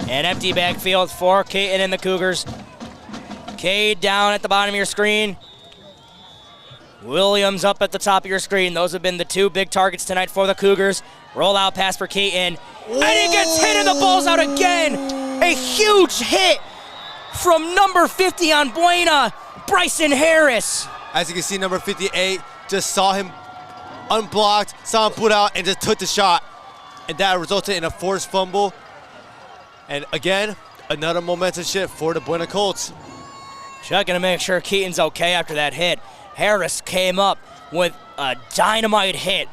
An empty backfield for Caton and the Cougars. Cade down at the bottom of your screen. Williams up at the top of your screen. Those have been the two big targets tonight for the Cougars. Roll out pass for Caton. And he gets hit and the ball's out again. A huge hit from number 50 on Buena, Bryson Harris. As you can see, number 58 just saw him unblocked, saw him put out, and just took the shot. And that resulted in a forced fumble. And again, another momentum shift for the Buena Colts. Checking to make sure Keaton's okay after that hit. Harris came up with a dynamite hit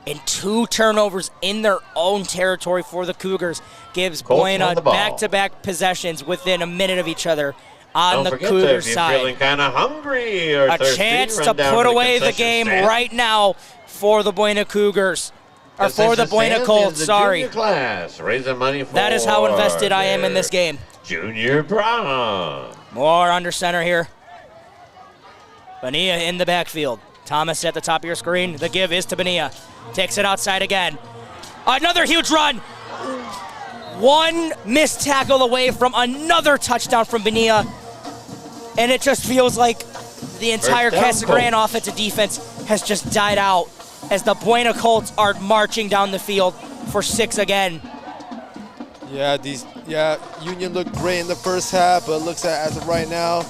and 2 turnovers in their own territory for the Cougars. Gives Buena back-to-back possessions within a minute of each other on the Cougars side. Feeling kind of hungry or a thirsty, chance to put away the game right now for the Buena Cougars. Or for the Buena Colts, sorry. Class, raising money for that is how invested I am in this game. Junior prom. More under center here. Bonilla in the backfield. Thomas at the top of your screen. The give is to Bonilla. Takes it outside again. Another huge run. One missed tackle away from another touchdown from Bonilla. And it just feels like the entire Casa Grande offensive defense has just died out as the Buena Colts are marching down the field for 6 again. Union looked great in the first half, but it looks like as of right now,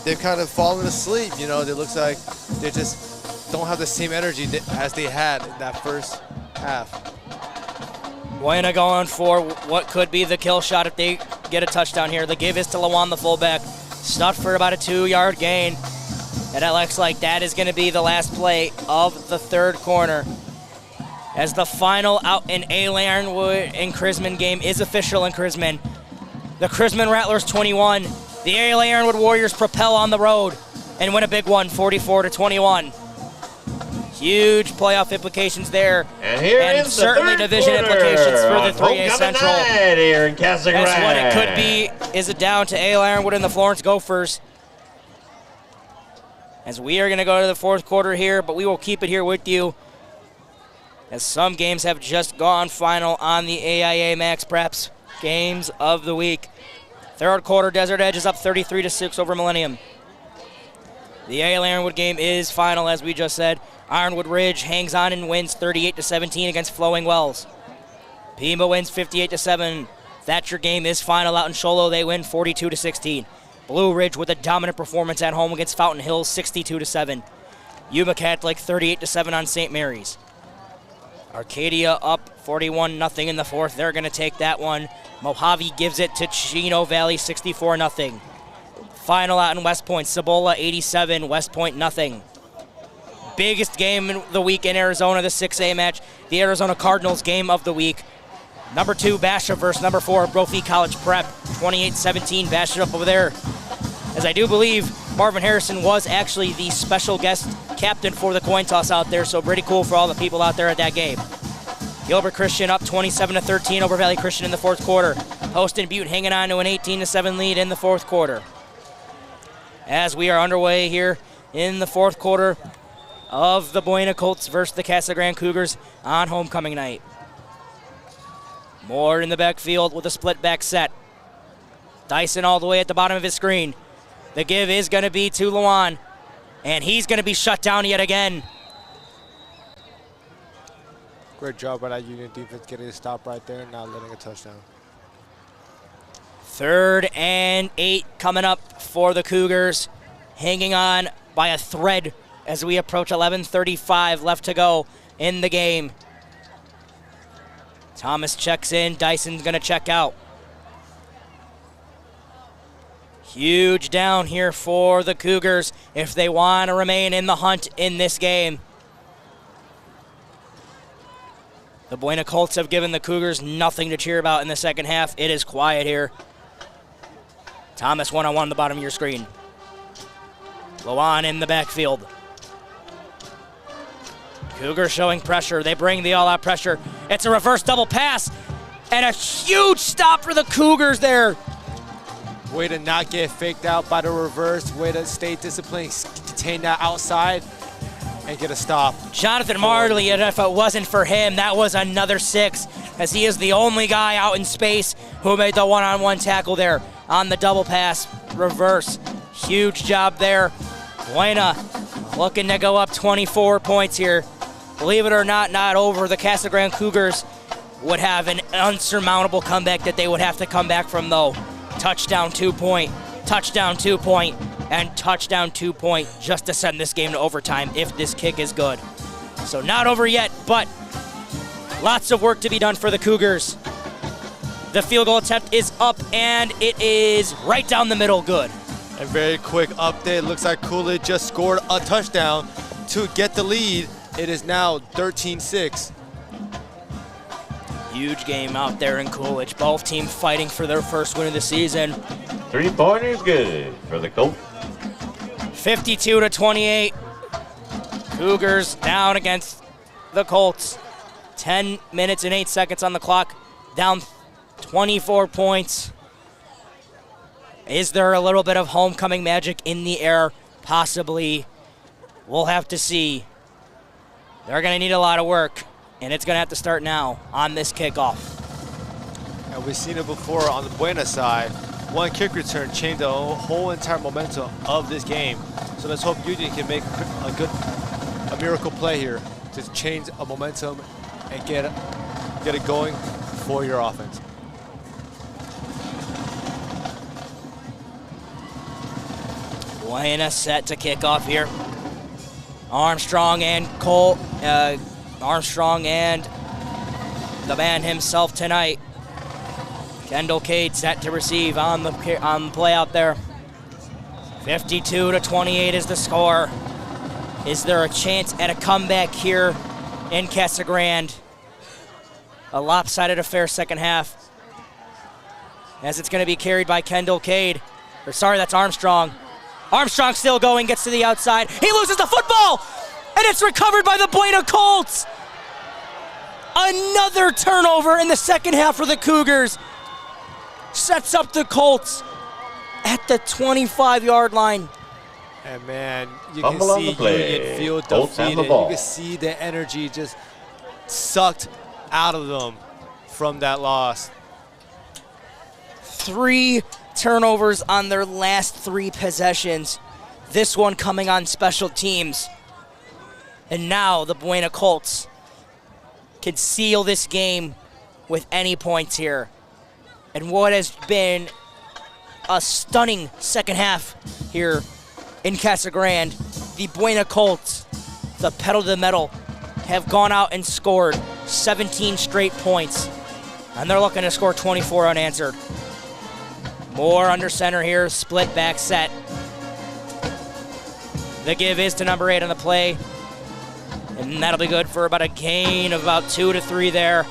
they've kind of fallen asleep. You know, it looks like they just don't have the same energy as they had in that first half. Buena going for what could be the kill shot if they get a touchdown here. The give is to Lawan, the fullback. Stuffed for about a 2-yard gain. And it looks like that is going to be the last play of the third quarter, as the final out in A. Ironwood and Chrisman game is official in Chrisman. The Chrisman Rattlers 21. The A. Ironwood Warriors propel on the road and win a big one, 44-21. Huge playoff implications there, and certainly division implications for the 3A Central. Here in Casa Grande. That's what it could be. Is it down to A. Ironwood and the Florence Gophers? As we are going to go to the fourth quarter here, but we will keep it here with you, as some games have just gone final on the AIA Max Preps Games of the Week. Third quarter, Desert Edge is up 33-6 over Millennium. The A. Ironwood game is final, as we just said. Ironwood Ridge hangs on and wins 38-17 against Flowing Wells. Pima wins 58-7. Thatcher game is final out in Sholo. They win 42-16. Blue Ridge with a dominant performance at home against Fountain Hills, 62-7. Yuma Catholic 38-7 on St. Mary's. Arcadia up 41-0 in the fourth. They're going to take that one. Mojave gives it to Chino Valley, 64-0. Final out in West Point, Cibola 87, West Point 0. Biggest game of the week in Arizona, the 6A match, the Arizona Cardinals game of the week. Number 2, Basha versus number 4, Brophy College Prep, 28-17, Basha up over there. As I do believe Marvin Harrison was actually the special guest captain for the coin toss out there, so pretty cool for all the people out there at that game. Gilbert Christian up 27-13 over Valley Christian in the fourth quarter. Post and Butte hanging on to an 18-7 lead in the fourth quarter. As we are underway here in the fourth quarter, of the Buena Colts versus the Casa Grande Cougars on homecoming night. Moore in the backfield with a split back set. Dyson all the way at the bottom of his screen. The give is going to be to Luan, and he's going to be shut down yet again. Great job by that Union defense getting a stop right there and not letting a touchdown. 3rd and 8 coming up for the Cougars, hanging on by a thread as we approach 11:35 left to go in the game. Thomas checks in, Dyson's going to check out. Huge down here for the Cougars if they want to remain in the hunt in this game. The Buena Colts have given the Cougars nothing to cheer about in the second half. It is quiet here. Thomas one-on-one on the bottom of your screen. Luan in the backfield. Cougars showing pressure. They bring the all-out pressure. It's a reverse double pass, and a huge stop for the Cougars there. Way to not get faked out by the reverse. Way to stay disciplined, contain that outside, and get a stop. Jonathan Marley, and if it wasn't for him, that was another 6, as he is the only guy out in space who made the one-on-one tackle there on the double pass reverse. Huge job there. Buena looking to go up 24 points here. Believe it or not, not over. The Casa Grande Cougars would have an unsurmountable comeback that they would have to come back from, though. Touchdown 2-point, touchdown 2-point, and touchdown 2-point just to send this game to overtime if this kick is good. So not over yet, but lots of work to be done for the Cougars. The field goal attempt is up, and it is right down the middle, good. A very quick update. Looks like Coolidge just scored a touchdown to get the lead. It is now 13-6. Huge game out there in Coolidge. Both teams fighting for their first win of the season. 3-pointers good for the Colts. 52-28. Cougars down against the Colts. 10 minutes and 8 seconds on the clock. Down 24 points. Is there a little bit of homecoming magic in the air? Possibly. We'll have to see. They're going to need a lot of work, and it's going to have to start now on this kickoff. And we've seen it before on the Buena side. One kick return changed the whole entire momentum of this game. So let's hope Union can make a miracle play here to change a momentum and get it going for your offense. Buena set to kick off here. Armstrong and Cole, Armstrong and the man himself tonight. Kendall Cade set to receive on the play out there. 52-28 is the score. Is there a chance at a comeback here in Casa Grande? A lopsided affair second half, as it's going to be carried by Kendall Cade. Or sorry, that's Armstrong. Armstrong still going, gets to the outside. He loses the football, and it's recovered by the Buena Colts. Another turnover in the second half for the Cougars. Sets up the Colts at the 25-yard line. And man, you Fumble can on the see play. Union feel Colts have the defeated. ball. You can see the energy just sucked out of them from that loss. 3 turnovers on their last 3 possessions. This one coming on special teams. And now the Buena Colts can seal this game with any points here. And what has been a stunning second half here in Casa Grande, the Buena Colts, the pedal to the metal, have gone out and scored 17 straight points. And they're looking to score 24 unanswered. Moore under center here, split back set. The give is to number 8 on the play. And that'll be good for about a gain of about 2 to 3 there.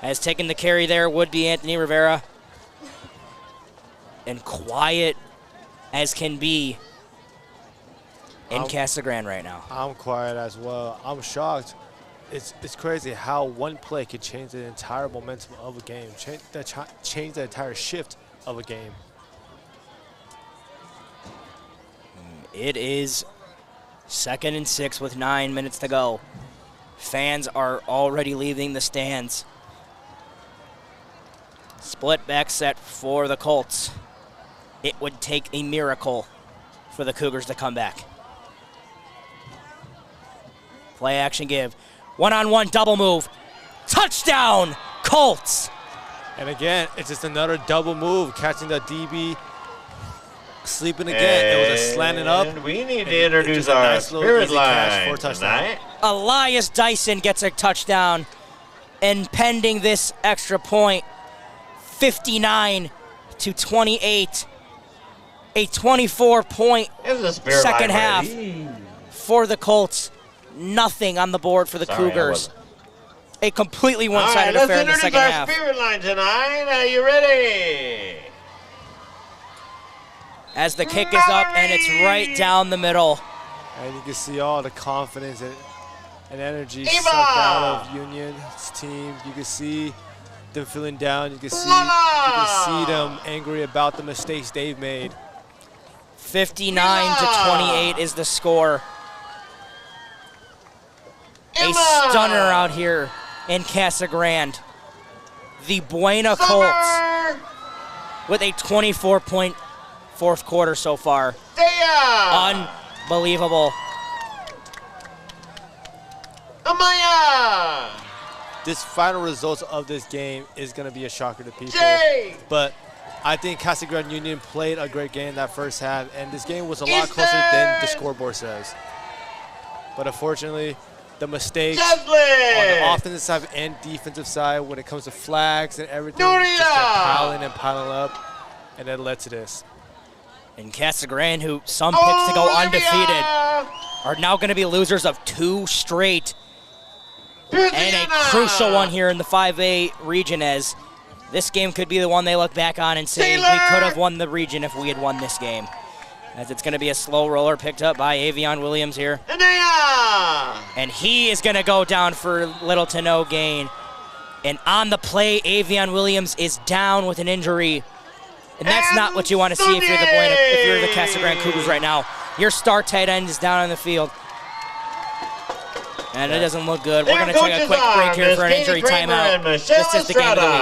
As taking the carry there would be Anthony Rivera. And quiet as can be in Casa Grande right now. I'm quiet as well. I'm shocked. It's crazy how one play could change the entire momentum of a game, change the entire shift of a game. It is 2nd and 6 with 9 minutes to go. Fans are already leaving the stands. Split back set for the Colts. It would take a miracle for the Cougars to come back. Play action give. One-on-one double move. Touchdown, Colts! And again, it's just another double move, catching the DB sleeping again. It was a slanted up. We need to introduce our nice spirit catch for line touchdown. tonight. Elias Dyson gets a touchdown, and pending this extra point, 59-28, a 24-point second half for the Colts. Nothing on the board for the Cougars. A completely one-sided affair in the second half. Let's introduce our spirit line tonight. Are you ready? As the kick is up, and it's right down the middle. And you can see all the confidence and energy sucked out of Union's team. You can see them feeling down. You can see them angry about the mistakes they've made. 59-28 is the score. A stunner out here in Casa Grande. The Buena Colts with a 24-point fourth quarter so far. Unbelievable. This final results of this game is going to be a shocker to people. But I think Casa Grande Union played a great game that first half, and this game was a lot closer than the scoreboard says. But unfortunately, the mistakes on the offensive side and defensive side when it comes to flags and everything just kept piling and piling up, and it led to this. And Casa Grande, who some picked to go undefeated, are now going to be losers of 2 straight. And a crucial one here in the 5A region, as this game could be the one they look back on and say, we could have won the region if we had won this game. As it's going to be a slow roller picked up by Avion Williams here. And he is going to go down for little to no gain. And on the play, Avion Williams is down with an injury. And that's not what you want to see if you're the Casa Grande Cougars right now. Your star tight end is down on the field. And it doesn't look good. We're going to take a quick break here for an injury timeout. This is the game of the week.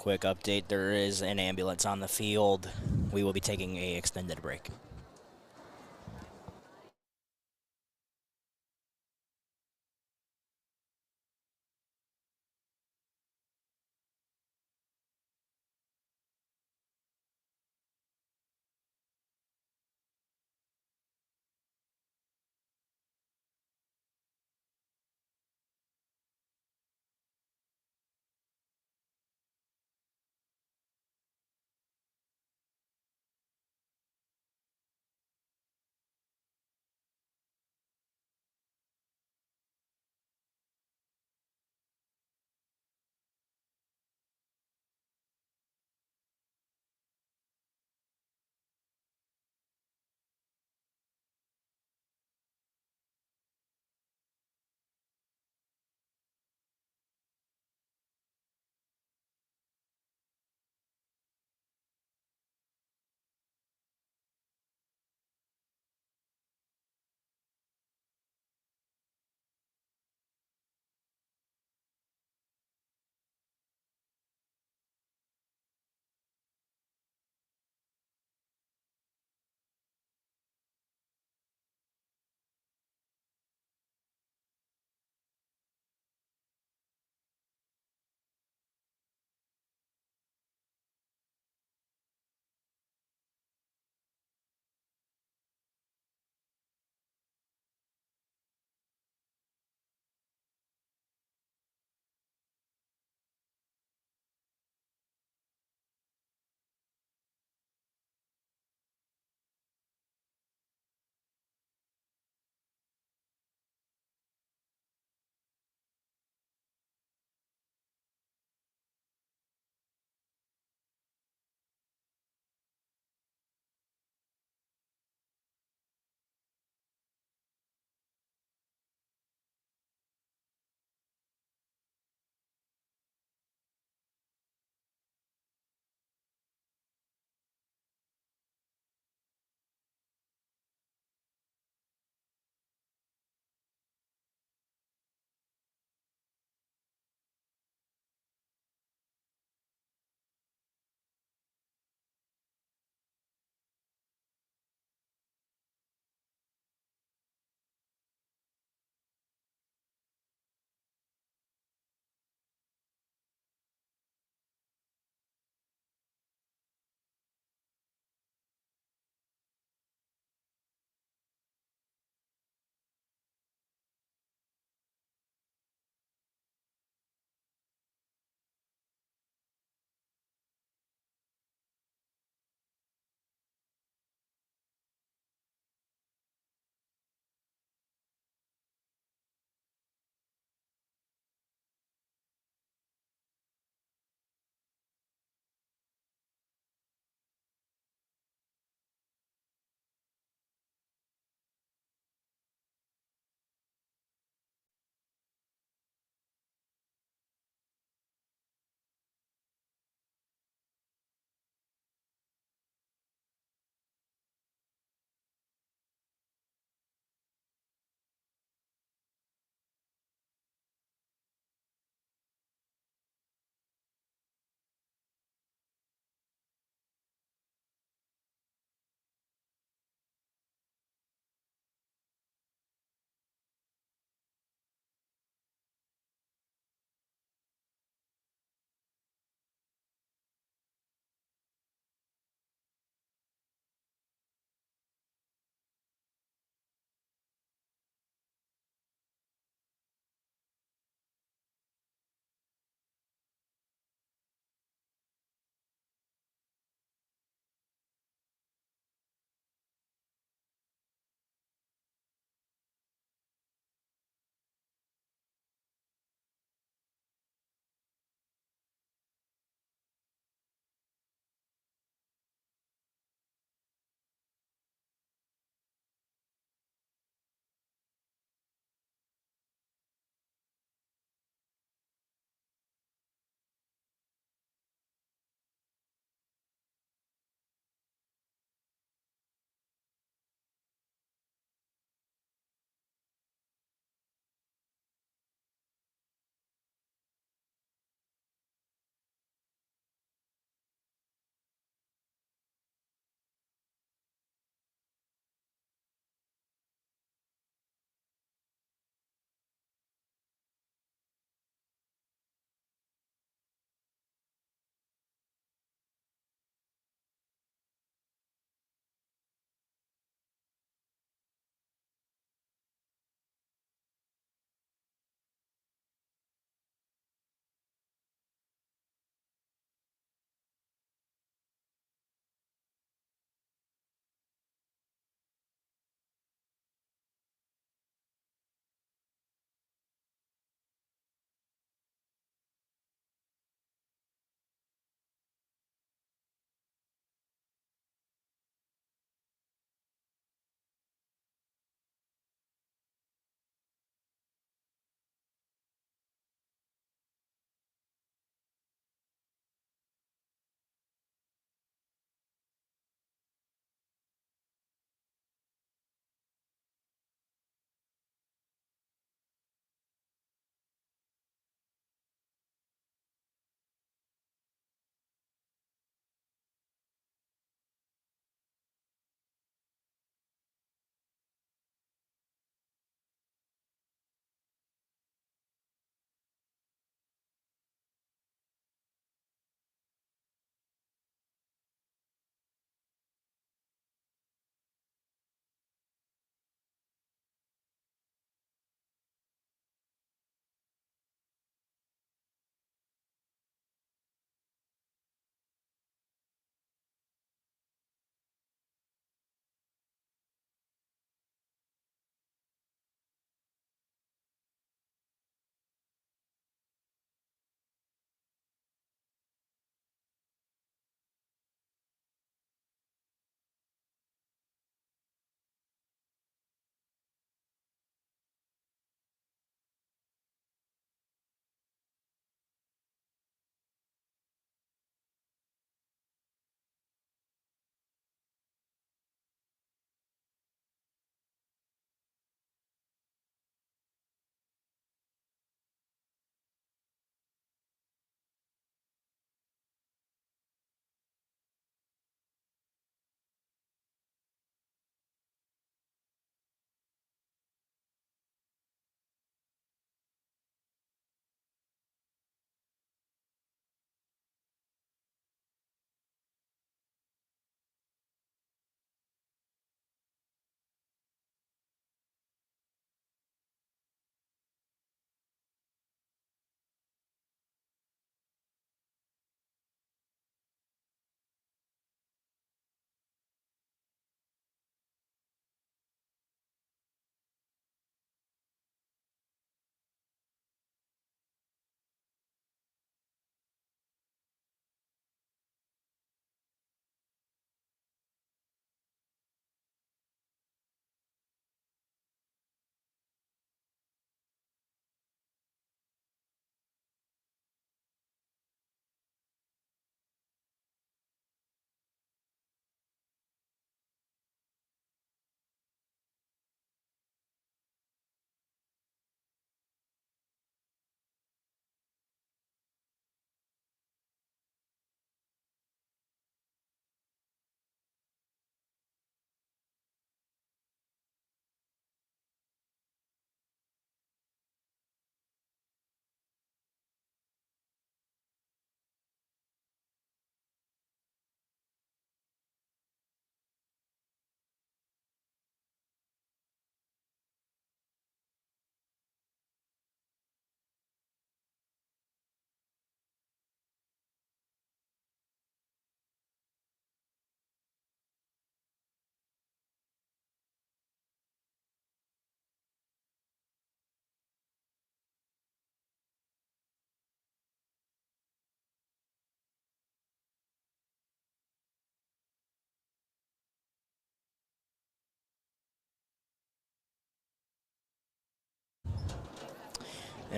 quick update. There is an ambulance on the field. We will be taking a extended break.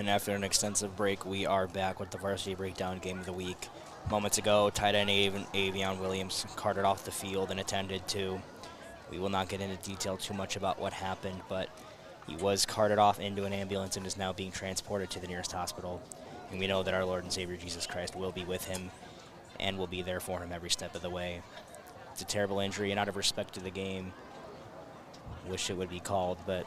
And after an extensive break, we are back with the Varsity Breakdown Game of the Week. Moments ago, tight end Avion Williams carted off the field and attended to. We will not get into detail too much about what happened, but he was carted off into an ambulance and is now being transported to the nearest hospital. And we know that our Lord and Savior Jesus Christ will be with him and will be there for him every step of the way. It's a terrible injury, and out of respect to the game, wish it would be called, but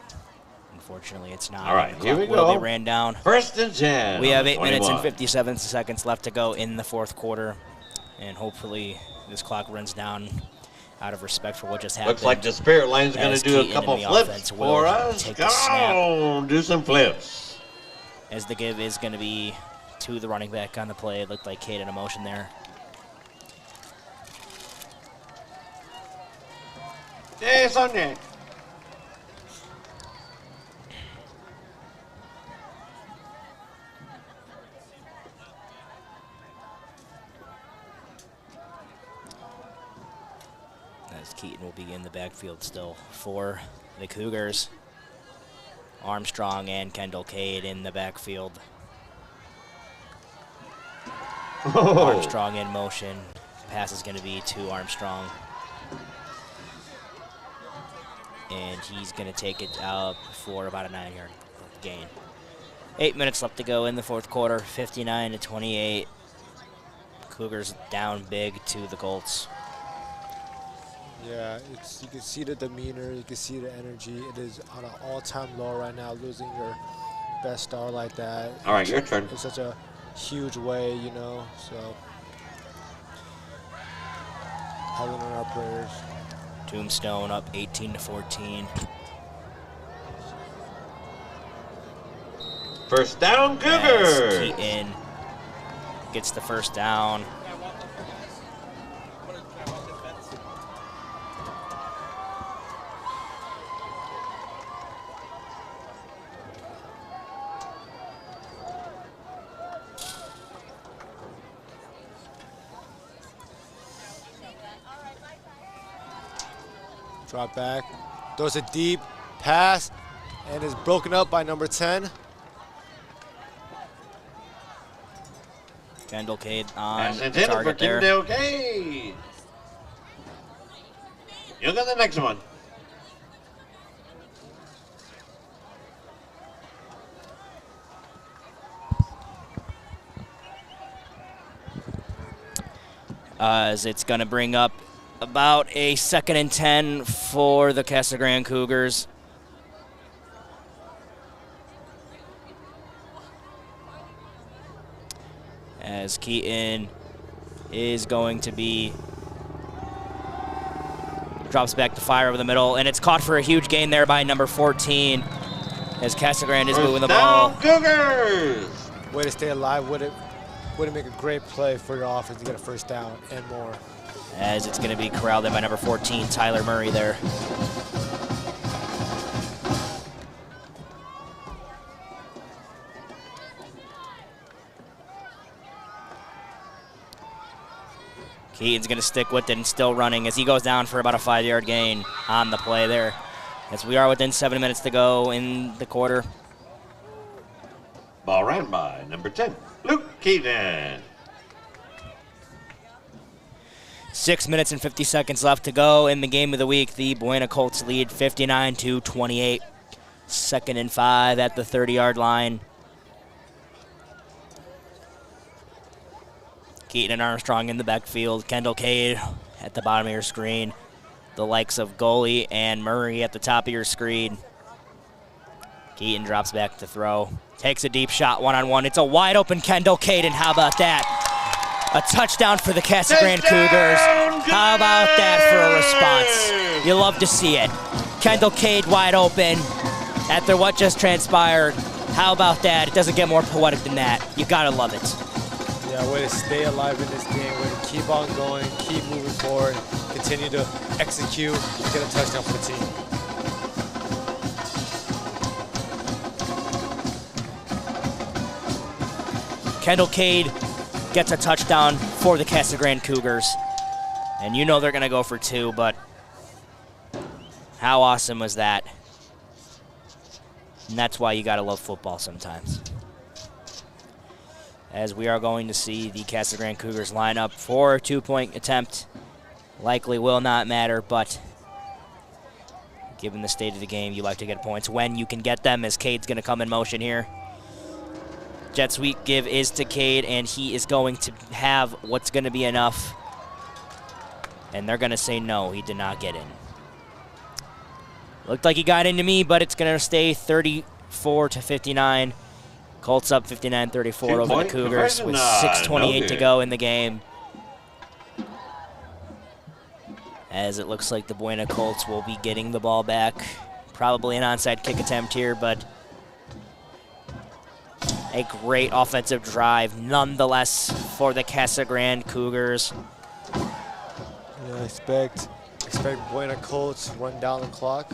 unfortunately, it's not. All right, here we go. They ran down. 1st and 10. We have 8 minutes and 57 seconds left to go in the fourth quarter, and hopefully this clock runs down out of respect for what just happened. Looks like the Spirit Line's going to do a couple flips for us. Go, do some flips. As the give is going to be to the running back on the play. It looked like Cade in a motion there. Hey, Sunday. Keaton will be in the backfield still for the Cougars. Armstrong and Kendall Cade in the backfield. Armstrong in motion. Pass is going to be to Armstrong. And he's going to take it out for about a 9-yard gain. 8 minutes left to go in the fourth quarter, 59-28. Cougars down big to the Colts. Yeah, you can see the demeanor, you can see the energy. It is on an all-time low right now, losing your best star like that. All right, your turn. In such a huge way, you know, so calling on our prayers. Tombstone up 18-14. First down, Cougars. Keaton gets the first down. Drop back, throws a deep pass, and is broken up by number 10. Kendall Cade on Pass intended for target there. Kendall Cade. You'll get the next one. As it's going to bring up about a 2nd and 10 for the Casa Grande Cougars. As Keaton is going to be, drops back to fire over the middle, and it's caught for a huge gain there by number 14 as Casa Grande is moving the ball. Cougars! Way to stay alive. Way to make a great play for your offense to get a first down and more. As it's going to be corralled in by number 14, Tyler Murray there. Keaton's going to stick with it and still running as he goes down for about a 5-yard gain on the play there. As we are within 7 minutes to go in the quarter. Ball ran by number 10, Luke Keaton. 6 minutes and 50 seconds left to go in the game of the week. The Buena Colts lead 59-28. 2nd and 5 at the 30-yard line. Keaton and Armstrong in the backfield. Kendall Cade at the bottom of your screen. The likes of Goalie and Murray at the top of your screen. Keaton drops back to throw. Takes a deep shot one-on-one. It's a wide open Kendall Cade, and how about that? A touchdown for the Casa Grande Cougars. How about that for a response? You love to see it. Kendall Cade wide open after what just transpired. How about that? It doesn't get more poetic than that. You gotta love it. Yeah, way to stay alive in this game, way to keep on going, keep moving forward, continue to execute, and get a touchdown for the team. Kendall Cade gets a touchdown for the Casa Grande Cougars. And you know they're going to go for 2, but how awesome was that? And that's why you got to love football sometimes. as we are going to see the Casa Grande Cougars line up for a 2-point attempt. Likely will not matter, but given the state of the game, you like to get points when you can get them, as Cade's going to come in motion here. Jet sweep give is to Cade, and he is going to have what's going to be enough. And they're going to say no, he did not get in. Looked like he got into me, but it's going to stay 34-59. Colts up 59-34 over the Cougars with 6:28 to go in the game. As it looks like the Buena Colts will be getting the ball back. Probably an onside kick attempt here, but a great offensive drive nonetheless for the Casa Grande Cougars. Yeah, expect Buena Colts to run down the clock.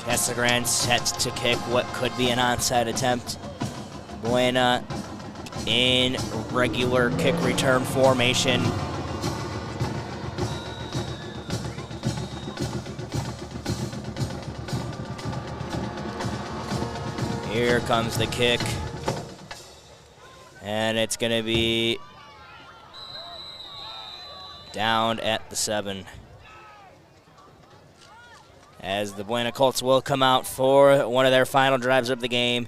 Casa Grande set to kick what could be an onside attempt. Buena in regular kick return formation. Here comes the kick. And it's going to be down at the 7. As the Buena Colts will come out for one of their final drives of the game.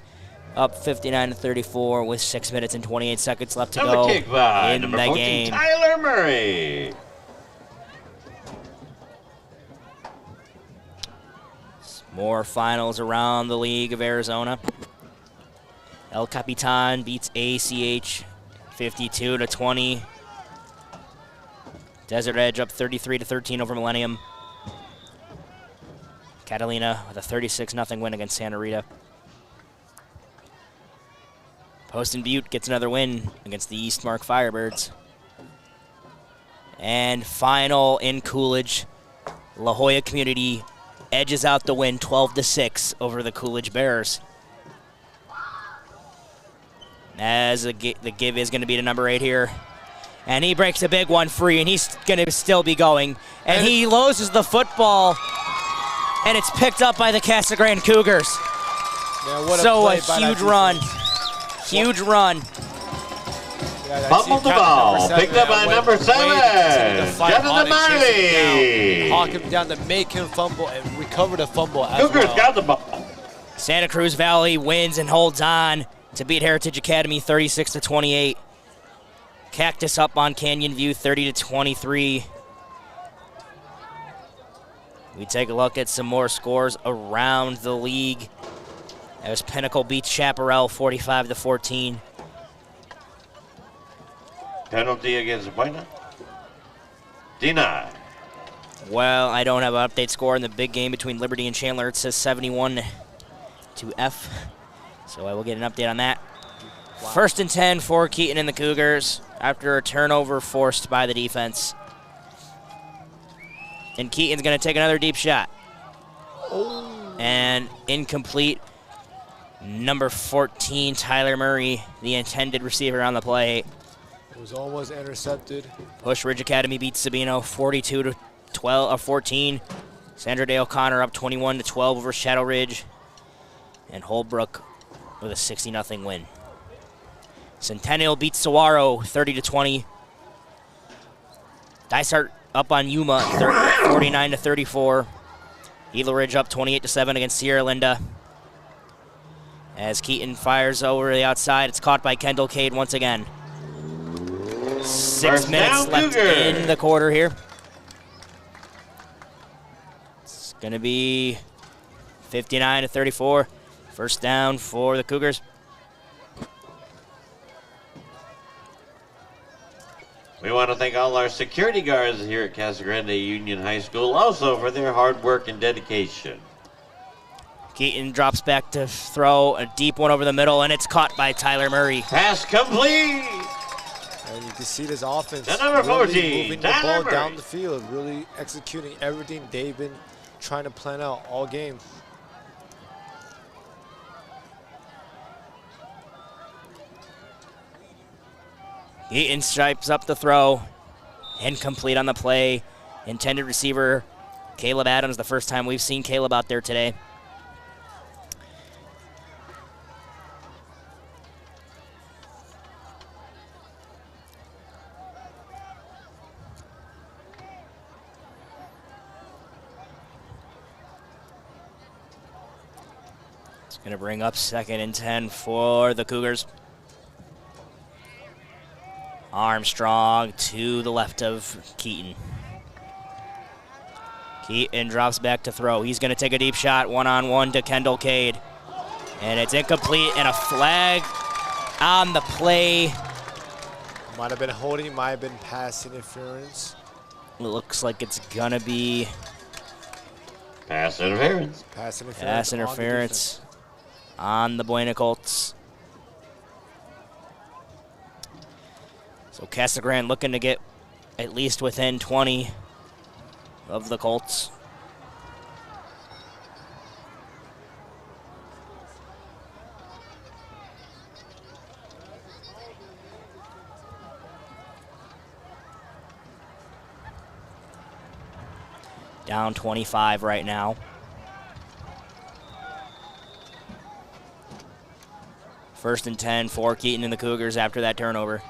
Up 59-34 with 6 minutes and 28 seconds left to go kick by in number the 14, game. Tyler Murray. More finals around the League of Arizona. El Capitan beats ACH 52-20. Desert Edge up 33-13 over Millennium. Catalina with a 36-0 win against Santa Rita. Poston Butte gets another win against the Eastmark Firebirds. And final in Coolidge, La Jolla Community edges out the win 12-6 over the Coolidge Bears. As the give is going to be to number 8 here. And he breaks a big one free, and he's going to still be going. And he loses the football. And it's picked up by the Casa Grande Cougars. Yeah, so a huge run. Huge run. Yeah, fumbled the ball. Picked up by number 7. Jonathan Marley. Hawk him down to make him fumble and recover the fumble as Cougars well. got the ball. Santa Cruz Valley wins and holds on to beat Heritage Academy 36-28. Cactus up on Canyon View 30-23. We take a look at some more scores around the league. As Pinnacle beats Chaparral 45-14. Penalty against Buena. Denied. Well, I don't have an update score in the big game between Liberty and Chandler. It says 71-F. So I will get an update on that. Wow. 1st and 10 for Keaton and the Cougars after a turnover forced by the defense. And Keaton's going to take another deep shot. Oh. And incomplete. Number 14, Tyler Murray, the intended receiver on the play. It was almost intercepted. Push Ridge Academy beats Sabino 42-14. Sandra Day O'Connor up 21-12 over Shadow Ridge. And Holbrook with a 60-0 win. Centennial beats Saguaro 30-20. Dysart up on Yuma 49-34. Gila Ridge up 28-7 against Sierra Linda. As Keaton fires over the outside, it's caught by Kendall Cade once again. 6 minutes left in the quarter here. It's going to be 59-34. First down for the Cougars. We want to thank all our security guards here at Casa Grande Union High School also for their hard work and dedication. Keaton drops back to throw a deep one over the middle, and it's caught by Tyler Murray. Pass complete. And you can see this offense And number 14, really moving the ball Tyler down Murray. the field, really executing everything they've been trying to plan out all game. Eaton stripes up the throw. Incomplete on the play. Intended receiver, Caleb Adams, the first time we've seen Caleb out there today. It's going to bring up 2nd and 10 for the Cougars. Armstrong to the left of Keaton. Keaton drops back to throw. He's going to take a deep shot, one-on-one to Kendall Cade. And it's incomplete, and a flag on the play. Might have been holding, might have been pass interference. It looks like it's going to be Pass interference. pass interference on the Buena Colts. So Casa Grande looking to get at least within 20 of the Colts. Down 25 right now. First and 10 for Keaton and the Cougars after that turnover.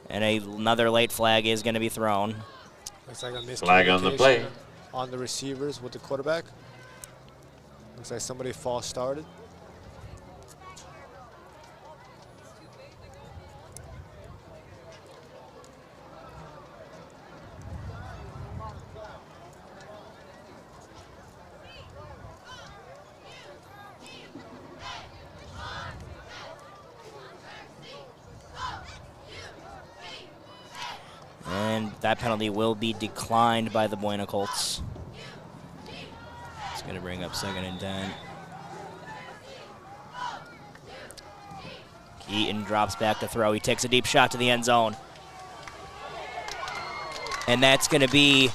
And another late flag is going to be thrown. Looks like a Flag on the play. miscommunication on the receivers with the quarterback. Looks like somebody false started. And that penalty will be declined by the Buena Colts. It's going to bring up 2nd and 10. Keaton drops back to throw. He takes a deep shot to the end zone. And that's going to be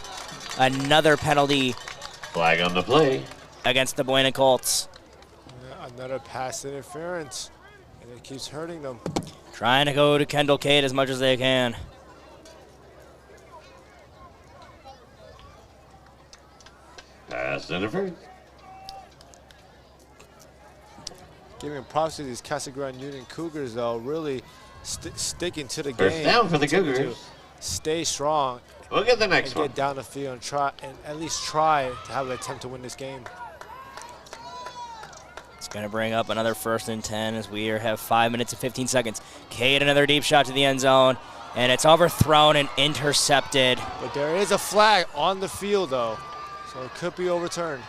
another penalty Flag on the play. against the Buena Colts. Yeah, another pass interference, and it keeps hurting them. Trying to go to Kendall Cade as much as they can. Pass interference. Giving props to these Casa Grande Union Cougars, though, really sticking to the First game. down for the continue to Cougars. Stay strong We'll get the and next one. get down the field and try, and at least try to have an attempt to win this game. It's going to bring up another 1st and 10 as we have 5 minutes and 15 seconds. Cade, another deep shot to the end zone, and it's overthrown and intercepted. But there is a flag on the field, though, so it could be overturned.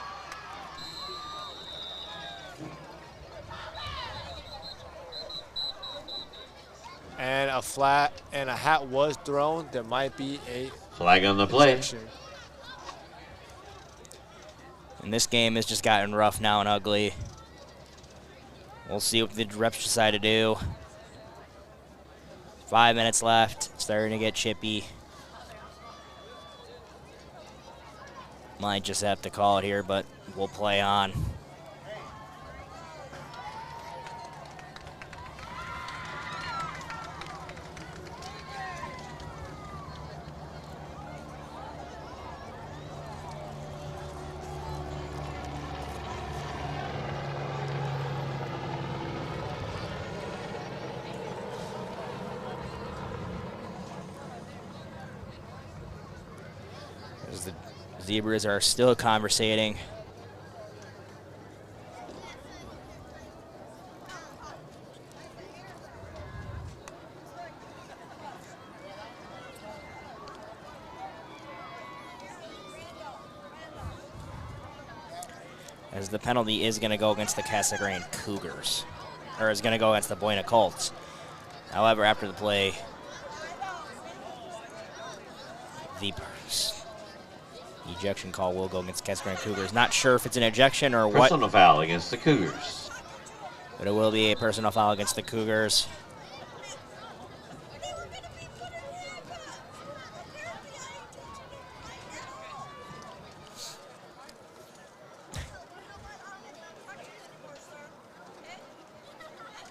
And a flag and a hat was thrown. There might be a Flag on the play. section. And this game has just gotten rough now and ugly. We'll see what the refs decide to do. 5 minutes left. It's starting to get chippy. Might just have to call it here, but we'll play on. As the Zebras are still conversating. As the penalty is going to go against the Casa Grande Cougars, or is going to go against the Buena Colts. However, after the play, the ejection call will go against Casa Grande Cougars. Not sure if it's an ejection or what. Personal foul against the Cougars. But it will be a personal foul against the Cougars.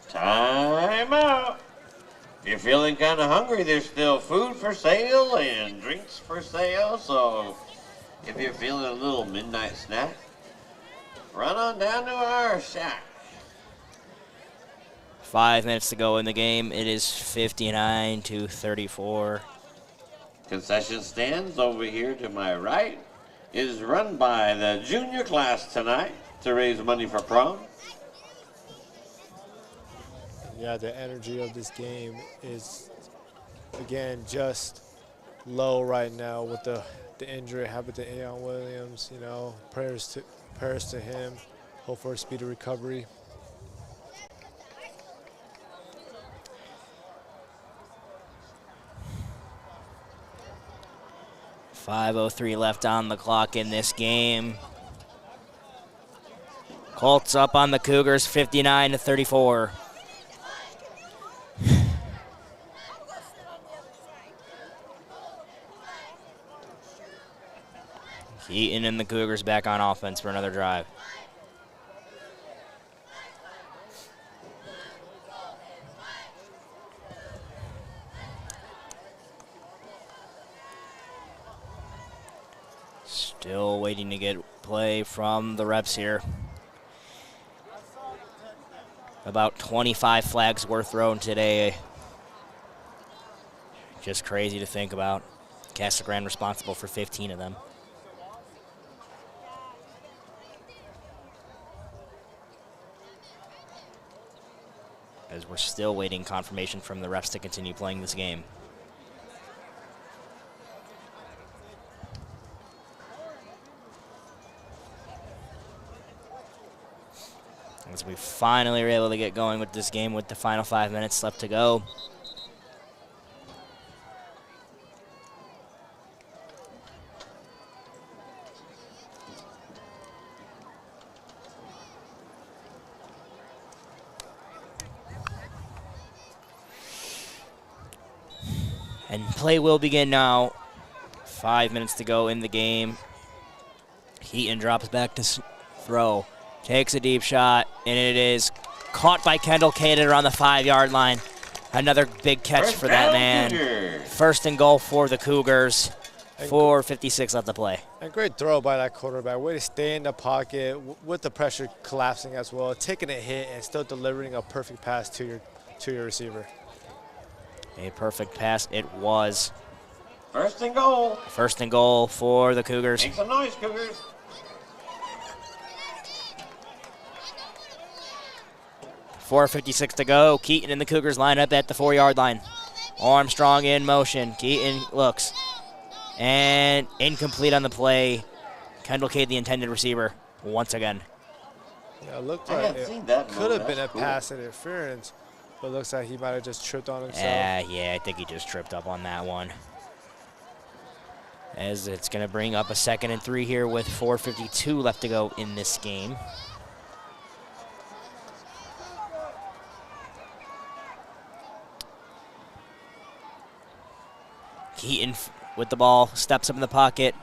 Time out. If you're feeling kind of hungry, there's still food for sale and drinks for sale. So if you're feeling a little midnight snack, run on down to our shack. 5 minutes to go in the game. It is 59-34. Concession stands over here to my right is run by the junior class tonight to raise money for prom. Yeah, the energy of this game is, again, just low right now with the injury happened to Aeon Williams. You know, prayers to him. Hope for a speedy recovery. .5:03 left on the clock in this game. Colts up on the Cougars, 59-34. Keaton and the Cougars back on offense for another drive. Still waiting to get play from the reps here. About 25 flags were thrown today. Just crazy to think about. Casa Grande responsible for 15 of them. As we're still waiting confirmation from the refs to continue playing this game. As we finally were able to get going with this game with the final 5 minutes left to go. And play will begin now. 5 minutes to go in the game. Heaton drops back to throw. Takes a deep shot, and it is caught by Kendall Cade around the 5-yard line. Another big catch for that man. Cougars. First and goal for the Cougars. 4:56 left to play. And great throw by that quarterback. Way to stay in the pocket with the pressure collapsing as well, taking a hit and still delivering a perfect pass to your receiver. A perfect pass it was. First and goal. First and goal for the Cougars. Make some noise, Cougars. 4:56 to go. Keaton and the Cougars line up at the 4-yard line. Armstrong in motion. Keaton looks. And incomplete on the play. Kendall Cade, the intended receiver, once again. Yeah, it looked like it could have been a pass interference, but it looks like he might have just tripped on himself. Yeah, I think he just tripped up on that one. As it's going to bring up a 2nd and 3 here with 4:52 left to go in this game. Keaton with the ball, steps up in the pocket,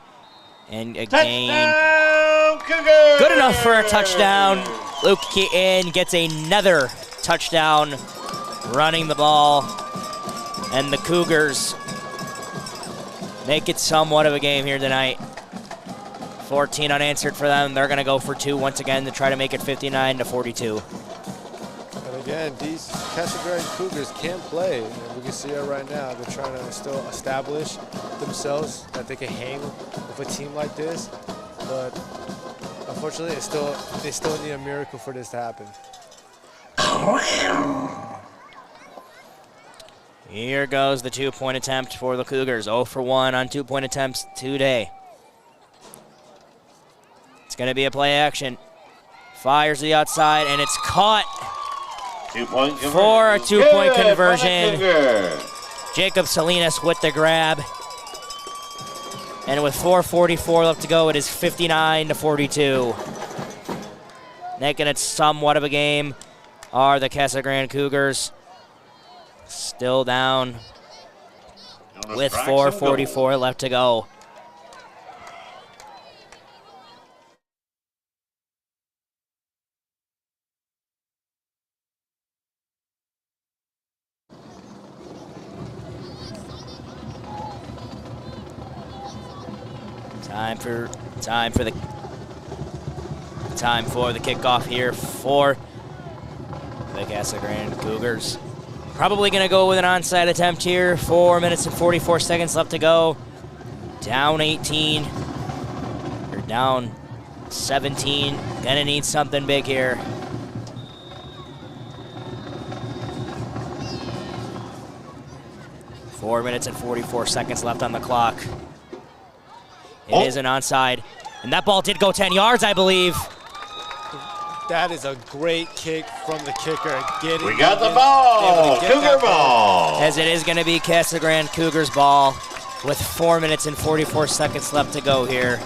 and again, touchdown, Cougars! Good enough for a touchdown. Luke Keaton gets another touchdown running the ball, and the Cougars make it somewhat of a game here tonight. 14 unanswered for them. They're going to go for 2 once again to try to make it 59-42. And again, these Casa Grande Cougars can play. And we can see it right now. They're trying to still establish themselves that they can hang with a team like this. But unfortunately, they still need a miracle for this to happen. Here goes the 2-point attempt for the Cougars. 0 for 1 on 2-point attempts today. It's going to be a play action. Fires to the outside, and it's caught. 2-point conversion. For a 2-point conversion. Good. Jacob Salinas with the grab. And with 4:44 left to go, it is 59-42. Making it somewhat of a game. are the Casa Grande Cougars. Still down with 4:44 left to go. Time for the kickoff here for the Casa Grande Cougars. Probably going to go with an onside attempt here. 4 minutes and 44 seconds left to go. Down 18. Or down 17. Gonna need something big here. Four minutes and 44 seconds left on the clock. It is an onside. And that ball did go 10 yards, I believe. That is a great kick from the kicker. We got the ball, Cougar ball. As it is going to be Casa Grande Cougars ball with 4 minutes and 44 seconds left to go here.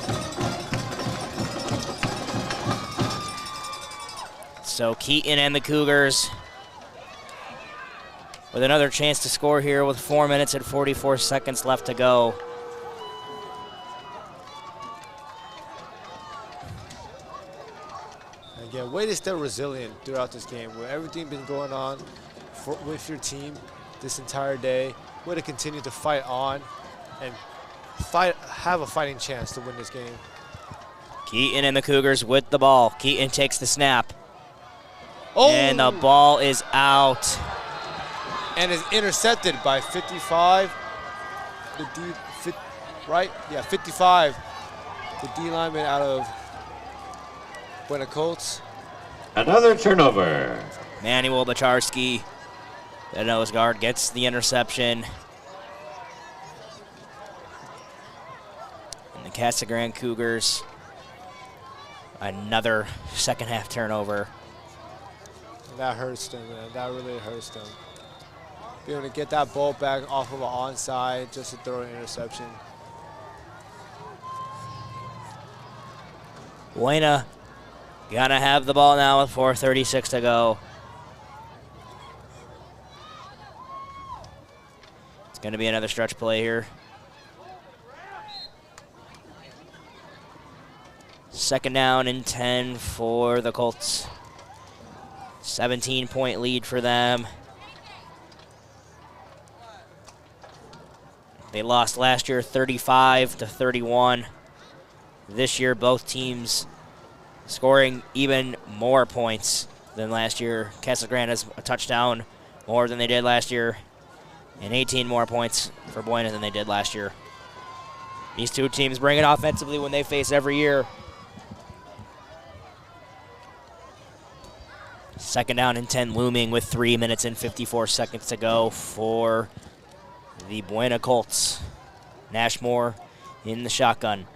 So Keaton and the Cougars with another chance to score here with 4 minutes and 44 seconds left to go. Again, way to stay resilient throughout this game, where everything been going on with your team this entire day. Way to continue to fight on and have a fighting chance to win this game. Keaton and the Cougars with the ball. Keaton takes the snap. Oh! And the ball is out. And is intercepted by 55. Right? Yeah, 55. The D lineman out of Buena Colts. Another turnover. Manuel Bacharski, the nose guard, gets the interception. And the Casa Grande Cougars, another second half turnover. That hurts them, man. That really hurts them. Be able to get that ball back off of an onside just to throw an interception. Buena gonna have the ball now with 4:36 to go. It's gonna be another stretch play here. Second down and 10 for the Colts. 17-point lead for them. They lost last year 35-31. This year, both teams scoring even more points than last year. Casa Grande has a touchdown more than they did last year, and 18 more points for Buena than they did last year. These two teams bring it offensively when they face every year. Second down and 10 looming with 3 minutes and 54 seconds to go for the Buena Colts. Nashmore in the shotgun.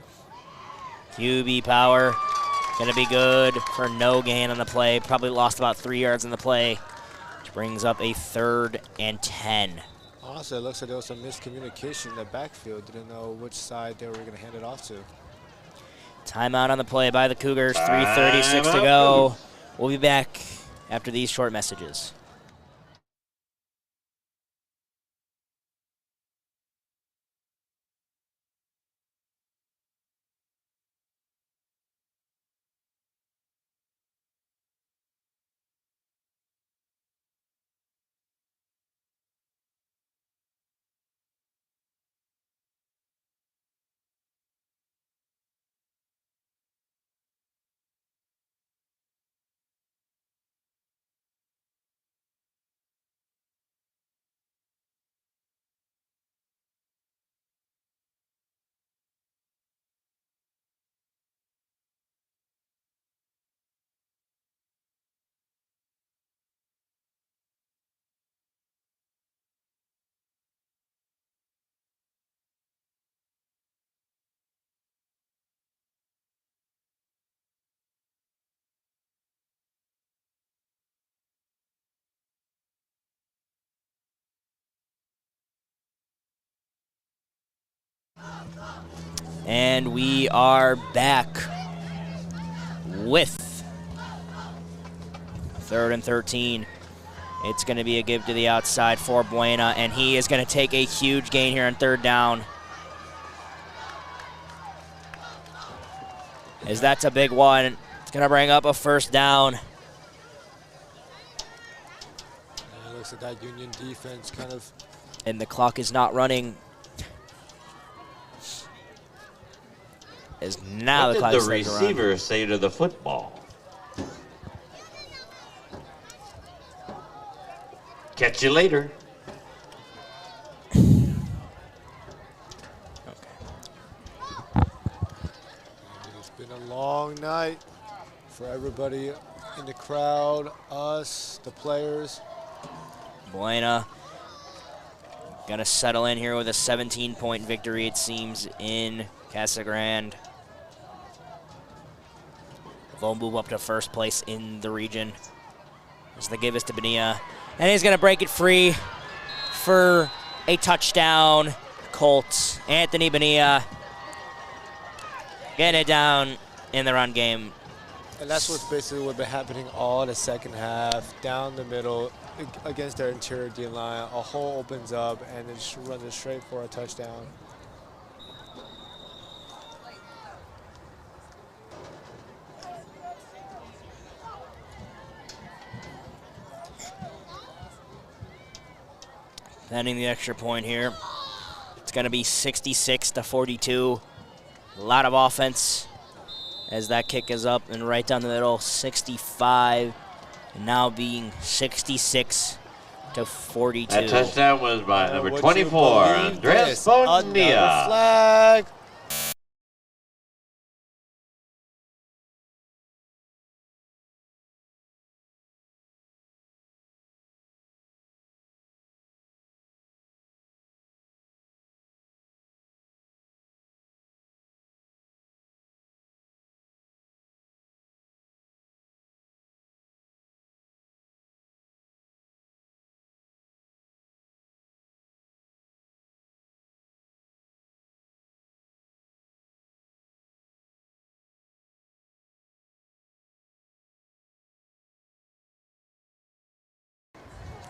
QB power. Gonna be good for no gain on the play. Probably lost about 3 yards on the play, which brings up a 3rd and 10. Honestly, it looks like there was some miscommunication in the backfield. Didn't know which side they were gonna hand it off to. Timeout on the play by the Cougars. 3:36 to go. We'll be back after these short messages. And we are back with 3rd and 13. It's going to be a give to the outside for Buena, and he is going to take a huge gain here on 3rd down. As that's a big one. It's going to bring up a 1st down. And it looks like that Union defense kind of... And the clock is not running. As now What the clock did is the receiver say to the football? Catch you later. It's been a long night for everybody in the crowd, us, the players. Buena gonna settle in here with a 17-point victory, it seems, in Casa Grande. They'll move up to 1st place in the region. As they give us to Bonilla. And he's gonna break it free for a touchdown. Colts, Anthony Bonilla getting it down in the run game. And that's what's basically what's been happening all the second half, down the middle, against their interior D line. A hole opens up, and then just runs it straight for a touchdown. Ending the extra point here. It's going to be 66-42. A lot of offense as that kick is up and right down the middle, 65, and now being 66-42. That touchdown was by number 24, Andres Bonilla. Flag.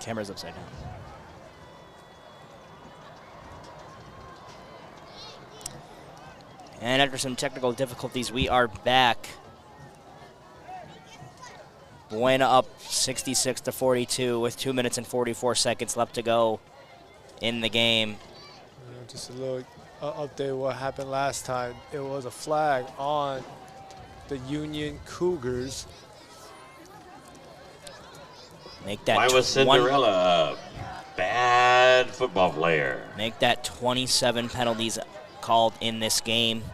Camera's upside down. And after some technical difficulties, we are back. Buena up 66-42 with 2 minutes and 44 seconds left to go in the game. Just a little update what happened last time. It was a flag on the Union Cougars. Make that Why was Cinderella a bad football player? Make that 27 penalties called in this game.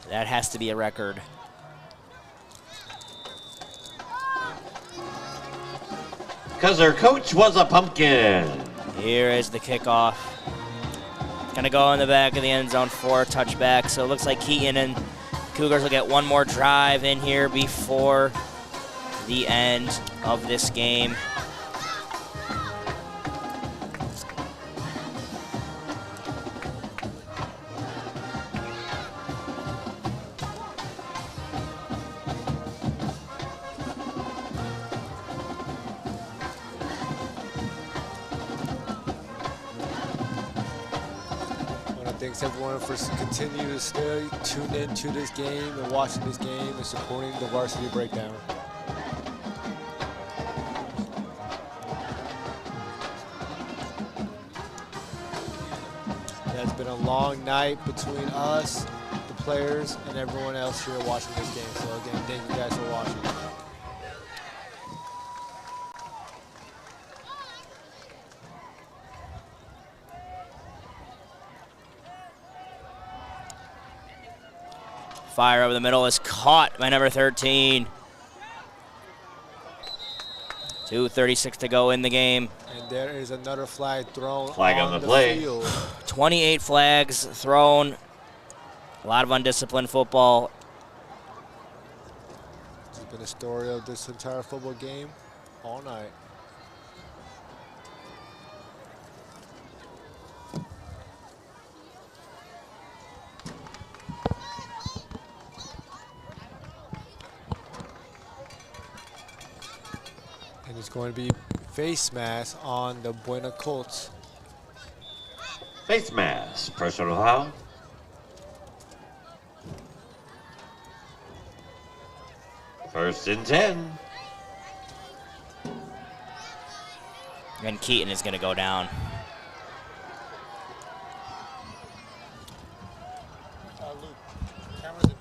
That has to be a record. Because their coach was a pumpkin. Here is the kickoff. Gonna go in the back of the end zone for a touchback. So it looks like Keaton and Cougars will get one more drive in here before the end of this game. Thanks everyone for continuing to stay tuned into this game and watching this game and supporting the Varsity Breakdown. It's been a long night between us, the players, and everyone else here watching this game. So again, thank you guys for watching. Fire over the middle is caught by number 13. 2:36 to go in the game. And there is another flag thrown on the play. Field. 28 flags thrown. A lot of undisciplined football. This has been the story of this entire football game all night. And it's going to be face mask on the Buena Colts. Face mask, personal foul. First and 10. And Keaton is going to go down. Luke, camera's inverted.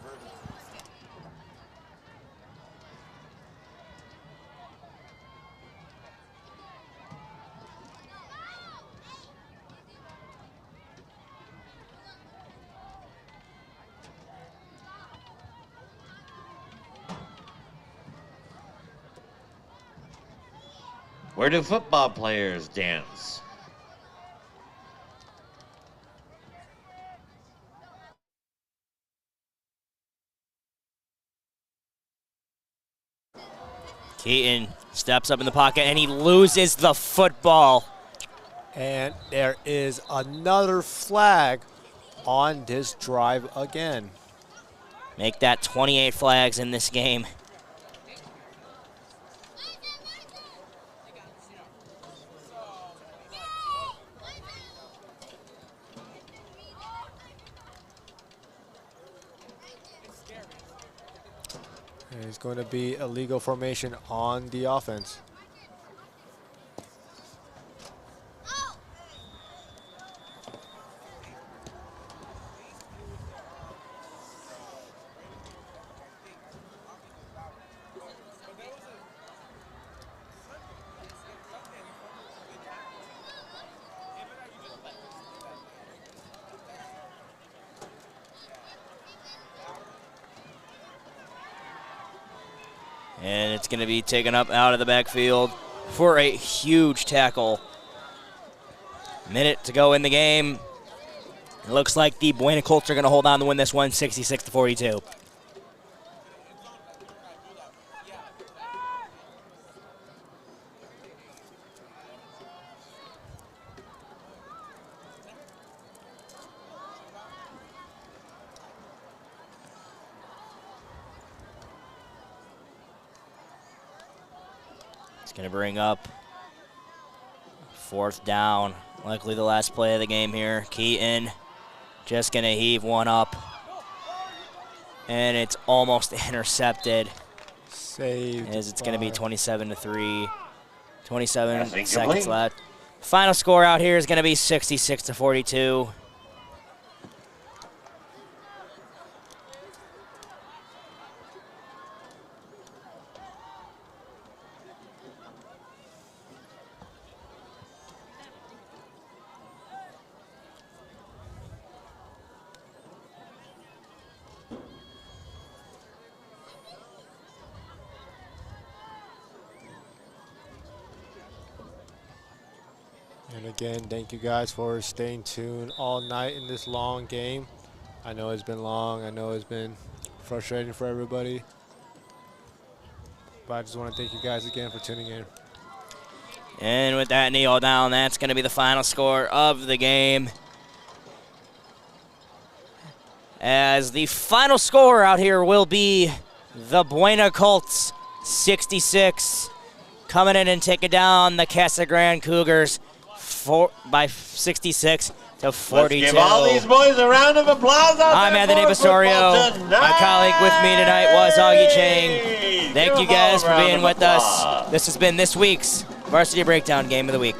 Where do football players dance? Keaton steps up in the pocket and he loses the football. And there is another flag on this drive again. Make that 28 flags in this game. And it's going to be a legal formation on the offense. And it's going to be taken up out of the backfield for a huge tackle. Minute to go in the game. It looks like the Buena Colts are going to hold on to win this one, 66-42. It's going to bring up 4th down, likely the last play of the game here. Keaton just going to heave one up, and it's almost intercepted. Saved. As it's going to be 27-3, 27 seconds left. Final score out here is going to be 66-42. And again, thank you guys for staying tuned all night in this long game. I know it's been long. I know it's been frustrating for everybody. But I just want to thank you guys again for tuning in. And with that kneel down, that's going to be the final score of the game. As the final score out here will be the Buena Colts 66, coming in and taking down the Casa Grande Cougars by 66-42. Let's give all these boys a round of applause. I'm Anthony Basorio. My colleague with me tonight was Augie Chang. Thank you guys for being with us. This has been this week's Varsity Breakdown Game of the Week.